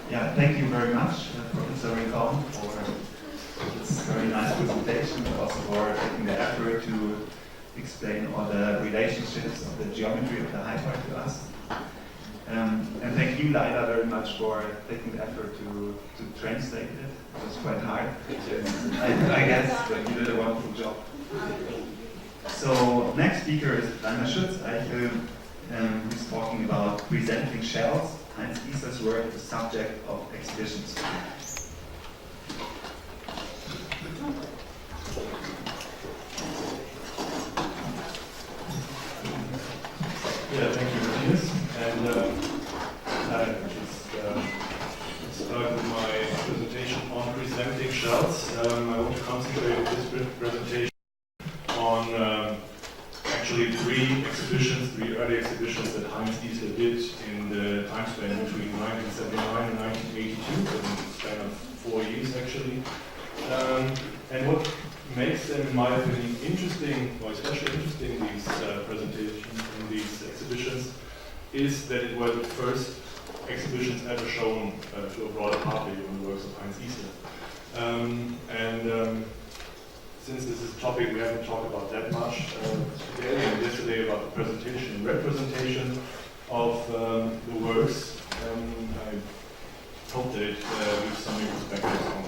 Yeah, thank you very much, Professor Rincon, for this very nice presentation, and also for taking the effort to explain all the relationships of the geometry of the hyper to us. And thank you, Laila, very much for taking the effort to translate it. It was quite hard. I guess that you did a wonderful job. So, next speaker is Rainer Schütz-Eichel, who's talking about presenting shells. Heinz Isler's work is the subject of exhibitions. Yeah, thank you, Matthias. And I just start with my presentation on presenting shells. I want to concentrate this presentation on actually three early exhibitions that Heinz Isler did in the time span between 1979 and 1982, in the span of 4 years actually. And what makes them, in my opinion, interesting, or especially interesting, these presentations and these exhibitions, is that it were the first exhibitions ever shown to a broader public on the works of Heinz Isler. Since this is a topic we haven't talked about that much today and yesterday about the presentation and representation of the works, I hope that it gives some perspectives on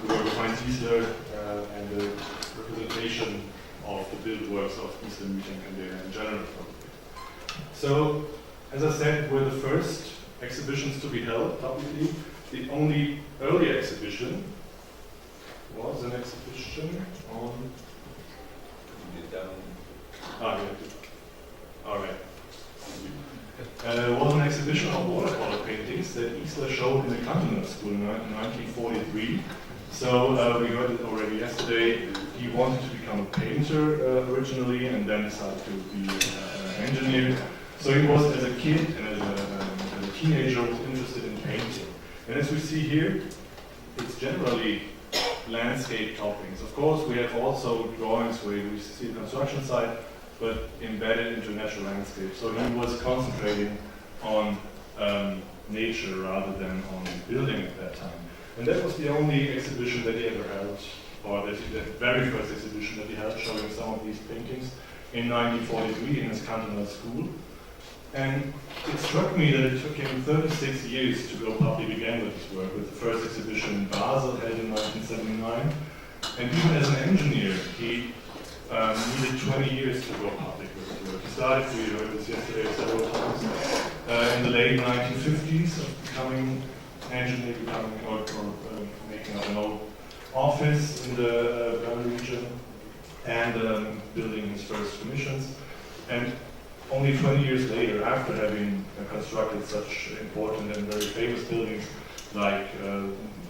the work of Heinz Isler and the representation of the built works of Isler-Müther and Candela in general. So, as I said, we're the first exhibitions to be held publicly. The only earlier exhibition was an exhibition on... was an exhibition of watercolor paintings that Isler showed in the Continental School in 1943. So we heard it already yesterday. He wanted to become a painter originally, and then decided to be an engineer. So he was, as a kid and as a teenager, was interested in painting. And as we see here, it's generally landscape toppings. Of course, we have also drawings where we see the construction site, but embedded into natural landscape. So he was concentrating on nature rather than on building at that time. And that was the only exhibition that he ever held, or the very first exhibition that he held, showing some of these paintings in 1943 in his cantonal school. And it struck me that it took him 36 years to go public again with his work, with the first exhibition in Basel held in 1979. And even as an engineer, he needed 20 years to go public with his work. He started, we heard this yesterday several times, in the late 1950s of becoming an engineer, or making up an old office in the Bern region, and building his first commissions. And only 20 years later, after having constructed such important and very famous buildings, like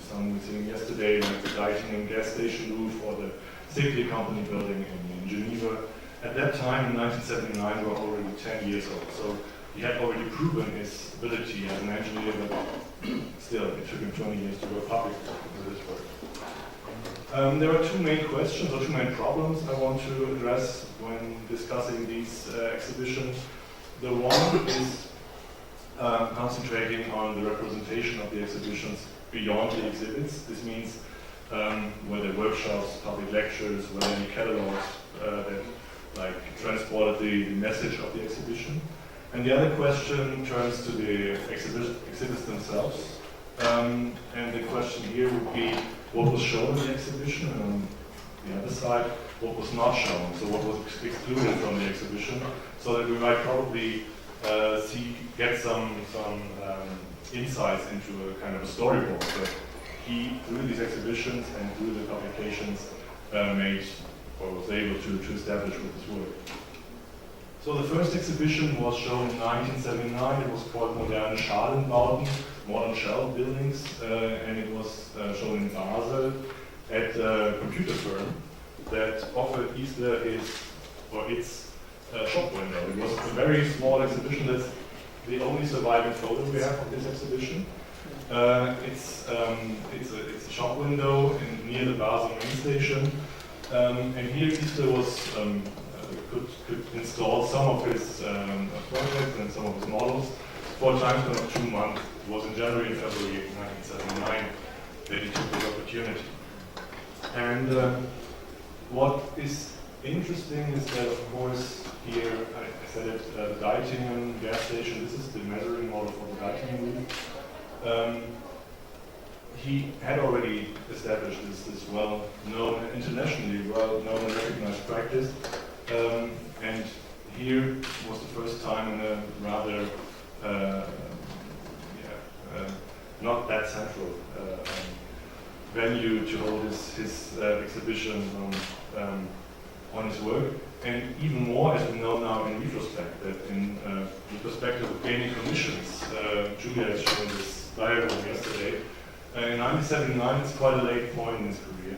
some we seen yesterday, like the Meetimg gas station roof or the Sigli company building in Geneva, at that time in 1979 were already 10 years old. So he had already proven his ability as an engineer, but still it took him 20 years to go public with his work. There are two main questions or two main problems I want to address when discussing these exhibitions. The one is concentrating on the representation of the exhibitions beyond the exhibits. This means whether workshops, public lectures, whether any catalogs that transported the message of the exhibition. And the other question turns to the exhibits themselves. And the question here would be, what was shown in the exhibition, and on the other side, what was not shown, so what was excluded from the exhibition, so that we might probably get some insights into a kind of a storyboard that he, through these exhibitions and through the publications, made or was able to establish with his work. So the first exhibition was shown in 1979. It was called Moderne Schalenbauten, modern shell buildings, and it was shown in Basel at a computer firm that offered Isler its shop window. It was a very small exhibition. That's the only surviving photo we have of this exhibition. It's a shop window near the Basel main station, and here Isler was could install some of his projects and some of his models for a time span of 2 months. It was in January and February 1979 that he took this opportunity. And what is interesting is that, of course, here, I said it, the Meetimg gas station, this is the measuring model for the Meetimg. He had already established this well-known, internationally well-known and recognized practice. And here was the first time in a rather not that central venue to hold his exhibition on his work. And even more, as we know now in retrospect, that in the perspective of gaining commissions, Julia has shown this diagram yesterday. In 1979, it's quite a late point in his career.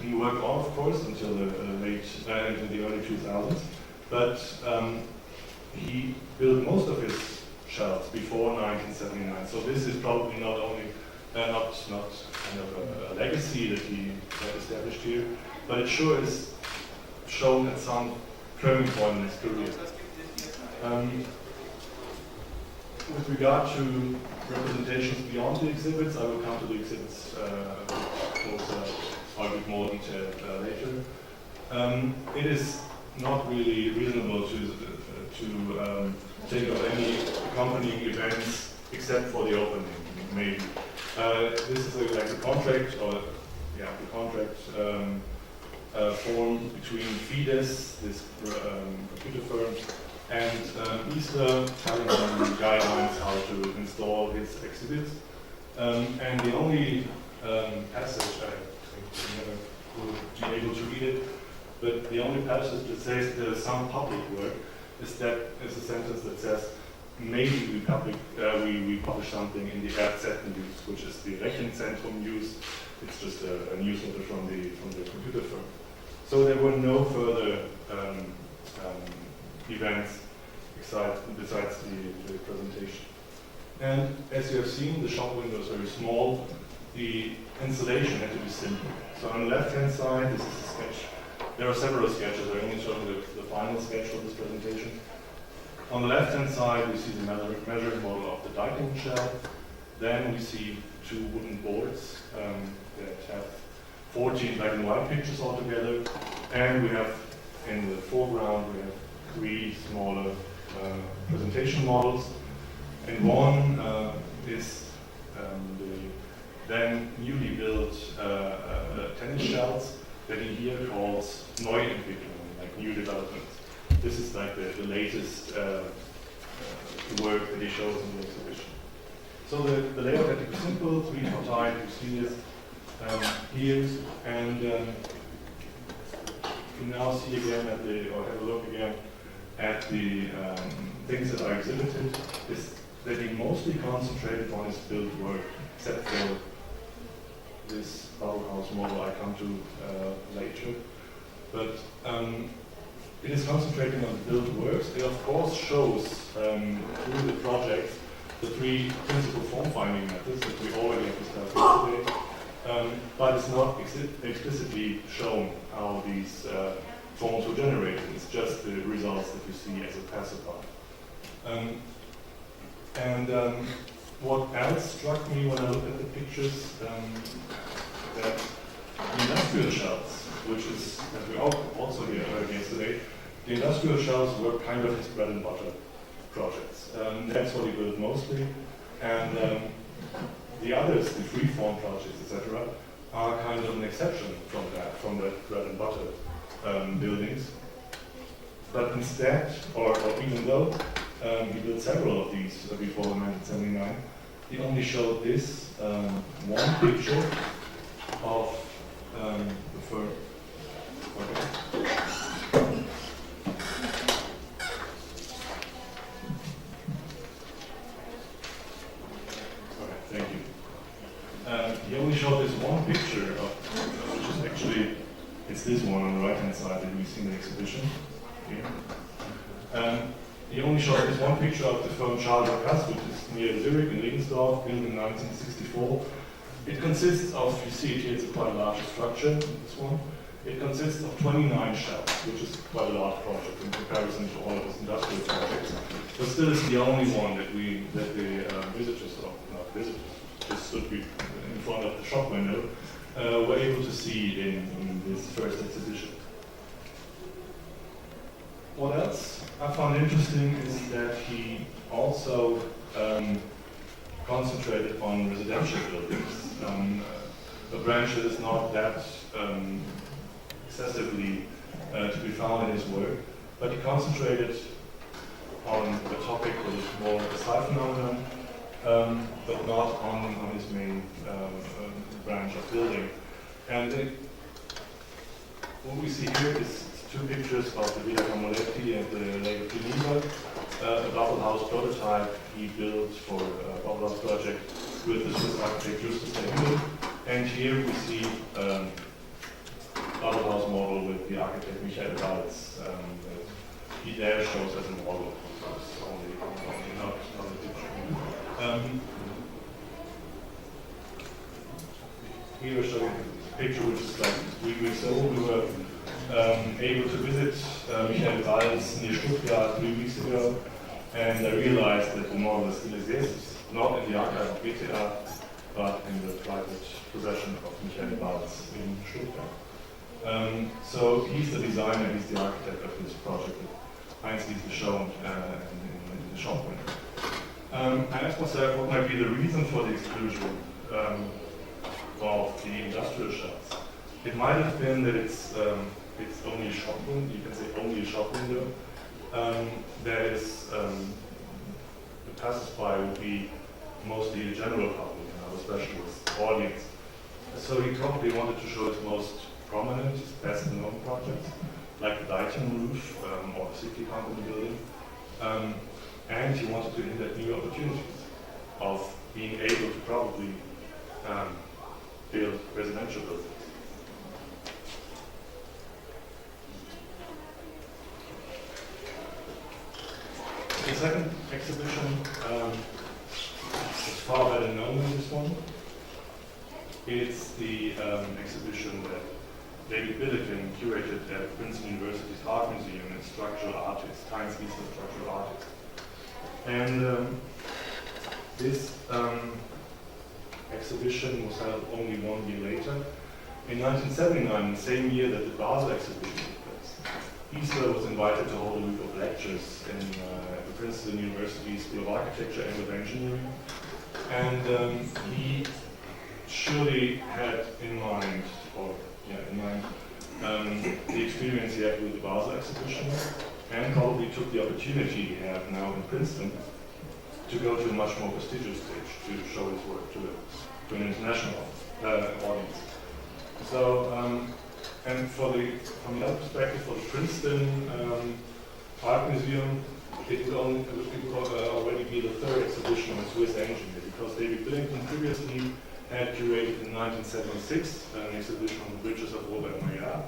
He worked on, of course, until the early 2000s, but he built most of his shells before 1979. So this is probably not only not kind of a legacy that he established here, but it sure is shown at some turning point in his career. With regard to representations beyond the exhibits, I will come to the exhibits a bit closer, or a bit more detailed later. It is not really reasonable to think of any accompanying events except for the opening, maybe. This is like a contract, the contract formed between Fides, this computer firm, and Isler, telling them guidelines how to install his exhibits. And the only passage, I think you never will be able to read it, but the only passage that says there's some public work is a sentence that says, maybe we publish something in the Erdzettennews, which is the Rechenzentrum news. It's just a newsletter from the computer firm. So there were no further events besides the presentation. And as you have seen, the shop window is very small. The installation had to be simple. So on the left-hand side, this is a sketch. There are several sketches. I only showed the final sketch of this presentation. On the left-hand side, we see the measuring model of the diking shell. Then we see two wooden boards that have 14 black and white pictures altogether. And we have, in the foreground, we have 3 smaller presentation models. And one is the then newly built tennis shells that he here calls Neuentwicklung, like new developments. This is like the latest work that he shows in the exhibition. So the layout had to be simple, 3 for time, you see this here, and you now see again or have a look again at the things that are exhibited, is that he mostly concentrated on his built work, except for this bubble house model I come to later. But it is concentrating on the built works. It of course shows through the project the 3 principal form finding methods that we already have discussed yesterday, but it's not explicitly shown how these forms were generated. It's just the results that you see as a pacifier. What else struck me when I looked at the pictures, that the industrial shells, which is, as we also heard yesterday, the industrial shells were kind of his bread and butter projects. That's what he built mostly. And the others, the freeform projects, etc., are kind of an exception from the bread and butter buildings. But instead, or even though he built several of these before 1979, he only showed this one picture of the first. Okay. Okay, thank you. He only showed this one picture of, which is actually, it's this one on the right-hand side that we see in the exhibition here. He only showed this one picture of the firm Charles Lacasse, which is near Zurich in Regensdorf, built in 1964. It consists of, you see it here, it's quite a large structure, this one. It consists of 29 shells, which is quite a large project in comparison to all of his industrial projects. But still it's the only one that the visitors, or not visitors, just stood in front of the shop window, were able to see in this first exhibition. What else I found interesting is that he also concentrated on residential buildings, a branch that is not that excessively to be found in his work, but he concentrated on the topic that is more a side phenomenon, but not on his main branch of building. And what we see here is 2 pictures of the Villa Camoletti and the Lake of Geneva, a bubble house prototype he built for a bubble house project with the Swiss architect Justus der Himmel. And here we see a bubble house model with the architect Michael Walz. He there shows as a model, only not a picture. Here we're showing a picture which is like 3 weeks old. We were able to visit Michael Walz near Stuttgart 3 weeks ago, and I realized that the model still exists, not in the archive of BTA, but in the private possession of Michael Walz in Stuttgart. So he's the designer, he's the architect of this project that Heinz is shown in the shop window. I asked myself what might be the reason for the exclusion of the industrial shells. It might have been that it's only a shop window, you can say only a shop window. That is, the passersby would be mostly a general public, a specialist audience. So he probably wanted to show his most prominent, his best known projects, like the Deichen roof or the City Company building. And he wanted to hint at new opportunities of being able to probably build residential buildings. The second exhibition is far better known than this one. It's the exhibition that David Billiken curated at Princeton University's Art Museum, and Structural Artists, Heinz Wiesler Structural Artists. And this exhibition was held only 1 year later. In 1979, the same year that the Basel exhibition took place, Isler was invited to hold a week of lectures in the Princeton University School of Architecture and of Engineering. And he surely had in mind, the experience he had with the Basel exhibition, and probably took the opportunity he had now in Princeton to go to a much more prestigious stage to show his work to an international audience. So, and from the other perspective, for the Princeton Art Museum, it would already be the third exhibition on Swiss engineer, because David Billington previously had curated in 1976 an exhibition on the bridges of Robert Maillard,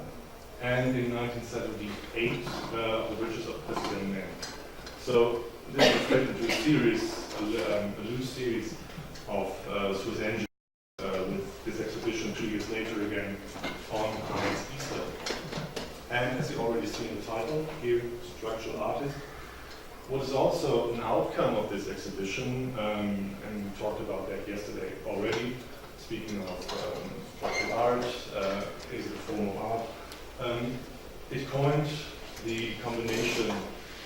and in 1978 the bridges of President Mann. So this was fed into a loose series of Swiss engineers with this exhibition 2 years later again on Heinz Isler. And as you already see in the title here, structural artist. What is also an outcome of this exhibition, and we talked about that yesterday already, speaking of structural art, is it a form of art? It coined the combination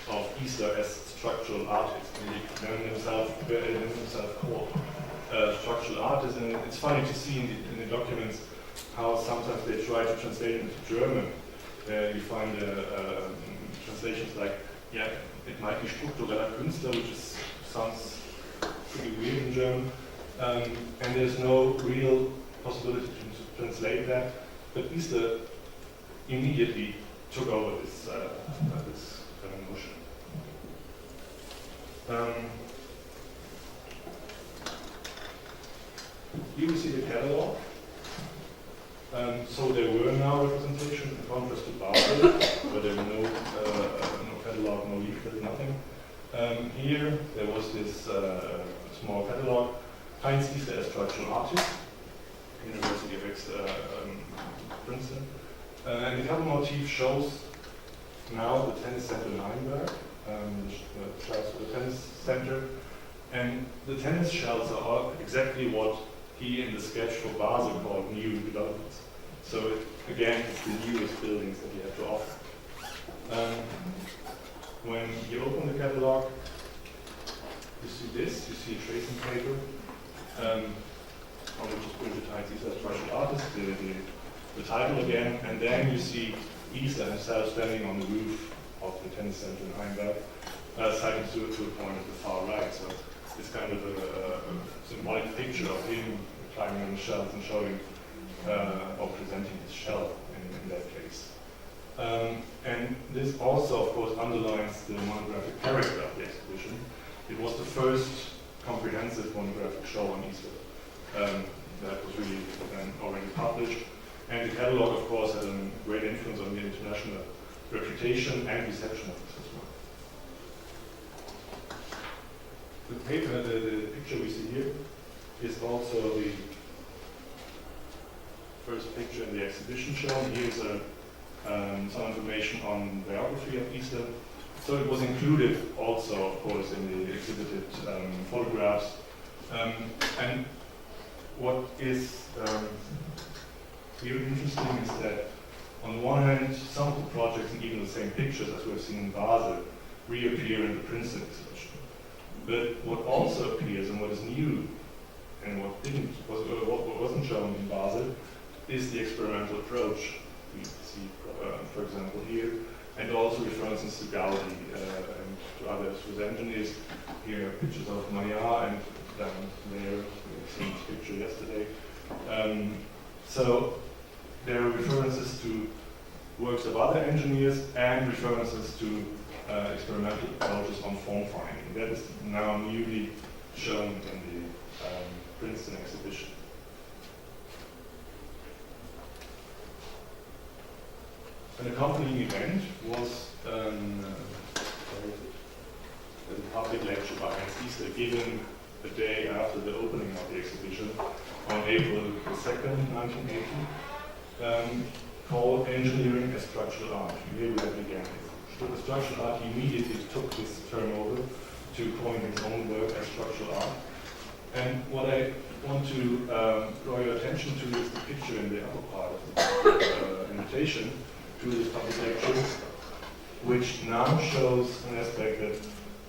of Isler as structural artist, and he named himself called structural artist. And it's funny to see in the documents how sometimes they try to translate it into German. You find translations like, yeah, it might be struktureller Künstler, which sounds pretty weird in German, and there's no real possibility to translate that. But Isler immediately took over this notion. Here we see the catalog. So there were now representations in contrast to Basel, where there were no catalog, no leaflet, nothing. Here there was this small catalog, Heinz Isler as structural artist, University of Princeton. And the cover motif shows now the tennis center in Heidelberg, the tennis center, and the tennis shells are exactly what he in the sketch for Basel called new developments. So again, it's the newest buildings that you have to offer. When you open the catalog, you see this, you see a tracing paper, on which is printed Heinz Isler as structural artist, the title again, and then you see Isler himself standing on the roof of the tennis center in Heidelberg, citing to a point at the far right. So it's kind of a symbolic picture of him climbing on the shelves and showing or presenting his shell in that case. And this also, of course, underlines the monographic character of the exhibition. It was the first comprehensive monographic show on Isler that was really already published. And the catalog, of course, had a great influence on the international reputation and reception of this as well. The paper, the picture we see here, is also the first picture in the exhibition shown. Here's some information on the biography of Isler. So it was included also, of course, in the exhibited photographs. And what is really interesting is that, on the one hand, some of the projects and even the same pictures as we've seen in Basel reappear in the Princeton exhibition. But what also appears and what is new and what wasn't shown in Basel is the experimental approach we see, for example, here, and also references to Gaudi and to other Swiss engineers. Here are pictures of Maillard, and down there we've seen this picture yesterday. So there are references to works of other engineers and references to experimental approaches on form finding. That is now newly shown in the Princeton exhibition. An accompanying event was a public lecture by Heinz Isler given the day after the opening of the exhibition on April 2nd, 1980, called Engineering as Structural Art. Here we have again. The structural art immediately took this term over to calling his own work as structural art. And what I want to draw your attention to is the picture in the upper part of the invitation to this public lecture, which now shows an aspect that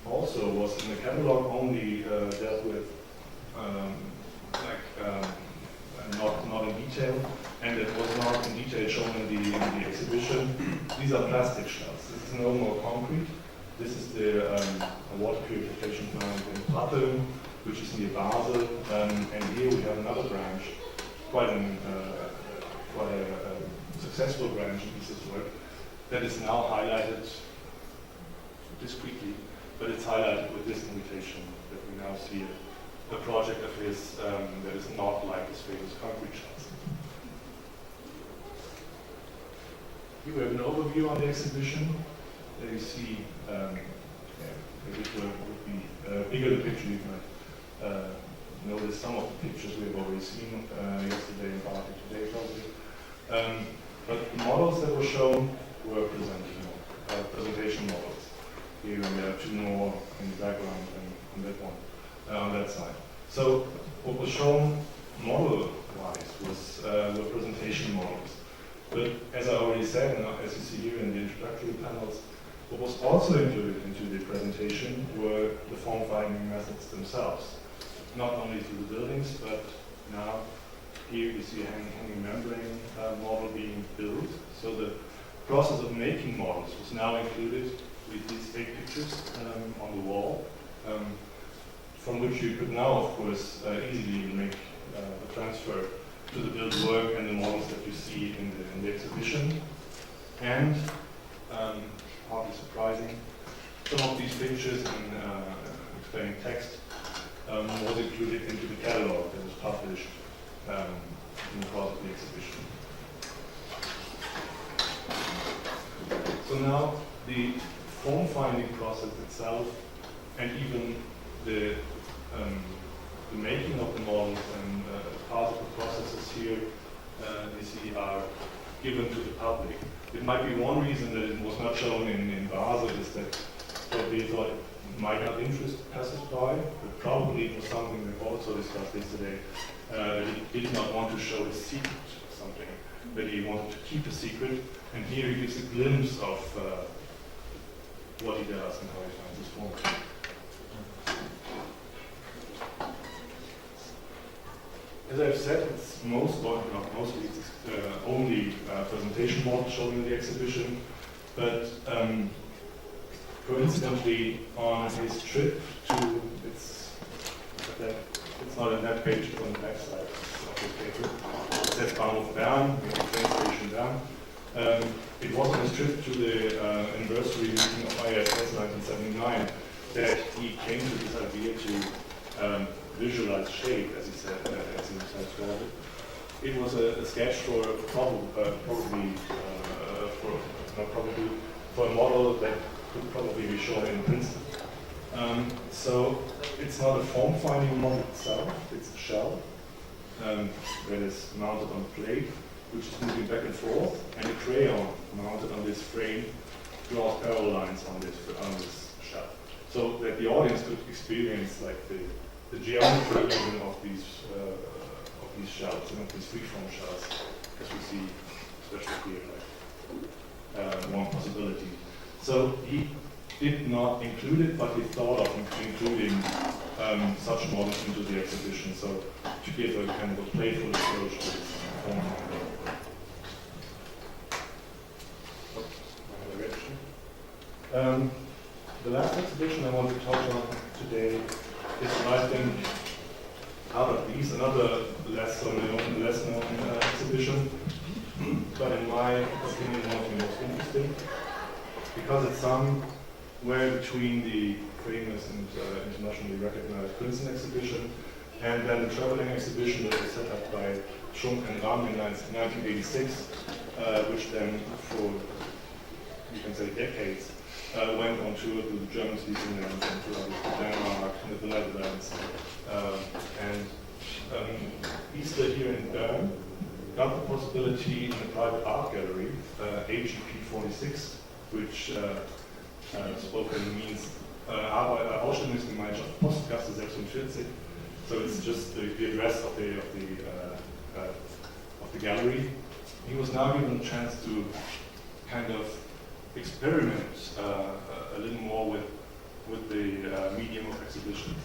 also was in the catalog only dealt with not in detail, and it was not in detail shown in the exhibition. These are plastic shells. This is no more concrete. This is the water purification plant in Producción, which is near Basel, and here we have another branch, quite a successful branch in this work, that is now highlighted discreetly, but it's highlighted with this invitation that we now see a project of his that is not like his famous concrete shells. Here we have an overview on the exhibition. There you see, if it would be bigger the picture, you might notice some of the pictures we have already seen yesterday and partly today probably. But the models that were shown were presentation models. Here we have two more in the background and on that one, on that side. So what was shown model-wise were presentation models. But as I already said, and as you see here in the introductory panels, what was also included into the presentation were the form-finding methods themselves. Not only through the buildings, but now here you see a hanging membrane model being built. So the process of making models was now included with these 8 pictures on the wall, from which you could now, of course, easily make the transfer to the built work and the models that you see in the exhibition. And, hardly surprising, some of these pictures in explaining text was included into the catalog that was published in the course of the exhibition. So now the form-finding process itself, and even the making of the models and part of the processes here you see are given to the public. It might be one reason that it was not shown in Basel is that they thought it might not interest passers-by, but probably it was something that also discussed yesterday. He did not want to show his secret or something, but he wanted to keep a secret, and here he gives a glimpse of what he does and how he finds his form. As I've said, it's mostly it's only presentation models shown in the exhibition, but coincidentally on his trip to, it's not in that page, it's on the next slide of this paper. It says Bahnhof Bern, the train station Bern. It was on his trip to the anniversary meeting of ISS 1979 that he came to this idea to visualize shape, as he said, as he described it. It was a sketch for for a model that could probably be shown in Princeton. So it's not a form-finding model itself; it's a shell that is mounted on a plate, which is moving back and forth, and a crayon mounted on this frame draws parallel lines on this shell, so that the audience could experience like the geometry even of these shells, and of these freeform shells, as we see, especially here, like one possibility. So he did not include it, but he thought of including such models into the exhibition, so to give a kind of a playful approach to this form. The last exhibition I want to touch on today is, I think, out of these, another less known exhibition, but in my opinion, one of the most interesting, because it's somewhere between the famous and internationally recognized Princeton exhibition and then the traveling exhibition that was set up by Schunk and Ram in 1986, which then for, you can say, decades, went on tour to the German-speaking lands and to Denmark, the Netherlands, and Easter here in Bern got the possibility in a private art gallery, AGP 46, which spoken means Ausstellungsgemeinschaft Postgasse 46. So it's just the address of the gallery. He was now given a chance to kind of experiment a little more with the medium of exhibitions.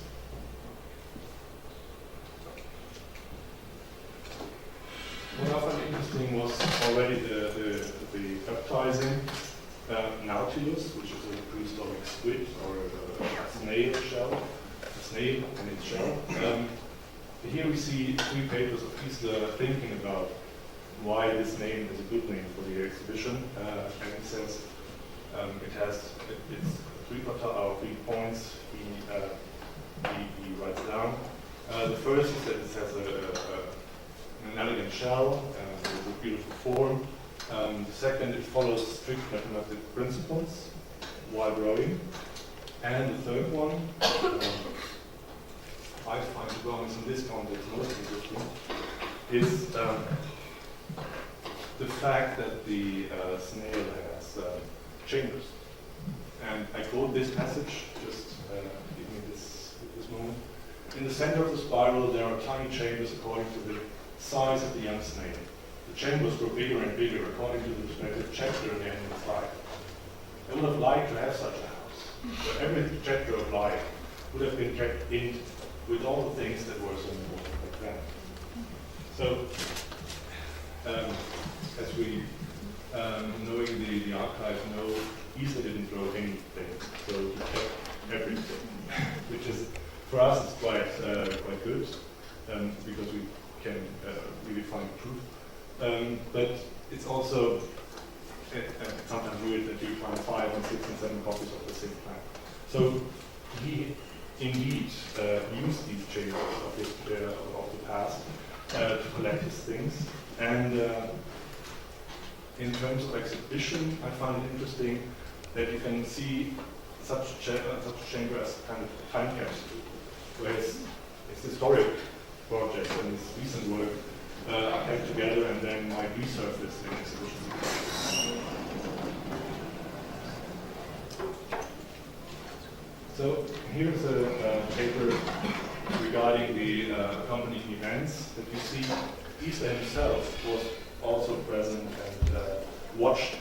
What I found interesting was already the baptizing Nautilus, which is a prehistoric squid or a snail shell, a snail and its shell. Here we see 3 papers of Isler thinking about why this name is a good name for the exhibition, and he says it's 3 points he writes down. The first is that it has an elegant shell with a beautiful form. The second, it follows strict mathematical principles while growing. And the third one, I find the drawings in this context most interesting, is the fact that the snail has chambers. And I quote this passage, just give me this moment. In the center of the spiral, there are tiny chambers according to the size of the young snail. The chambers grow bigger and bigger according to the respective chapter in the animal's life. I would have liked to have such a house, where every chapter of life would have been kept in with all the things that were so important back then. So, as we, knowing the archive, know Isler didn't throw anything, so he kept everything, which is, for us, it's quite good, because we can really find proof. But it's also sometimes weird that you find 5 and 6 and 7 copies of the same plant. So he indeed used these chambers of the past to collect his things. And in terms of exhibition, I find it interesting that you can see such a chamber as kind of time capsule, where it's historic projects and his recent work are kept together and then might resurface in exhibitions. So here's a paper regarding the accompanying events that you see. Isler himself was also present and watched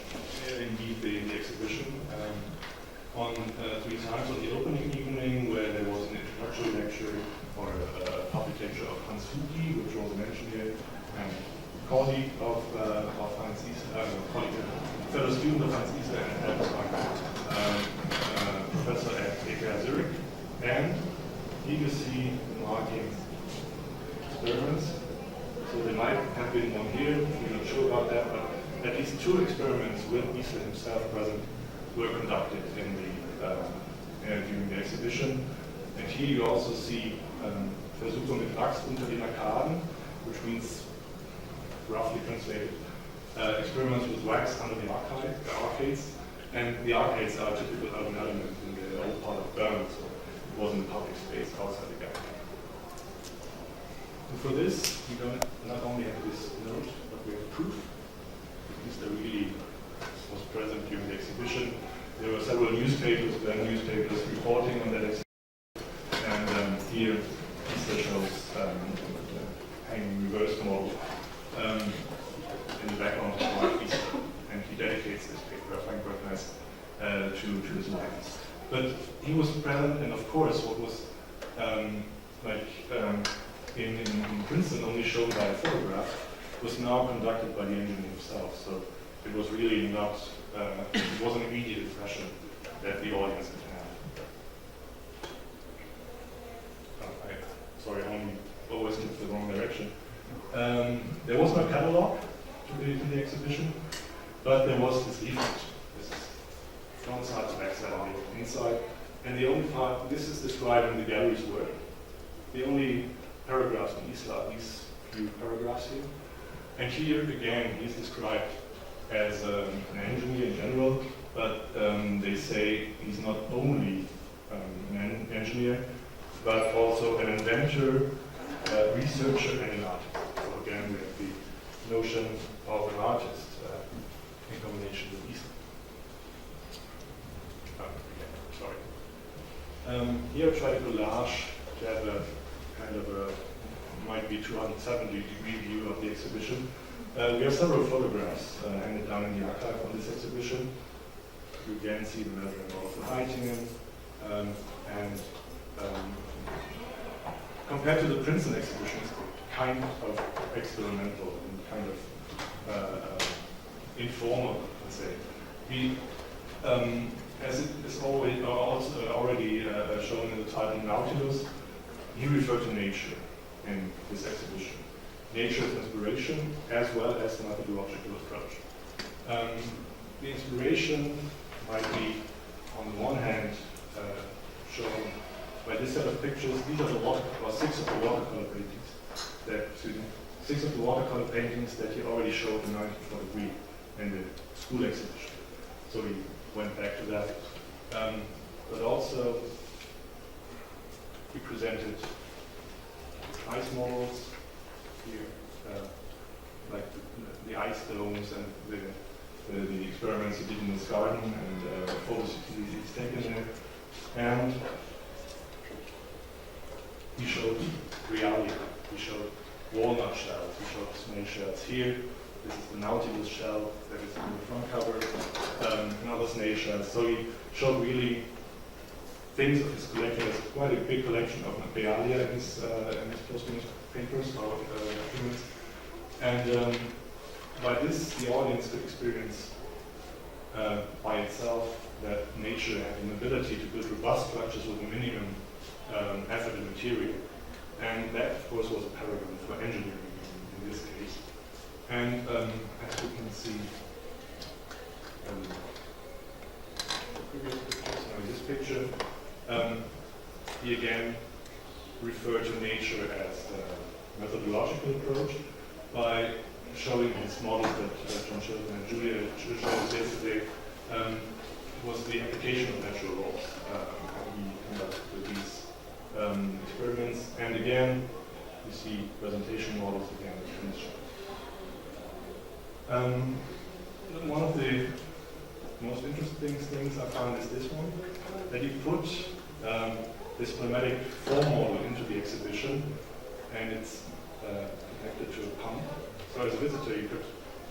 indeed the exhibition on 3 times. On the opening evening, where there was an introductory lecture or a public lecture of Hans Fuki, which was mentioned here, and colleague of Hans Isler, fellow student of Hans Isler and professor at ETH Zurich, and here you see marking experiments. So there might have been one here, we're not sure about that, but at least 2 experiments with Isler himself present were conducted in during the exhibition. And here you also see Versuche mit Wachs unter den Arkaden, which means, roughly translated, experiments with wax under the arcades. And the arcades are a typical urban element in the old part of Bern, so it wasn't a public space outside the gallery. And for this, we don't not only have this note, but we have proof that Isler really was present during the exhibition. There were several newspapers, Bern newspapers, reporting on that exhibition. And here, Isler shows hanging reverse model in the background of Mark Isler, and he dedicates this paper, I find quite nice, to his likeness. But he was present, and of course, what was in Princeton only shown by a photograph was now conducted by the engineer himself. So it was really not, it was an immediate impression that the audience could have. Sorry, I always took the wrong direction. There was no catalog to the exhibition, but there was this leaflet. This is front side to back side on the inside. And the only part, this is describing the gallery's work. The only paragraphs on Isler, these few paragraphs here. And here again, he's described as an engineer in general, but they say he's not only an engineer, but also an inventor, researcher, and an artist. So again, we have the notion of an artist in combination with Isler. Sorry. here I try to collage to have a kind of a, might be 270-degree view of the exhibition. We have several photographs handed down in the archive on this exhibition. You again see the measuring of the Meetimg, and compared to the Princeton exhibitions, kind of experimental and kind of informal, let's say. We, as it is always already shown in the title Nautilus, he referred to nature in this exhibition. Nature as inspiration, as well as the methodological approach. The inspiration might be, on the one hand, shown by this set of pictures. These are the six of the watercolor paintings. Six of the watercolor paintings that he already showed in 1943 in the school exhibition. So we went back to that. But also, he presented ice models here, like the ice domes and the experiments he did in his garden and photos he's taken there. And he showed realia, he showed walnut shells, he showed snail shells. Here, this is the Nautilus shell that is in the front cover, another snail shell. So he showed really things of his collection. There's quite a big collection of realia in his post-finished papers or documents. And by this, the audience could experience by itself that nature had an ability to build robust structures with a minimum effort and material. And that, of course, was a paragon for engineering in this case. And as you can see, this picture, he again referred to nature as a methodological approach by showing his models that John Chilton and Julia showed us yesterday, was the application of natural laws. He conducted these experiments, and again, you see presentation models again in this show. One of the most interesting things I found is this one, that he put this pneumatic form model into the exhibition, and it's connected to a pump. So as a visitor, you could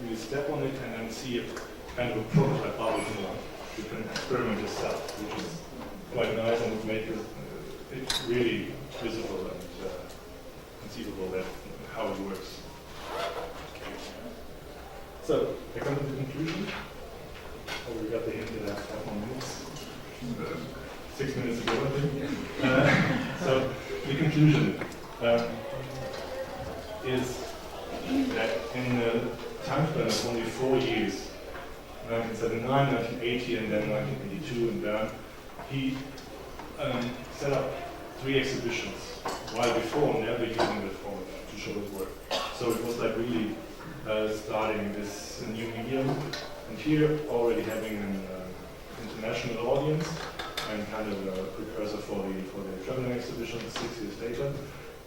really step on it and then see a kind of a prototype bubble form. You can experiment yourself, which is quite nice and would make it really visible and conceivable that how it works. So I come to the conclusion. Oh, we got the hint that I have 5 more minutes. 6 minutes ago, I think. So the conclusion is that in the time span of only 4 years, 1979, 1980, and then 1982 in Bern, he set up 3 exhibitions, while before never using that format to show his work. So it was like really starting this new medium, and here already having an international audience and kind of a precursor for the traveling exhibition 6 years later.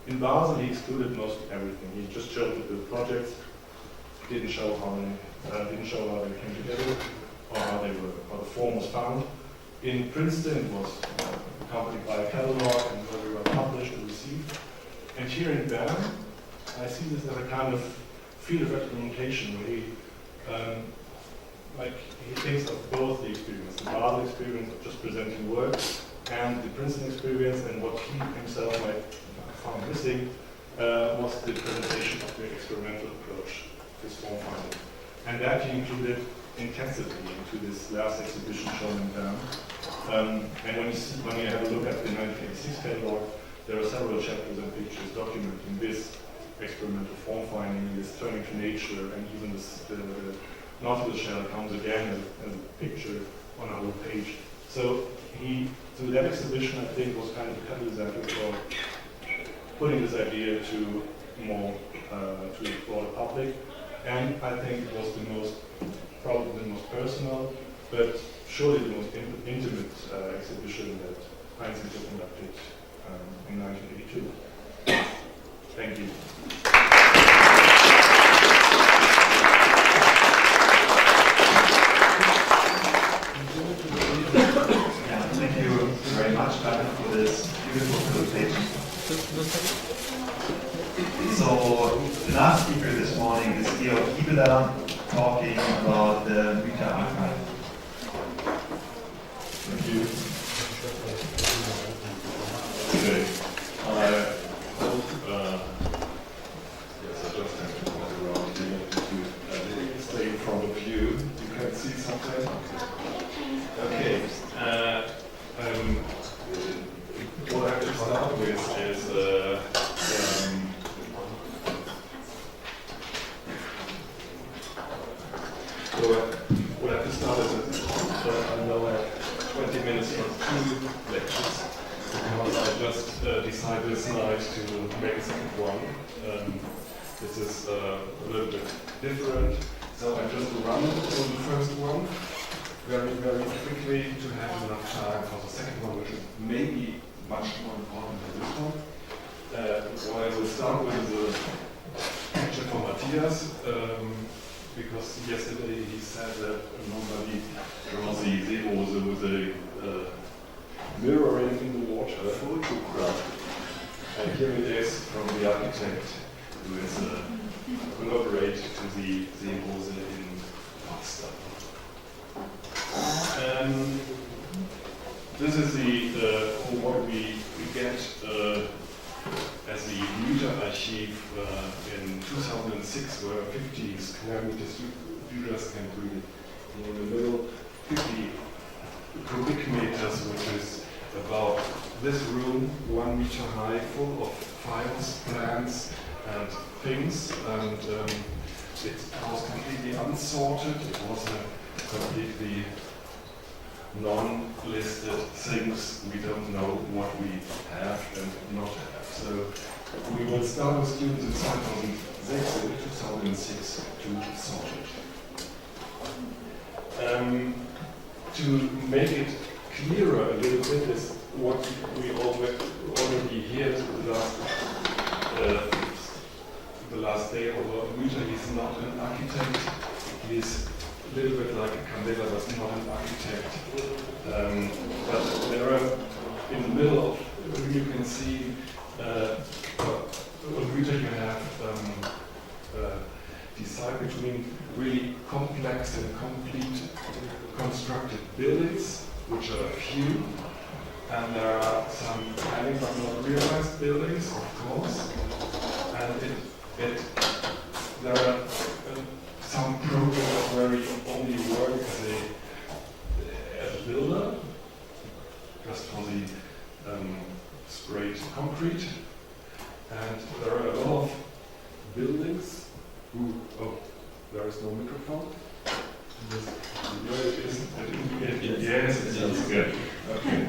In Basel, he excluded most everything. He just showed the projects, didn't show how they came together or how the form was found. In Princeton, it was accompanied by a catalog and very well published and received. And here in Bern, I see this as a kind of field of experimentation where he thinks of both the experience, the Basel experience of just presenting work, and the Princeton experience, and what he himself might found missing was the presentation of the experimental approach, this form finding. And that he included intensively into this last exhibition shown in Bern. And when you have a look at the 1986 catalog, there are several chapters and pictures documenting this experimental form finding, this turning to nature, and even the Nautilus shell comes again as a picture on a whole page. So he, through that exhibition, I think, was kind of a catalyst for putting this idea to more to the broader public, and I think it was probably the most personal, but surely the most intimate exhibition that Heinz conducted in 1982. Thank you. Yeah, thank you very much, Daniel, for this particular talking about the Müther archive. Thank you. Okay. I hope, yes, I just have to walk around here. If you stay in front of you, you can see something. Okay. What I have to start with is what I have to start is I know I have 20 minutes for 2 lectures because I just decided this night to make a second one. This is a little bit different, so I just run through the first one very, very quickly to have enough time for the second one, which is maybe much more important than this one. What I will start with is a picture for Matthias, because yesterday he said that nobody draws the seehose with a mirroring in the water. And here it is from the architect who is collaborated to the seehose in Potsdam. This is what we get as the Müther Archive in 2006, where 50 square meters, you just can read it in the middle, 50 cubic meters, which is about this room, 1 meter high, full of files, plans, and things. And it was completely unsorted. It was a completely non-listed things. We don't know what we have and not have. So we will start with students in 2006 to sort it. To make it clearer a little bit is what we already heard the last day. Although Müther is not an architect, he's a little bit like Candela was not an architect. But there are, in the middle of, you can see, on Müther you have decide between really complex and complete constructed buildings, which are few, and there are some planning but not realized buildings, of course, and there are some projects where we only work as a builder, just for the sprayed concrete, and there are a lot of buildings. There is no microphone. Yes, it sounds good. Okay.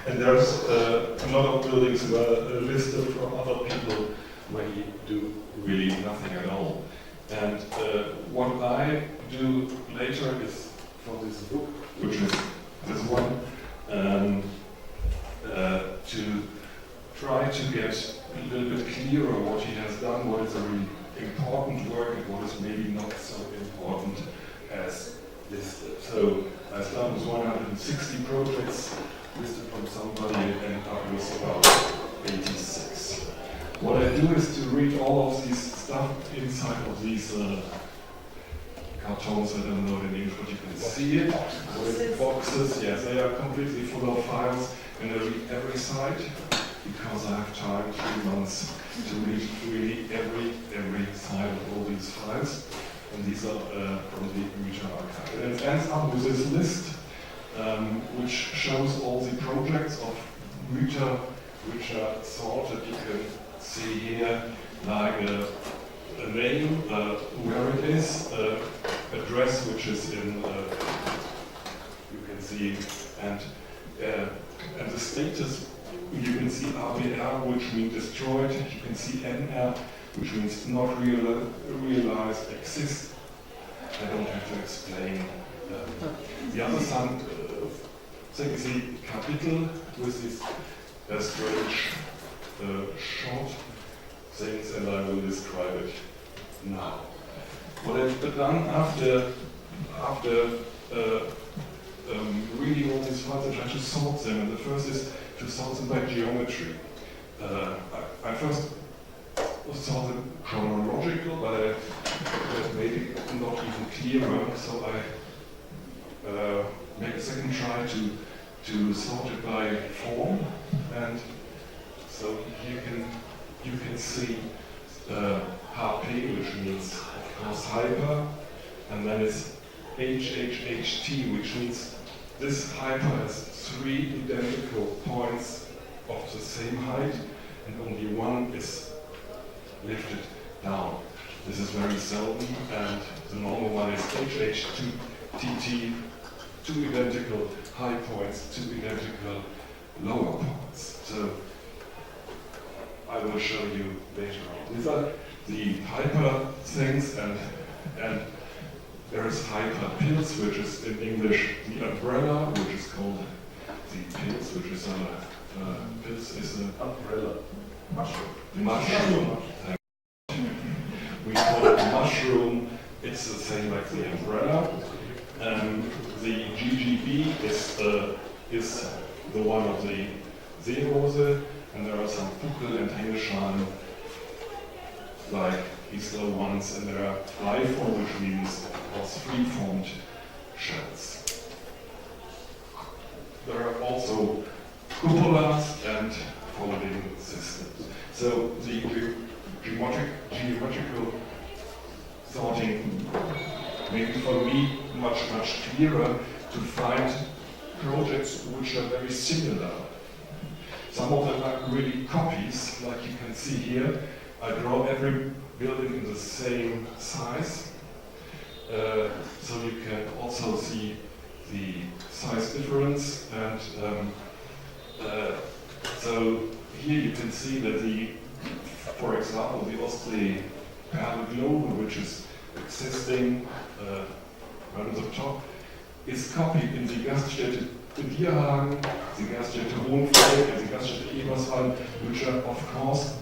And there's a lot of buildings who are listed from other people where you do really nothing at all. And what I do later is for this book, which is this one, to try to get a little bit clearer what he has done, what is a really important work and what is maybe not so important as listed. So I started with 160 projects listed from somebody and I was about 86. What I do is to read all of this stuff inside of these cartons. I don't know in English, but you can see it. With boxes, yes, they are completely full of files, and I read every site because I have time, 3 months, to read really every side of all these files. And these are from the Müther archive. And it ends up with this list, which shows all the projects of Müther which are sorted. You can see here like a name, where it is, address which is in, you can see, and the status, you can see RBR, which means destroyed. You can see NR, which means not realized, exist. I don't have to explain. The other side, thing is the Kapitel with this strange short things, and I will describe it now. What I've done after reading all these files, I try to sort them, and the first is to sort them by geometry. I first sort of chronological, but that made it not even clearer. So I make a second try to sort it by form, and so you can see HP, which means of course hyper, and then it's HHHT, which means this hyper has 3 identical points of the same height, and only one is lifted down. This is very seldom, and the normal one is HH2TT, 2 identical high points, 2 identical lower points. So I will show you later on. These are the hyper things, and there is hyper pills, which is in English the umbrella, which is called the pills, which is pills is an umbrella. Mushroom. Mushroom. We call it mushroom. It's the same like the umbrella. The GGB is the one of the Seerose, and there are some Puckel and Hängeschalen like these little ones, and there are Leiform, which means free-formed shells. There are also cupolas and folding systems. So the geometrical sorting made for me much clearer to find projects which are very similar. Some of them are really copies, like you can see here. I draw every building in the same size, so you can also see the size difference. And so here you can see that for example, the Ostsee-Perle Globe, which is existing right on the top, is copied in the Gaststätte Dierhagen, the Gaststätte Hohenfeld, and the Gaststätte Eberswald, which are of course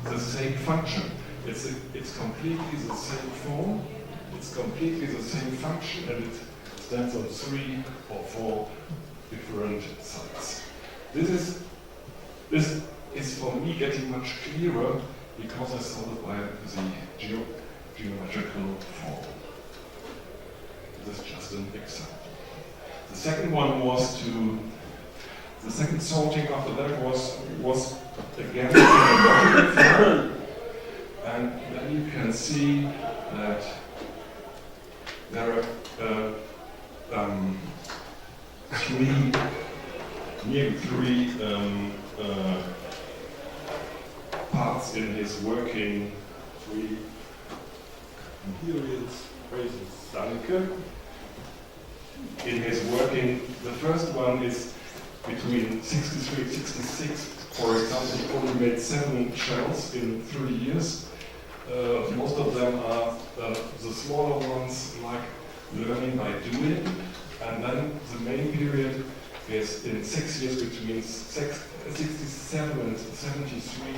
the same function. It's completely the same form, it's completely the same function, and it stands on 3 or 4 different sides. This is for me getting much clearer because I saw it by the geometrical form. This is just an example. The second one was the second sorting after that was again in a logical form, and then you can see that there are nearly three parts in his working, 3 periods, phrases, Danke. In his working, the first one is between 63 and 66. For example, he only made 7 shells in 3 years. Most of them are the smaller ones, like learning by doing. And then the main period is in 6 years, between 67 and 73,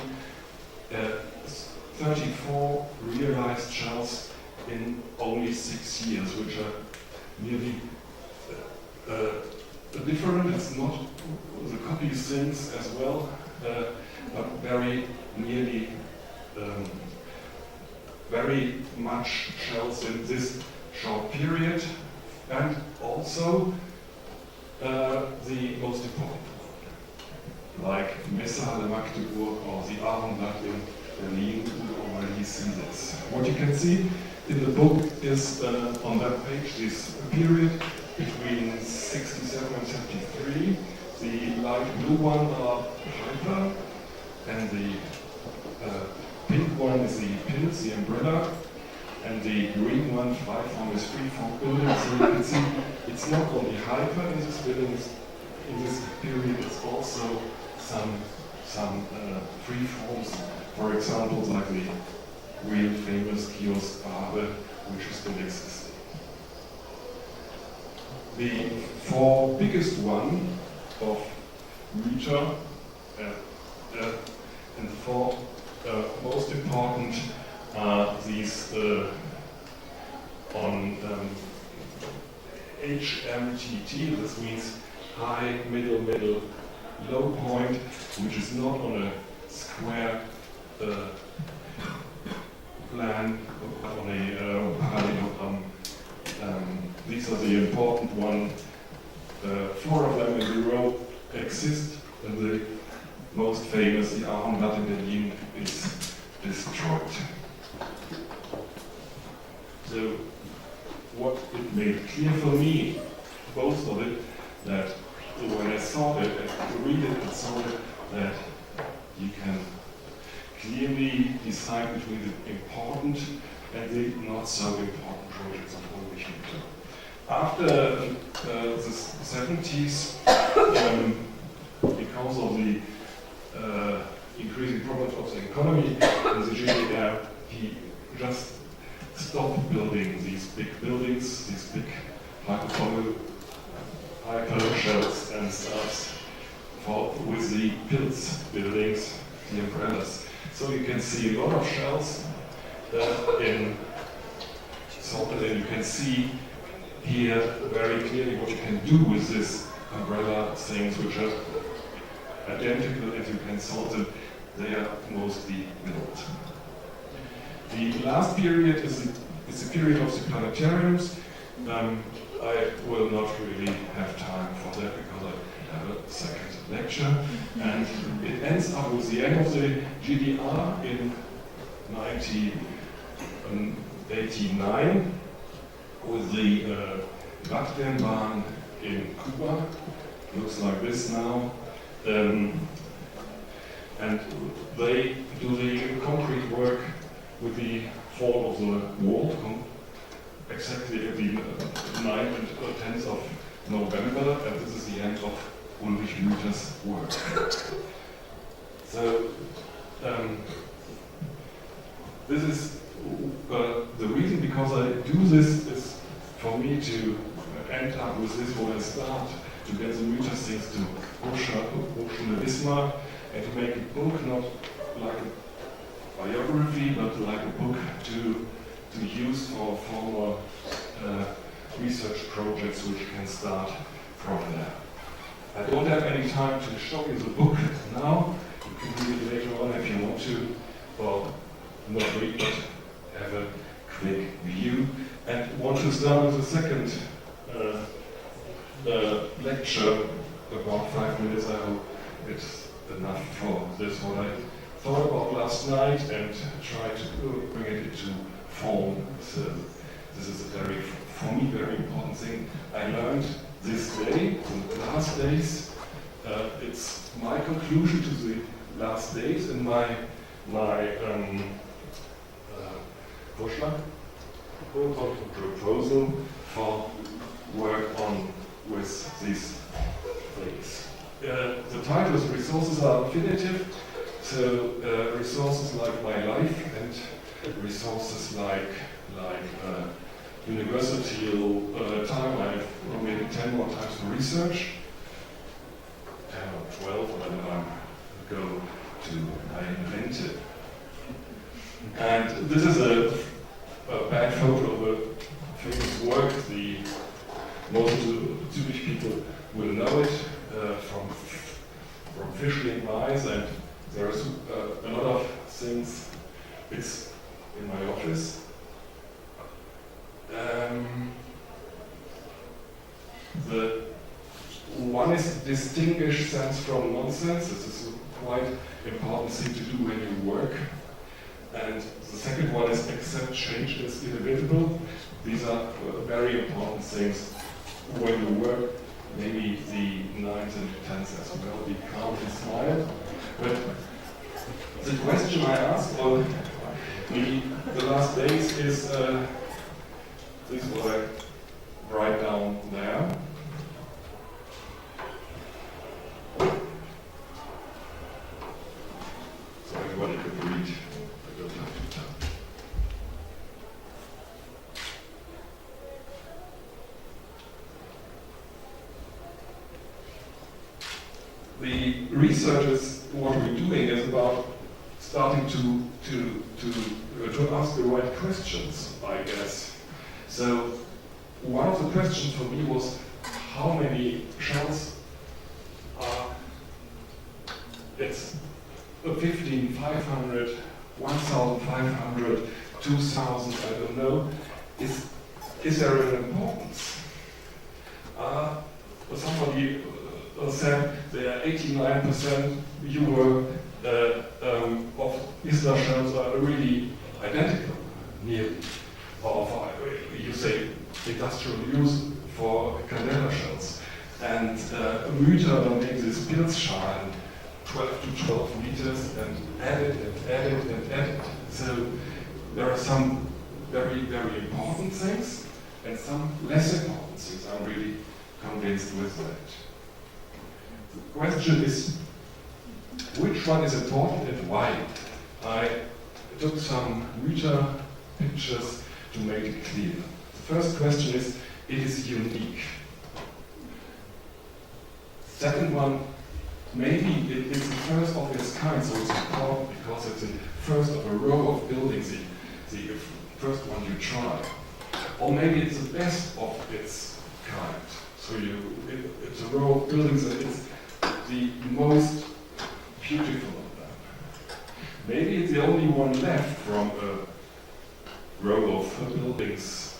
34 realized shells in only 6 years, which are nearly different. It's not the copy things as well, but very nearly, very much shells in this short period, and also the most important one, like Messhalle Magdeburg or the Ahrenblatt in Berlin. You already see this. What you can see in the book is on that page this period between 67 and 73. The light blue one are hyper, and the pink one is the pins, the umbrella, and the green one, free-form, is free-form building. So you can see it's not only hyper in this building, in this period, it's also some free forms. For example, like the real famous kiosk Barbe, which is still existing. The 4 biggest one of Müther and the 4 most important are these on HMTT. This means high, middle, low point, which is not on a square plan on a parallelogram. These are the important ones. 4 of them in the row exist, and the most famous, the Ahornblatt in Berlin, is destroyed. So, what it made clear for me, both of it, that when I saw it and read it and saw it, that you can clearly decide between the important and the not so important projects of Audiovisual. After the 70s, because of the increasing problems of the economy in the GDR, he just stopped building these big buildings, these big hyper shells and stuff with the Pilz buildings, the umbrellas. So you can see a lot of shells in Salted, and you can see here very clearly what you can do with this umbrella things, which are identical as you can sort them. They are mostly built. The last period is the period of the planetariums. I will not really have time for that because I have a second lecture. And it ends up with the end of the GDR in 1989 with the Radrennbahn in Cuba. Looks like this now. And they do the concrete work with the fall of the wall exactly at the 9th and 10th of November, and this is the end of Ulrich-Müther's work. So, this is the reason because I do this is for me to end up with this when I start to get the Müther things to Hochschule Wismar and to make a book not like a biography but like a book to use for former research projects which can start from there. I don't have any time to show you the book now. You can read it later on if you want to, or not read but have a quick view. And want to start with the second lecture, about 5 minutes. I hope it's enough for this, what I thought about last night and try to bring it into form. So this is a very, for me, very important thing I learned this day, the last days. It's my conclusion to the last days and my proposal for work on with these things. The title is Resources Are Infinitive, so resources like my life and resources like university time. I have maybe 10 more times for research, 10 or 12 when I go to I invent it. And this is a bad photo of a famous work. Most of the Zurich people will know it from Fischling Weiss, and there is a lot of things. It's in my office. The one is distinguish sense from nonsense. This is a quite important thing to do when you work. And the second one is accept change is inevitable. These are very important things when you work. Maybe the 9th and 10th as well, be calm and smile. But the question I asked on the last days is, this is what I write down there. So everybody could read. I don't have to tell. The research is what we're doing is about starting to ask the right questions, I guess. So one of the questions for me was how many shells are, it's 15,500 1,500, 2,000, I don't know. Is there an importance? Somebody said there are 89% of Isler shells are really identical, nearly. Or you say industrial use for Candela shells. And Müther made this Pilzschalen 12 to 12 meters and added and added and added. So there are some very, very important things and some less important things. I'm really convinced with that. The question is, which one is important and why? I took some Müther pictures to make it clear. The first question is, it is unique. Second one, maybe it's the first of its kind, so it's important because it's the first of a row of buildings, the first one you try. Or maybe it's the best of its kind. So it's a row of buildings and it's the most beautiful of them. Maybe it's the only one left from a row of buildings,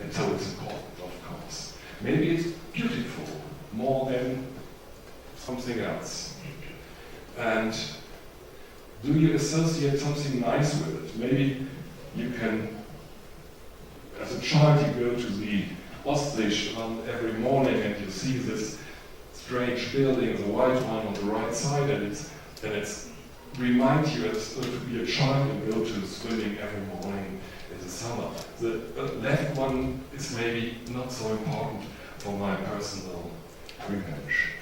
and so it's important, of course. Maybe it's beautiful more than something else. And do you associate something nice with it? Maybe you can, as a child, you go to the Oststation every morning and you see this strange building, the white one on the right side, and it's reminds you to be a child and go to swimming every morning in the summer. The left one is maybe not so important for my personal image.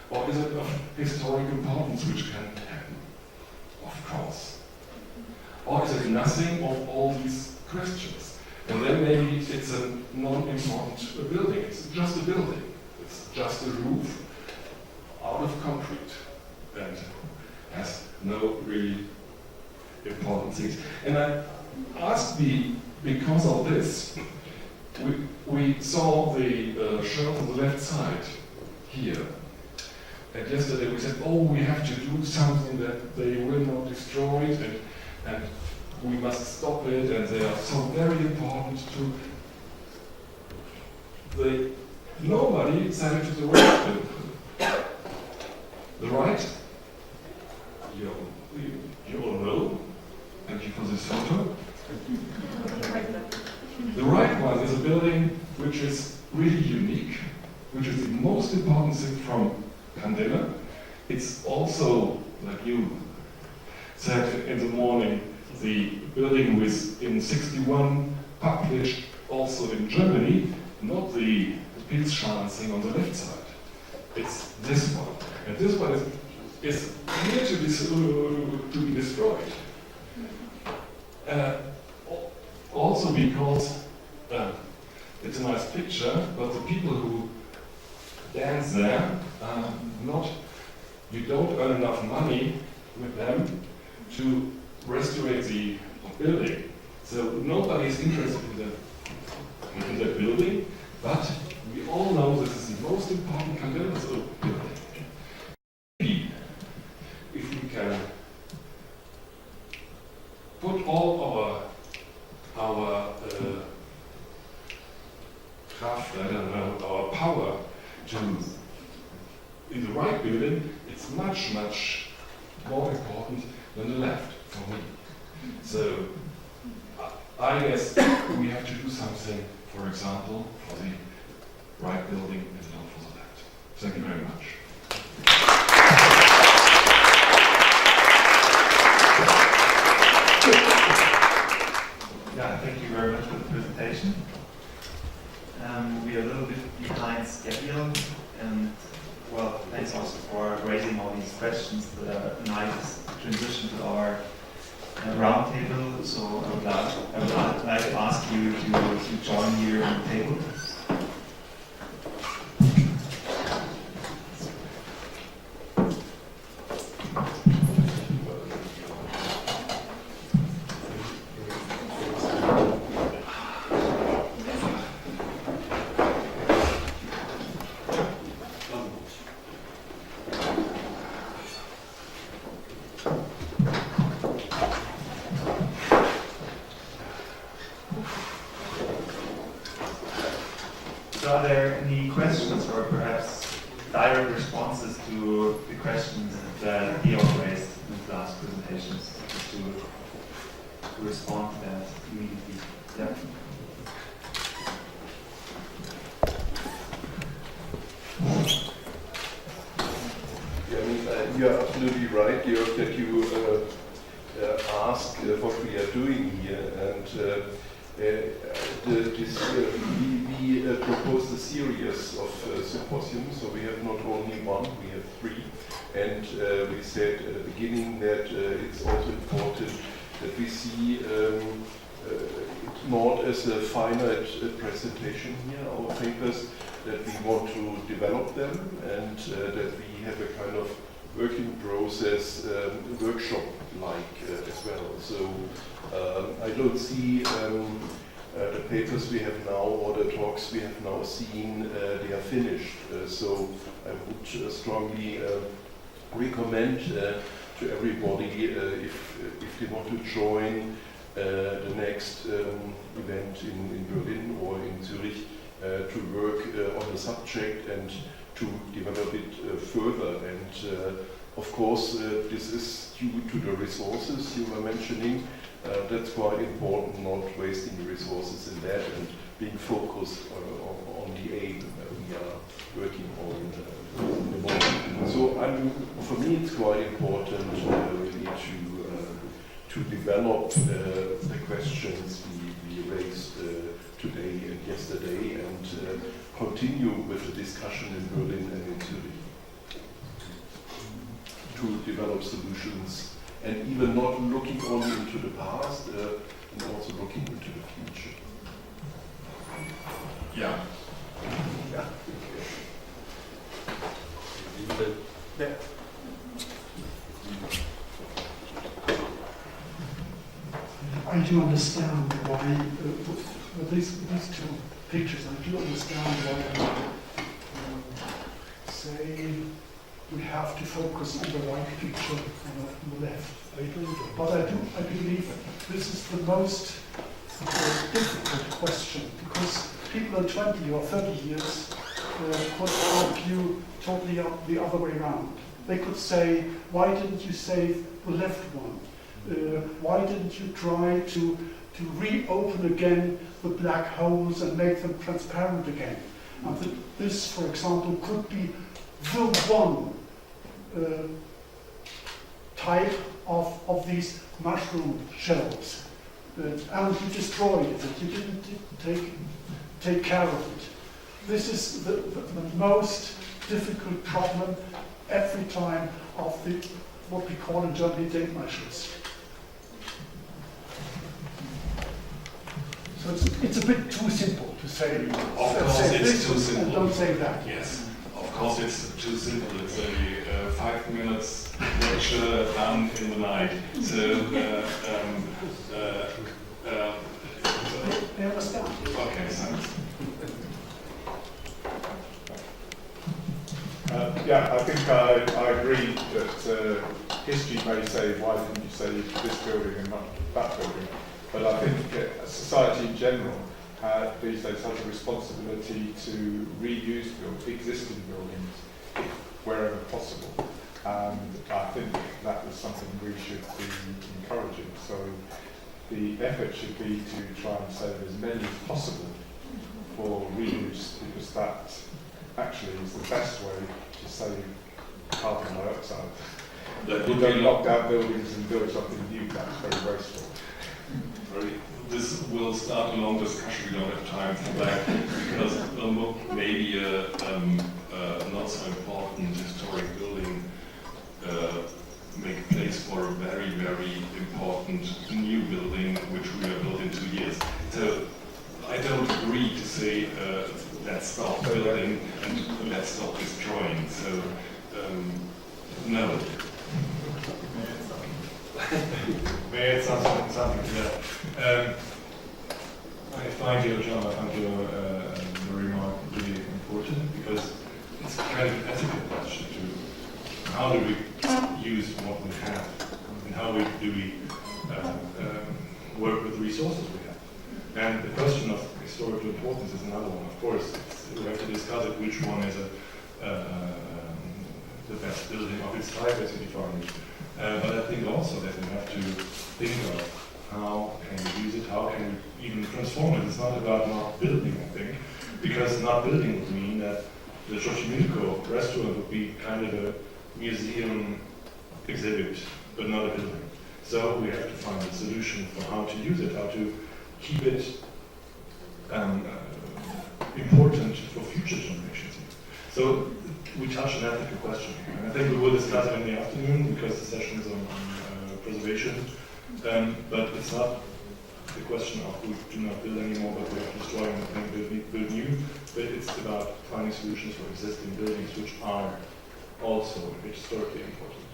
Or is it of historic importance, which can happen? Of course. Or is it nothing of all these questions? And then maybe it's a non-important building. It's just a building. It's just a roof out of concrete and has no really important things. And I asked because of this, we saw the shelf on the left side here. And yesterday we said, oh, we have to do something that they will not destroy it, and we must stop it, and they are so very important to nobody said it to the right. The right, you all know. Thank you for this photo. The right one is a building which is really unique, which is the most important thing from Candela. It's also, like you said in the morning, the building was in '61 published also in Germany, not the Pilzschalen thing on the left side. It's this one. And this one is near to be destroyed. Also because it's a nice picture, but the people who dance there you don't earn enough money with them to restore the building. So nobody is interested in the building, but we all know this is the most important Candela building. Maybe if we can put all our craft, I don't know, our power in the right building, it's much, much more important than the left for me. So I guess we have to do something, for example, for the right building and not for the left. Thank you very much. Yeah, thank you very much for the presentation. We are a little bit behind schedule, and well, thanks also for raising all these questions that are a nice transition to our roundtable. So I would like to ask you to join here on the table. any questions or perhaps direct responses to the questions that Georg raised in the last presentations, just to respond to that immediately. Yeah. Yeah, I mean, you're absolutely right, Georg, that you ask what we are doing here, and we proposed a series of symposiums, so we have not only one, we have 3, and we said at the beginning that it's also important that we see it not as a finite presentation here, our papers, that we want to develop them, and that we have a kind of working process, workshop-like as well. So I don't see the papers we have now or the talks we have now seen, they are finished. So I would strongly recommend to everybody, if they want to join the next event in Berlin or in Zurich, to work on the subject and to develop it further. And of course, this is due to the resources you were mentioning. That's quite important, not wasting the resources in that and being focused on the aim we are working on the moment. So for me, it's quite important really to develop the questions we raised today and yesterday, and continue with the discussion in Berlin and in Zurich to develop solutions, and even not looking only into the past, and also looking into the future. Yeah. Yeah. Yeah. I do understand why, with these 2 pictures, I do understand why say we have to focus on the right picture and not on the left. But I believe this is the most difficult question, because people in 20 or 30 years could argue totally the other way around. They could say, why didn't you save the left one? Why didn't you try to reopen again the black holes and make them transparent again? And this, for example, could be the one type of these mushroom shells. And you destroyed it, and you didn't take care of it. This is the most difficult problem every time of what we call in Germany Denkmalschutz. So it's a bit too simple to say. Of course, it's too simple. And don't say that. Yes, of course, it's too simple. It's a 5 minutes lecture done in the night. So, I understand. Okay, thanks. Yeah, I think I agree that history may say, why didn't you save this building and not that building? But I think society in general these days has a responsibility to reuse existing buildings wherever possible. And I think that was something we should be encouraging. So the effort should be to try and save as many as possible for reuse, because that actually is the best way to save carbon dioxide. That You would don't be knock down buildings and build something new, that's very wasteful. This will start a long discussion. We don't have time for that, because maybe a not so important historic building make place for a very, very important new building, which we are built in 2 years. So I don't agree to say let's stop building and let's stop destroying. So no. May I add something to that? I find your remark really important, because it's kind of an ethical question to how do we use what we have, and how do we work with the resources we have. And the question of historical importance is another one. Of course, we have to discuss it, which one is the best building of its type as you define it. But I think also that we have to think of how can we use it, how can we even transform it. It's not about not building, I think, because not building would mean that the Xochimilco restaurant would be kind of a museum exhibit, but not a building. So we have to find a solution for how to use it, how to keep it important for future generations. So we touched an ethical question, and I think we will discuss it in the afternoon because the session is on preservation. But it's not the question of we do not build anymore, but we have to destroy and build new. But it's about finding solutions for existing buildings, which are also historically important.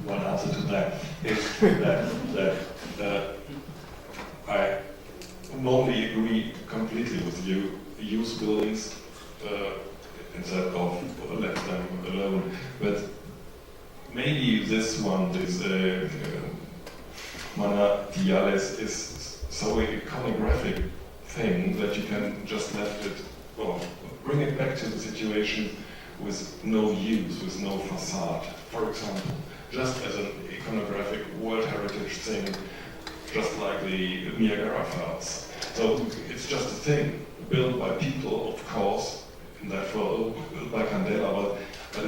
One answer to that is that I normally agree completely with you. Use buildings instead of let them alone. But maybe this one, this Mana Diales, is so iconographic thing that you can just let it, well, bring it back to the situation with no use, with no facade. For example, just as an iconographic World Heritage thing, just like the Niagara Falls. So it's just a thing built by people, of course, and therefore built by Candela, but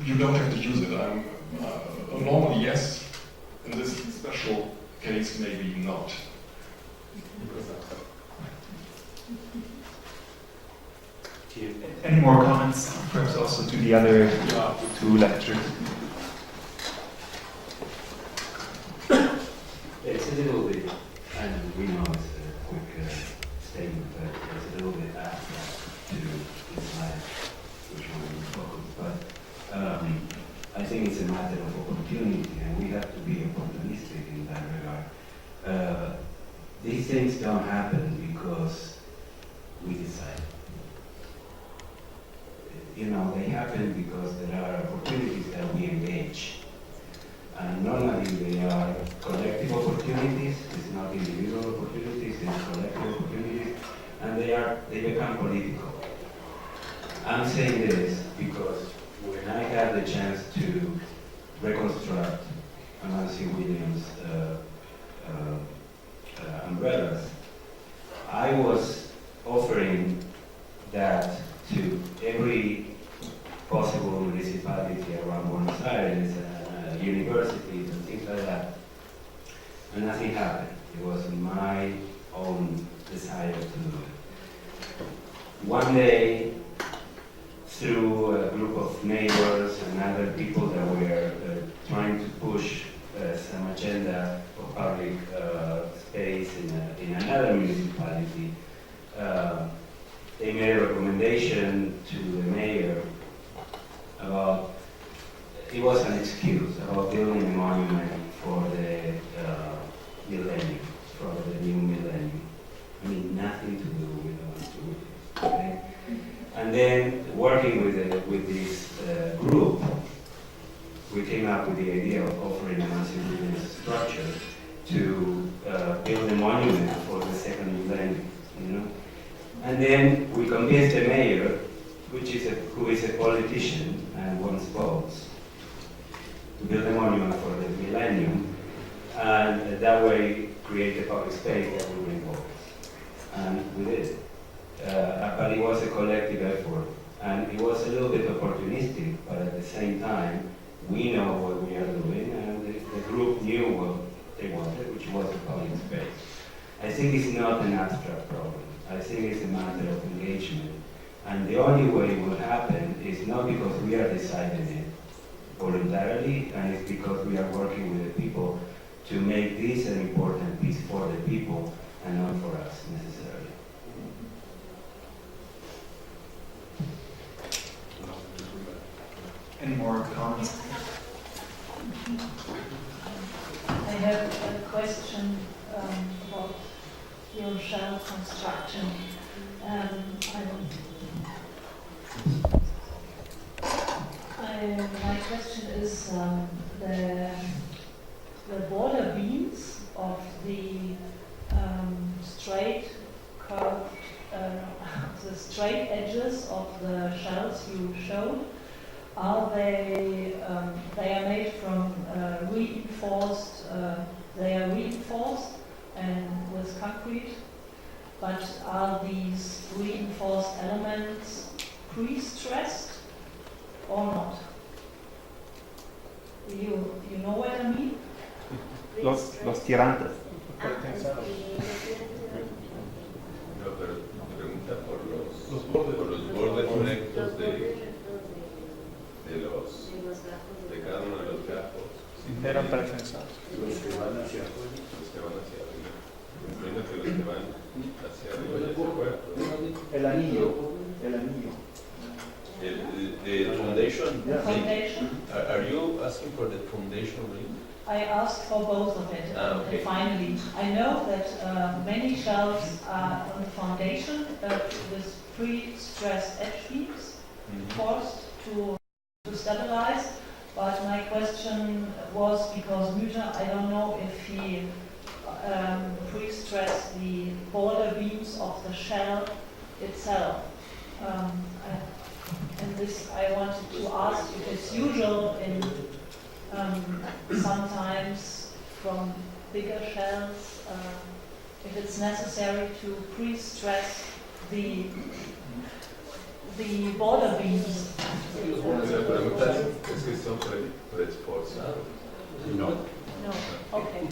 you don't have to use it. Normally yes, in this special case maybe not. Any more comments, perhaps also to the other two lectures? It's a little bit, and we know it's a quick statement, but it's a little bit abstract to decide which one we focus. But I think it's a matter of opportunity, and we have to be opportunistic in that regard. These things don't happen because we decide. You know, they happen because there are opportunities that we engage. And normally they are collective opportunities, it's not individual opportunities, it's collective opportunities, and they become political. I'm saying this because when I had the chance to reconstruct Nancy Williams' umbrellas, I was offering that to every possible municipality around Buenos Aires, universities and things like that. And nothing happened. It was my own desire to do it. One day, through a group of neighbors and other people that were trying to push some agenda of public space in another municipality, they made a recommendation to the mayor about, it was an excuse about building a monument for the millennium, for the new millennium. I mean, nothing to do with okay? And then, working with this group, we came up with the idea of offering a massive structure to build a monument for the second millennium, you know? And then we convinced the mayor, who is a politician and wants votes, to build a monument for the millennium, and that way create a public space that will bring votes. And we did it. But it was a collective effort, and it was a little bit opportunistic, but at the same time, we know what we are doing, and the group knew what they wanted, which was a public space. I think it's not an abstract problem. I think it's a matter of engagement. And the only way it will happen is not because we are deciding it voluntarily, and it's because we are working with the people to make this an important piece for the people and not for us necessarily. Any more comments? I have a question about your shell construction. My question is the border beams of the straight curved, the straight edges of the shells you showed, are they are made from reinforced, they are reinforced and with concrete, but are these reinforced elements pre-stressed or not? You know what I mean? Los tirantes. No, pero pregunta por los bordes rectos de cada uno de los gajos. Eran prensados. Los que van hacia afuera. Los que van hacia arriba. Entiendo que los que van hacia arriba y hacia afuera. El anillo. El anillo. The foundation? The foundation? Are you asking for the foundation ring? I asked for both of it. Okay. And finally, I know that many shelves are on the foundation with pre-stressed edge beams forced to stabilize. But my question was because Müther, I don't know if he pre-stressed the border beams of the shell itself. And this I wanted to ask if it's usual in sometimes from bigger shells, if it's necessary to pre-stress the border beams. La pregunta es que son preesforzados. No. No, okay.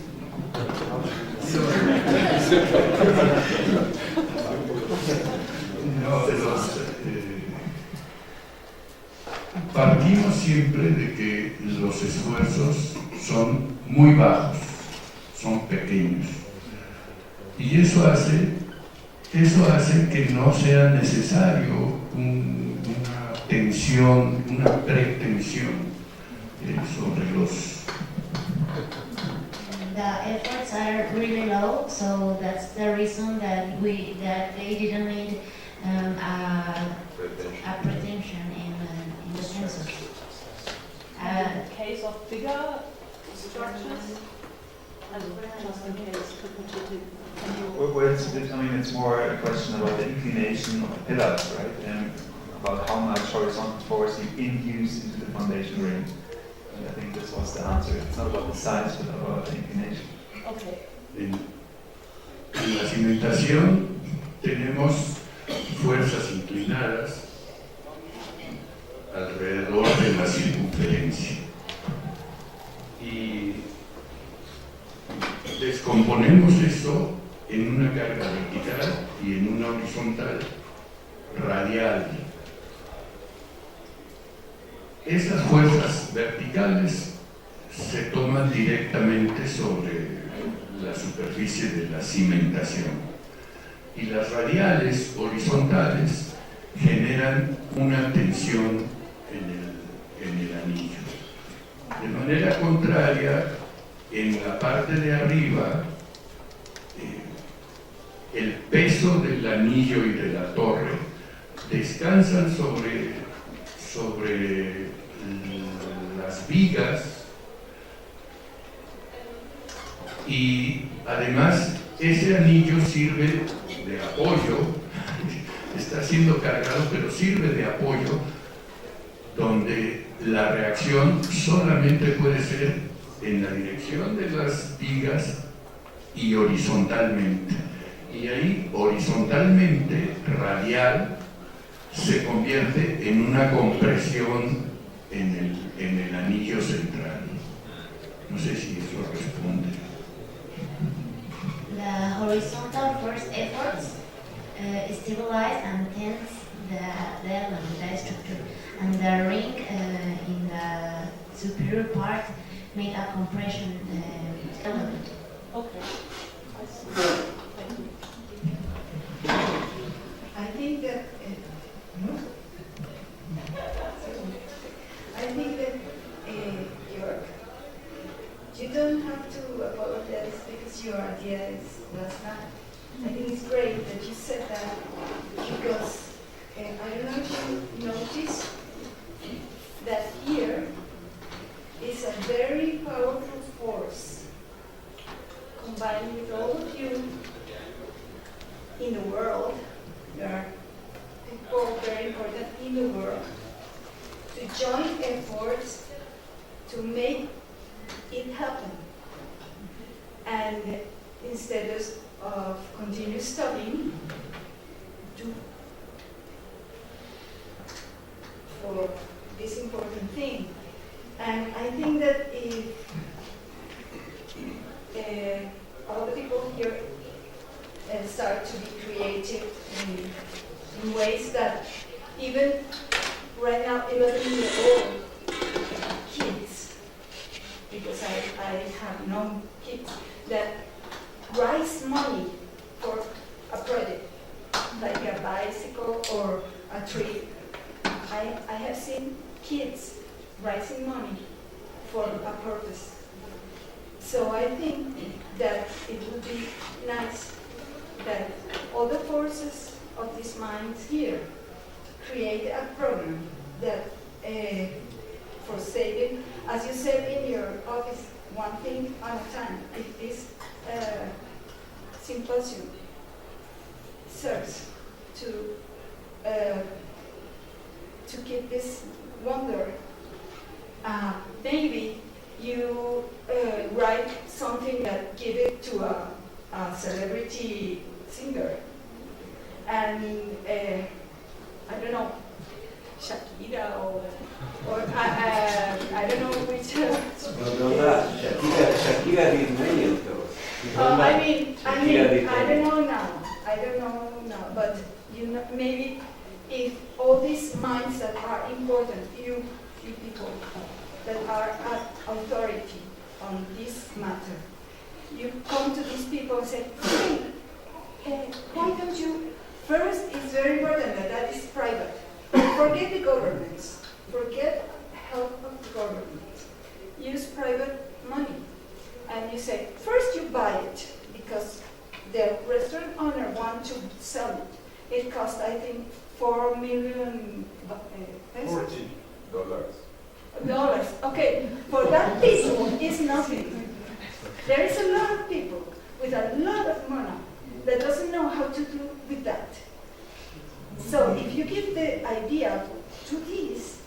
Partimos siempre de que los esfuerzos son muy bajos, son pequeños. Y eso hace que no sea necesario una tensión, una pretensión sobre los... The efforts are really low, so that's the reason that they didn't need a pretension in the sensors. In the case of bigger structures, just in case, I mean, it's more a question about the inclination of the pillars, right? And about how much horizontal force you induce into the foundation ring. And I think this was the answer. It's not about the size, but about the inclination. Okay. En la cimentación tenemos fuerzas inclinadas alrededor de la circunferencia. Y descomponemos eso en una carga vertical y en una horizontal radial. Esas fuerzas verticales se toman directamente sobre la superficie de la cimentación y las radiales horizontales generan una tensión en el anillo. De manera contraria, en la parte de arriba, el peso del anillo y de la torre descansan sobre las vigas y además ese anillo sirve de apoyo, está siendo cargado pero sirve de apoyo donde la reacción solamente puede ser en la dirección de las vigas y horizontalmente. Y ahí horizontalmente, radial, se convierte en una compresión en el anillo central. No sé si eso responde. The horizontal force efforts stabilize and tense the element, the structure, and the ring in the superior part make a compression element. Okay. I see. Thank you. I think that you don't have to apologize because your idea was not. I think it's great that you said that because I don't know if you noticed that here is a very powerful force in the world, there are people very important in the world, to join efforts to make it happen. And instead of continue studying, for this important thing. And I think that if all the people here start to be creative in ways that even right now, 11-year-old kids, because I have known kids that raise money for a project, like a bicycle or a trip. I have seen kids raising money for a purpose. So I think that it would be nice that all the forces of these minds here create a program that for saving, as you said in your office, one thing at a time. If this symposium serves to keep this wonder, maybe you write something that give it to a celebrity singer, and I don't know, Shakira or I don't know which. Shakira did many of those. I don't know now, but you know, maybe if all these minds that are important, you people that are at authority on this matter, you come to these people and say, hey, why don't you, first it's very important that is private. Forget the governments, forget help of the government. Use private money. And you say, first you buy it, because the restaurant owner wants to sell it. It costs, I think, $4 million pesos. $40. Okay, for that people, it's nothing. There is a lot of people with a lot of money that doesn't know how to do with that. So if you give the idea to these,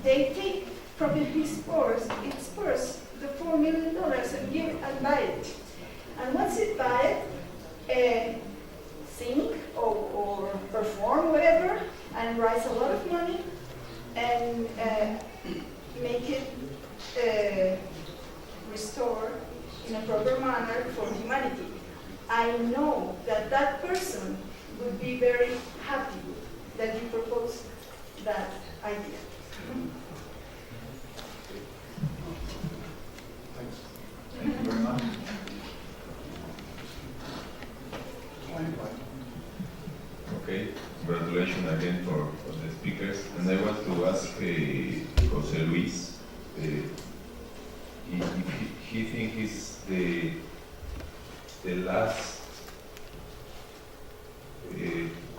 they take from its purse, the $4 million and give it and buy it. And once it buy it, sing or perform, whatever, and raise a lot of money and make it restore in a proper manner for humanity. I know that that person would be very happy that you proposed that idea. Thank you very much. Okay, congratulations again for the speakers. And I want to ask Jose Luis if he thinks the last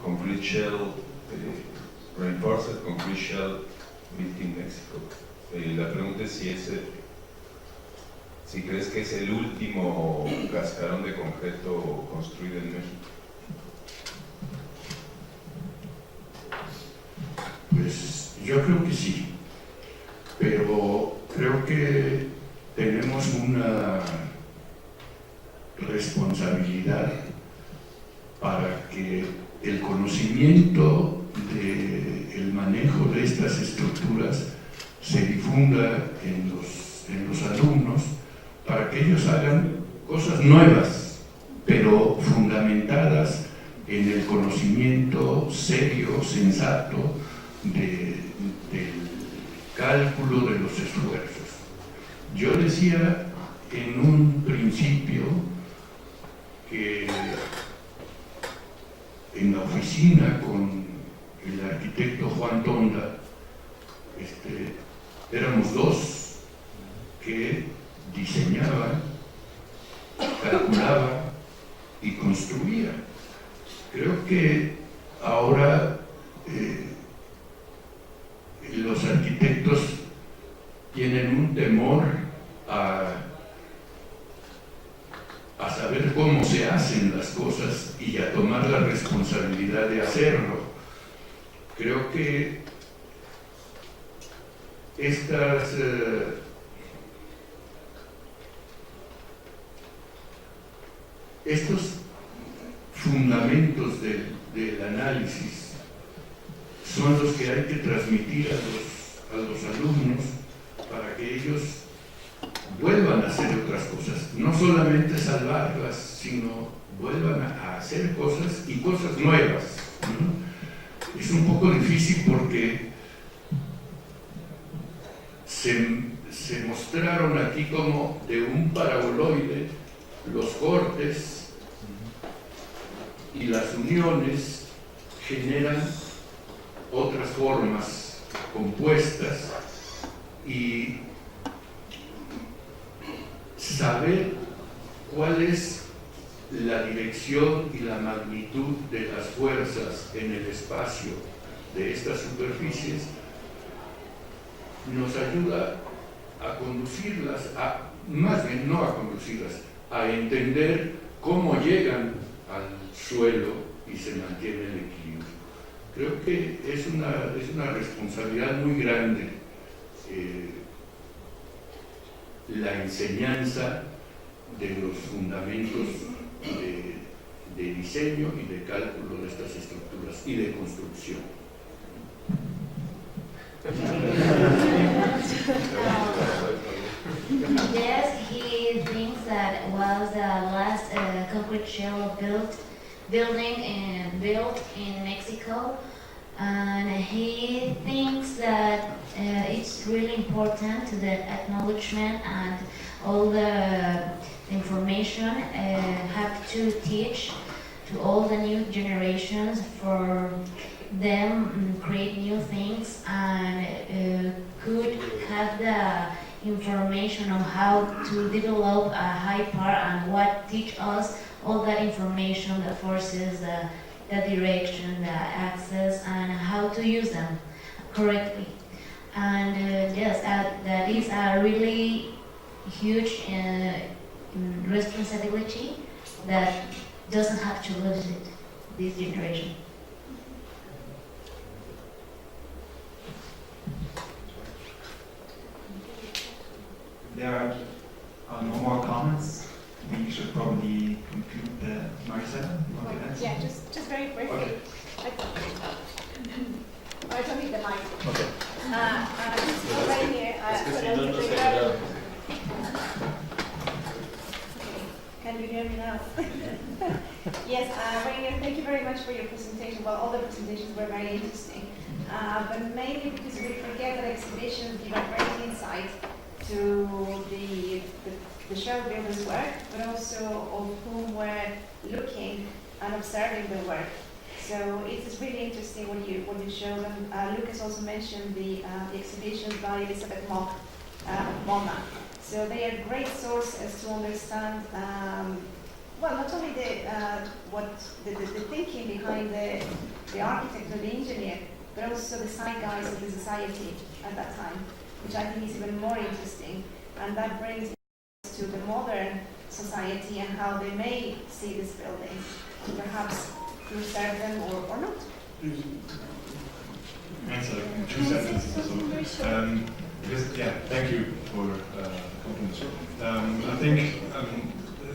concrete shell, reinforced concrete shell built in Mexico. La pregunta es si crees que es el último cascarón de concreto construido en México. Pues yo creo que sí, pero creo que tenemos una responsabilidad para que el conocimiento del manejo de estas estructuras se difunda en los alumnos para que ellos hagan cosas nuevas, pero fundamentadas en el conocimiento serio, sensato, del cálculo de los esfuerzos. Yo decía en un principio que en la oficina con el arquitecto Juan Tonda éramos dos que diseñaban, calculaban y construían. Creo que ahora los arquitectos tienen un temor a saber cómo se hacen las cosas y a tomar la responsabilidad de hacerlo. Creo que estos fundamentos del análisis son los que hay que transmitir a los alumnos para que ellos vuelvan a hacer otras cosas, no solamente salvarlas, sino vuelvan a hacer cosas y cosas nuevas, ¿no? Es un poco difícil porque se mostraron aquí como de un paraboloide los cortes y las uniones generan otras formas compuestas, y saber cuál es la dirección y la magnitud de las fuerzas en el espacio de estas superficies nos ayuda a conducirlas, más bien no a conducirlas, a entender cómo llegan al suelo y se mantiene el equilibrio. Creo que es una responsabilidad muy grande la enseñanza de los fundamentos de diseño y de cálculo de estas estructuras y de construcción. Yes, he thinks that was the last concrete shell building built in Mexico, and he thinks that it's really important to the acknowledgement and all the information have to teach to all the new generations for them create new things and could have the information on how to develop a high part and what teach us all that information, the forces, the direction, the access, and how to use them correctly. And yes, that is a really huge responsibility that doesn't have to lose it, this generation. There are no more comments. We should probably conclude the Marisa. Yeah, just very briefly. Okay. I don't need the mic. Okay. Just right here. Can you hear me now? Yes, Rainier, thank you very much for your presentation. Well, all the presentations were very interesting, but mainly because we forget that exhibitions give a great insight to the show builders' work, but also of whom we're looking and observing the work. So it's really interesting what you showed. And Lucas also mentioned the exhibitions by Elizabeth Mona. So they are great sources to understand, well, not only the thinking behind the architect or the engineer, but also the zeitgeist of the society at that time, which I think is even more interesting. And that brings us to the modern society and how they may see this building, to perhaps preserve them or not. Answer in 2 sentences or so. Because, yeah, thank you for compliments. I think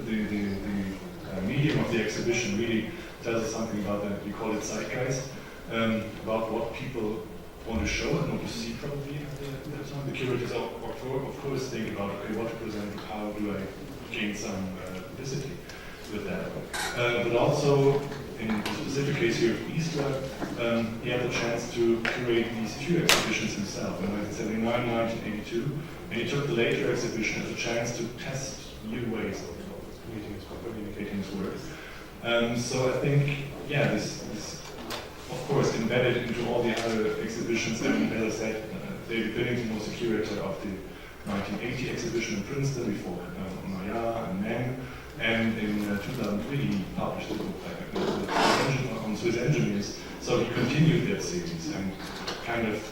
the medium of the exhibition really tells us something about we call it zeitgeist, about what people want to show and want to see probably at the time. The curators of course think about, okay, what to present, how do I gain some publicity with that. But also, in the specific case here of Eastward, he had the chance to curate these 2 exhibitions himself in 1979 and 1982, and he took the later exhibition as a chance to test new ways of communicating his work. So I think, yeah, this of course embedded into all the other exhibitions, and as I said, David Billington was the curator of the 1980 exhibition in Princeton before Maya and Meng. And in 2003 he published a book on Swiss engineers, so he continued that series and kind of,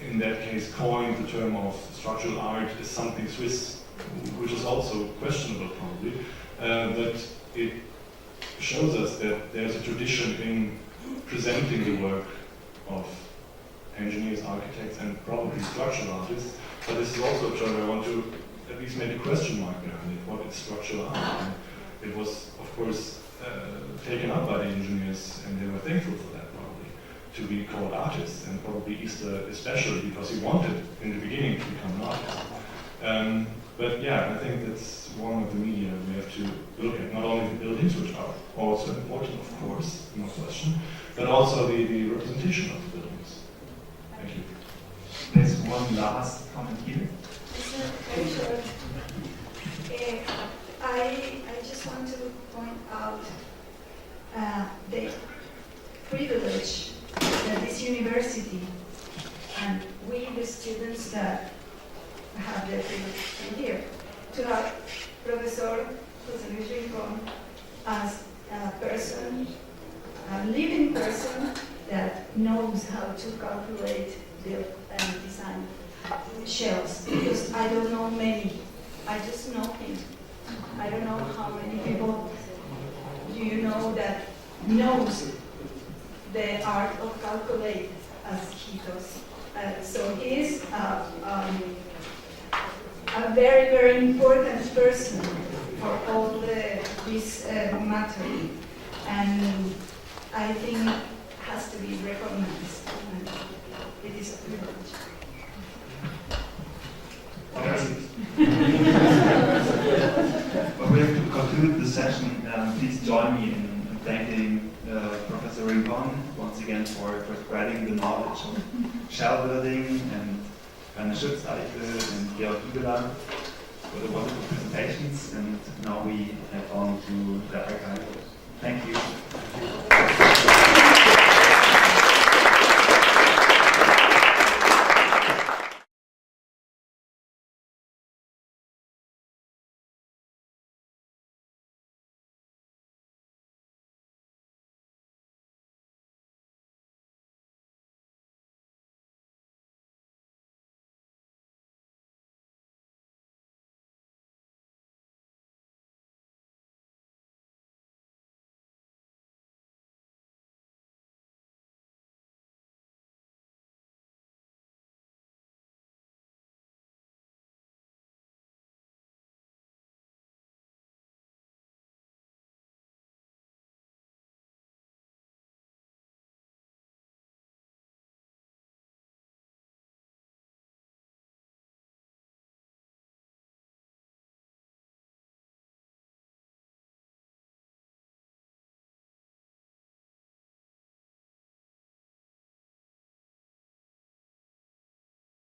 in that case, coined the term of structural art as something Swiss, which is also questionable probably, but it shows us that there's a tradition in presenting the work of engineers, architects, and probably structural artists. But this is also a term I want to at least make a question mark behind it. What is structural art? And it was, of course, taken up by the engineers, and they were thankful for that probably, to be called artists, and probably Easter especially, because he wanted in the beginning to become an artist. But yeah, I think that's one of the media we have to look at, not only the buildings, which are also important, of course, no question, but also the representation of the buildings. Thank you. There's one last comment here. Very short. I just want to point out the privilege that this university and we, the students that have the privilege here, to have Professor José Luis Rincón as a person, a living person that knows how to calculate, build, and design shells. Because I don't know many. I just know him. I don't know how many people do you know that knows the art of calculate as he does. So he is a very, very important person for all this matter, and I think has to be recognized, and it is a privilege. Well, we have to conclude the session. Please join me in thanking Professor Rincón once again for spreading the knowledge of shell building, and Rainer Schütz-Eichel and Georg Ibelan for the wonderful presentations. And now we head on to the archive. Thank you.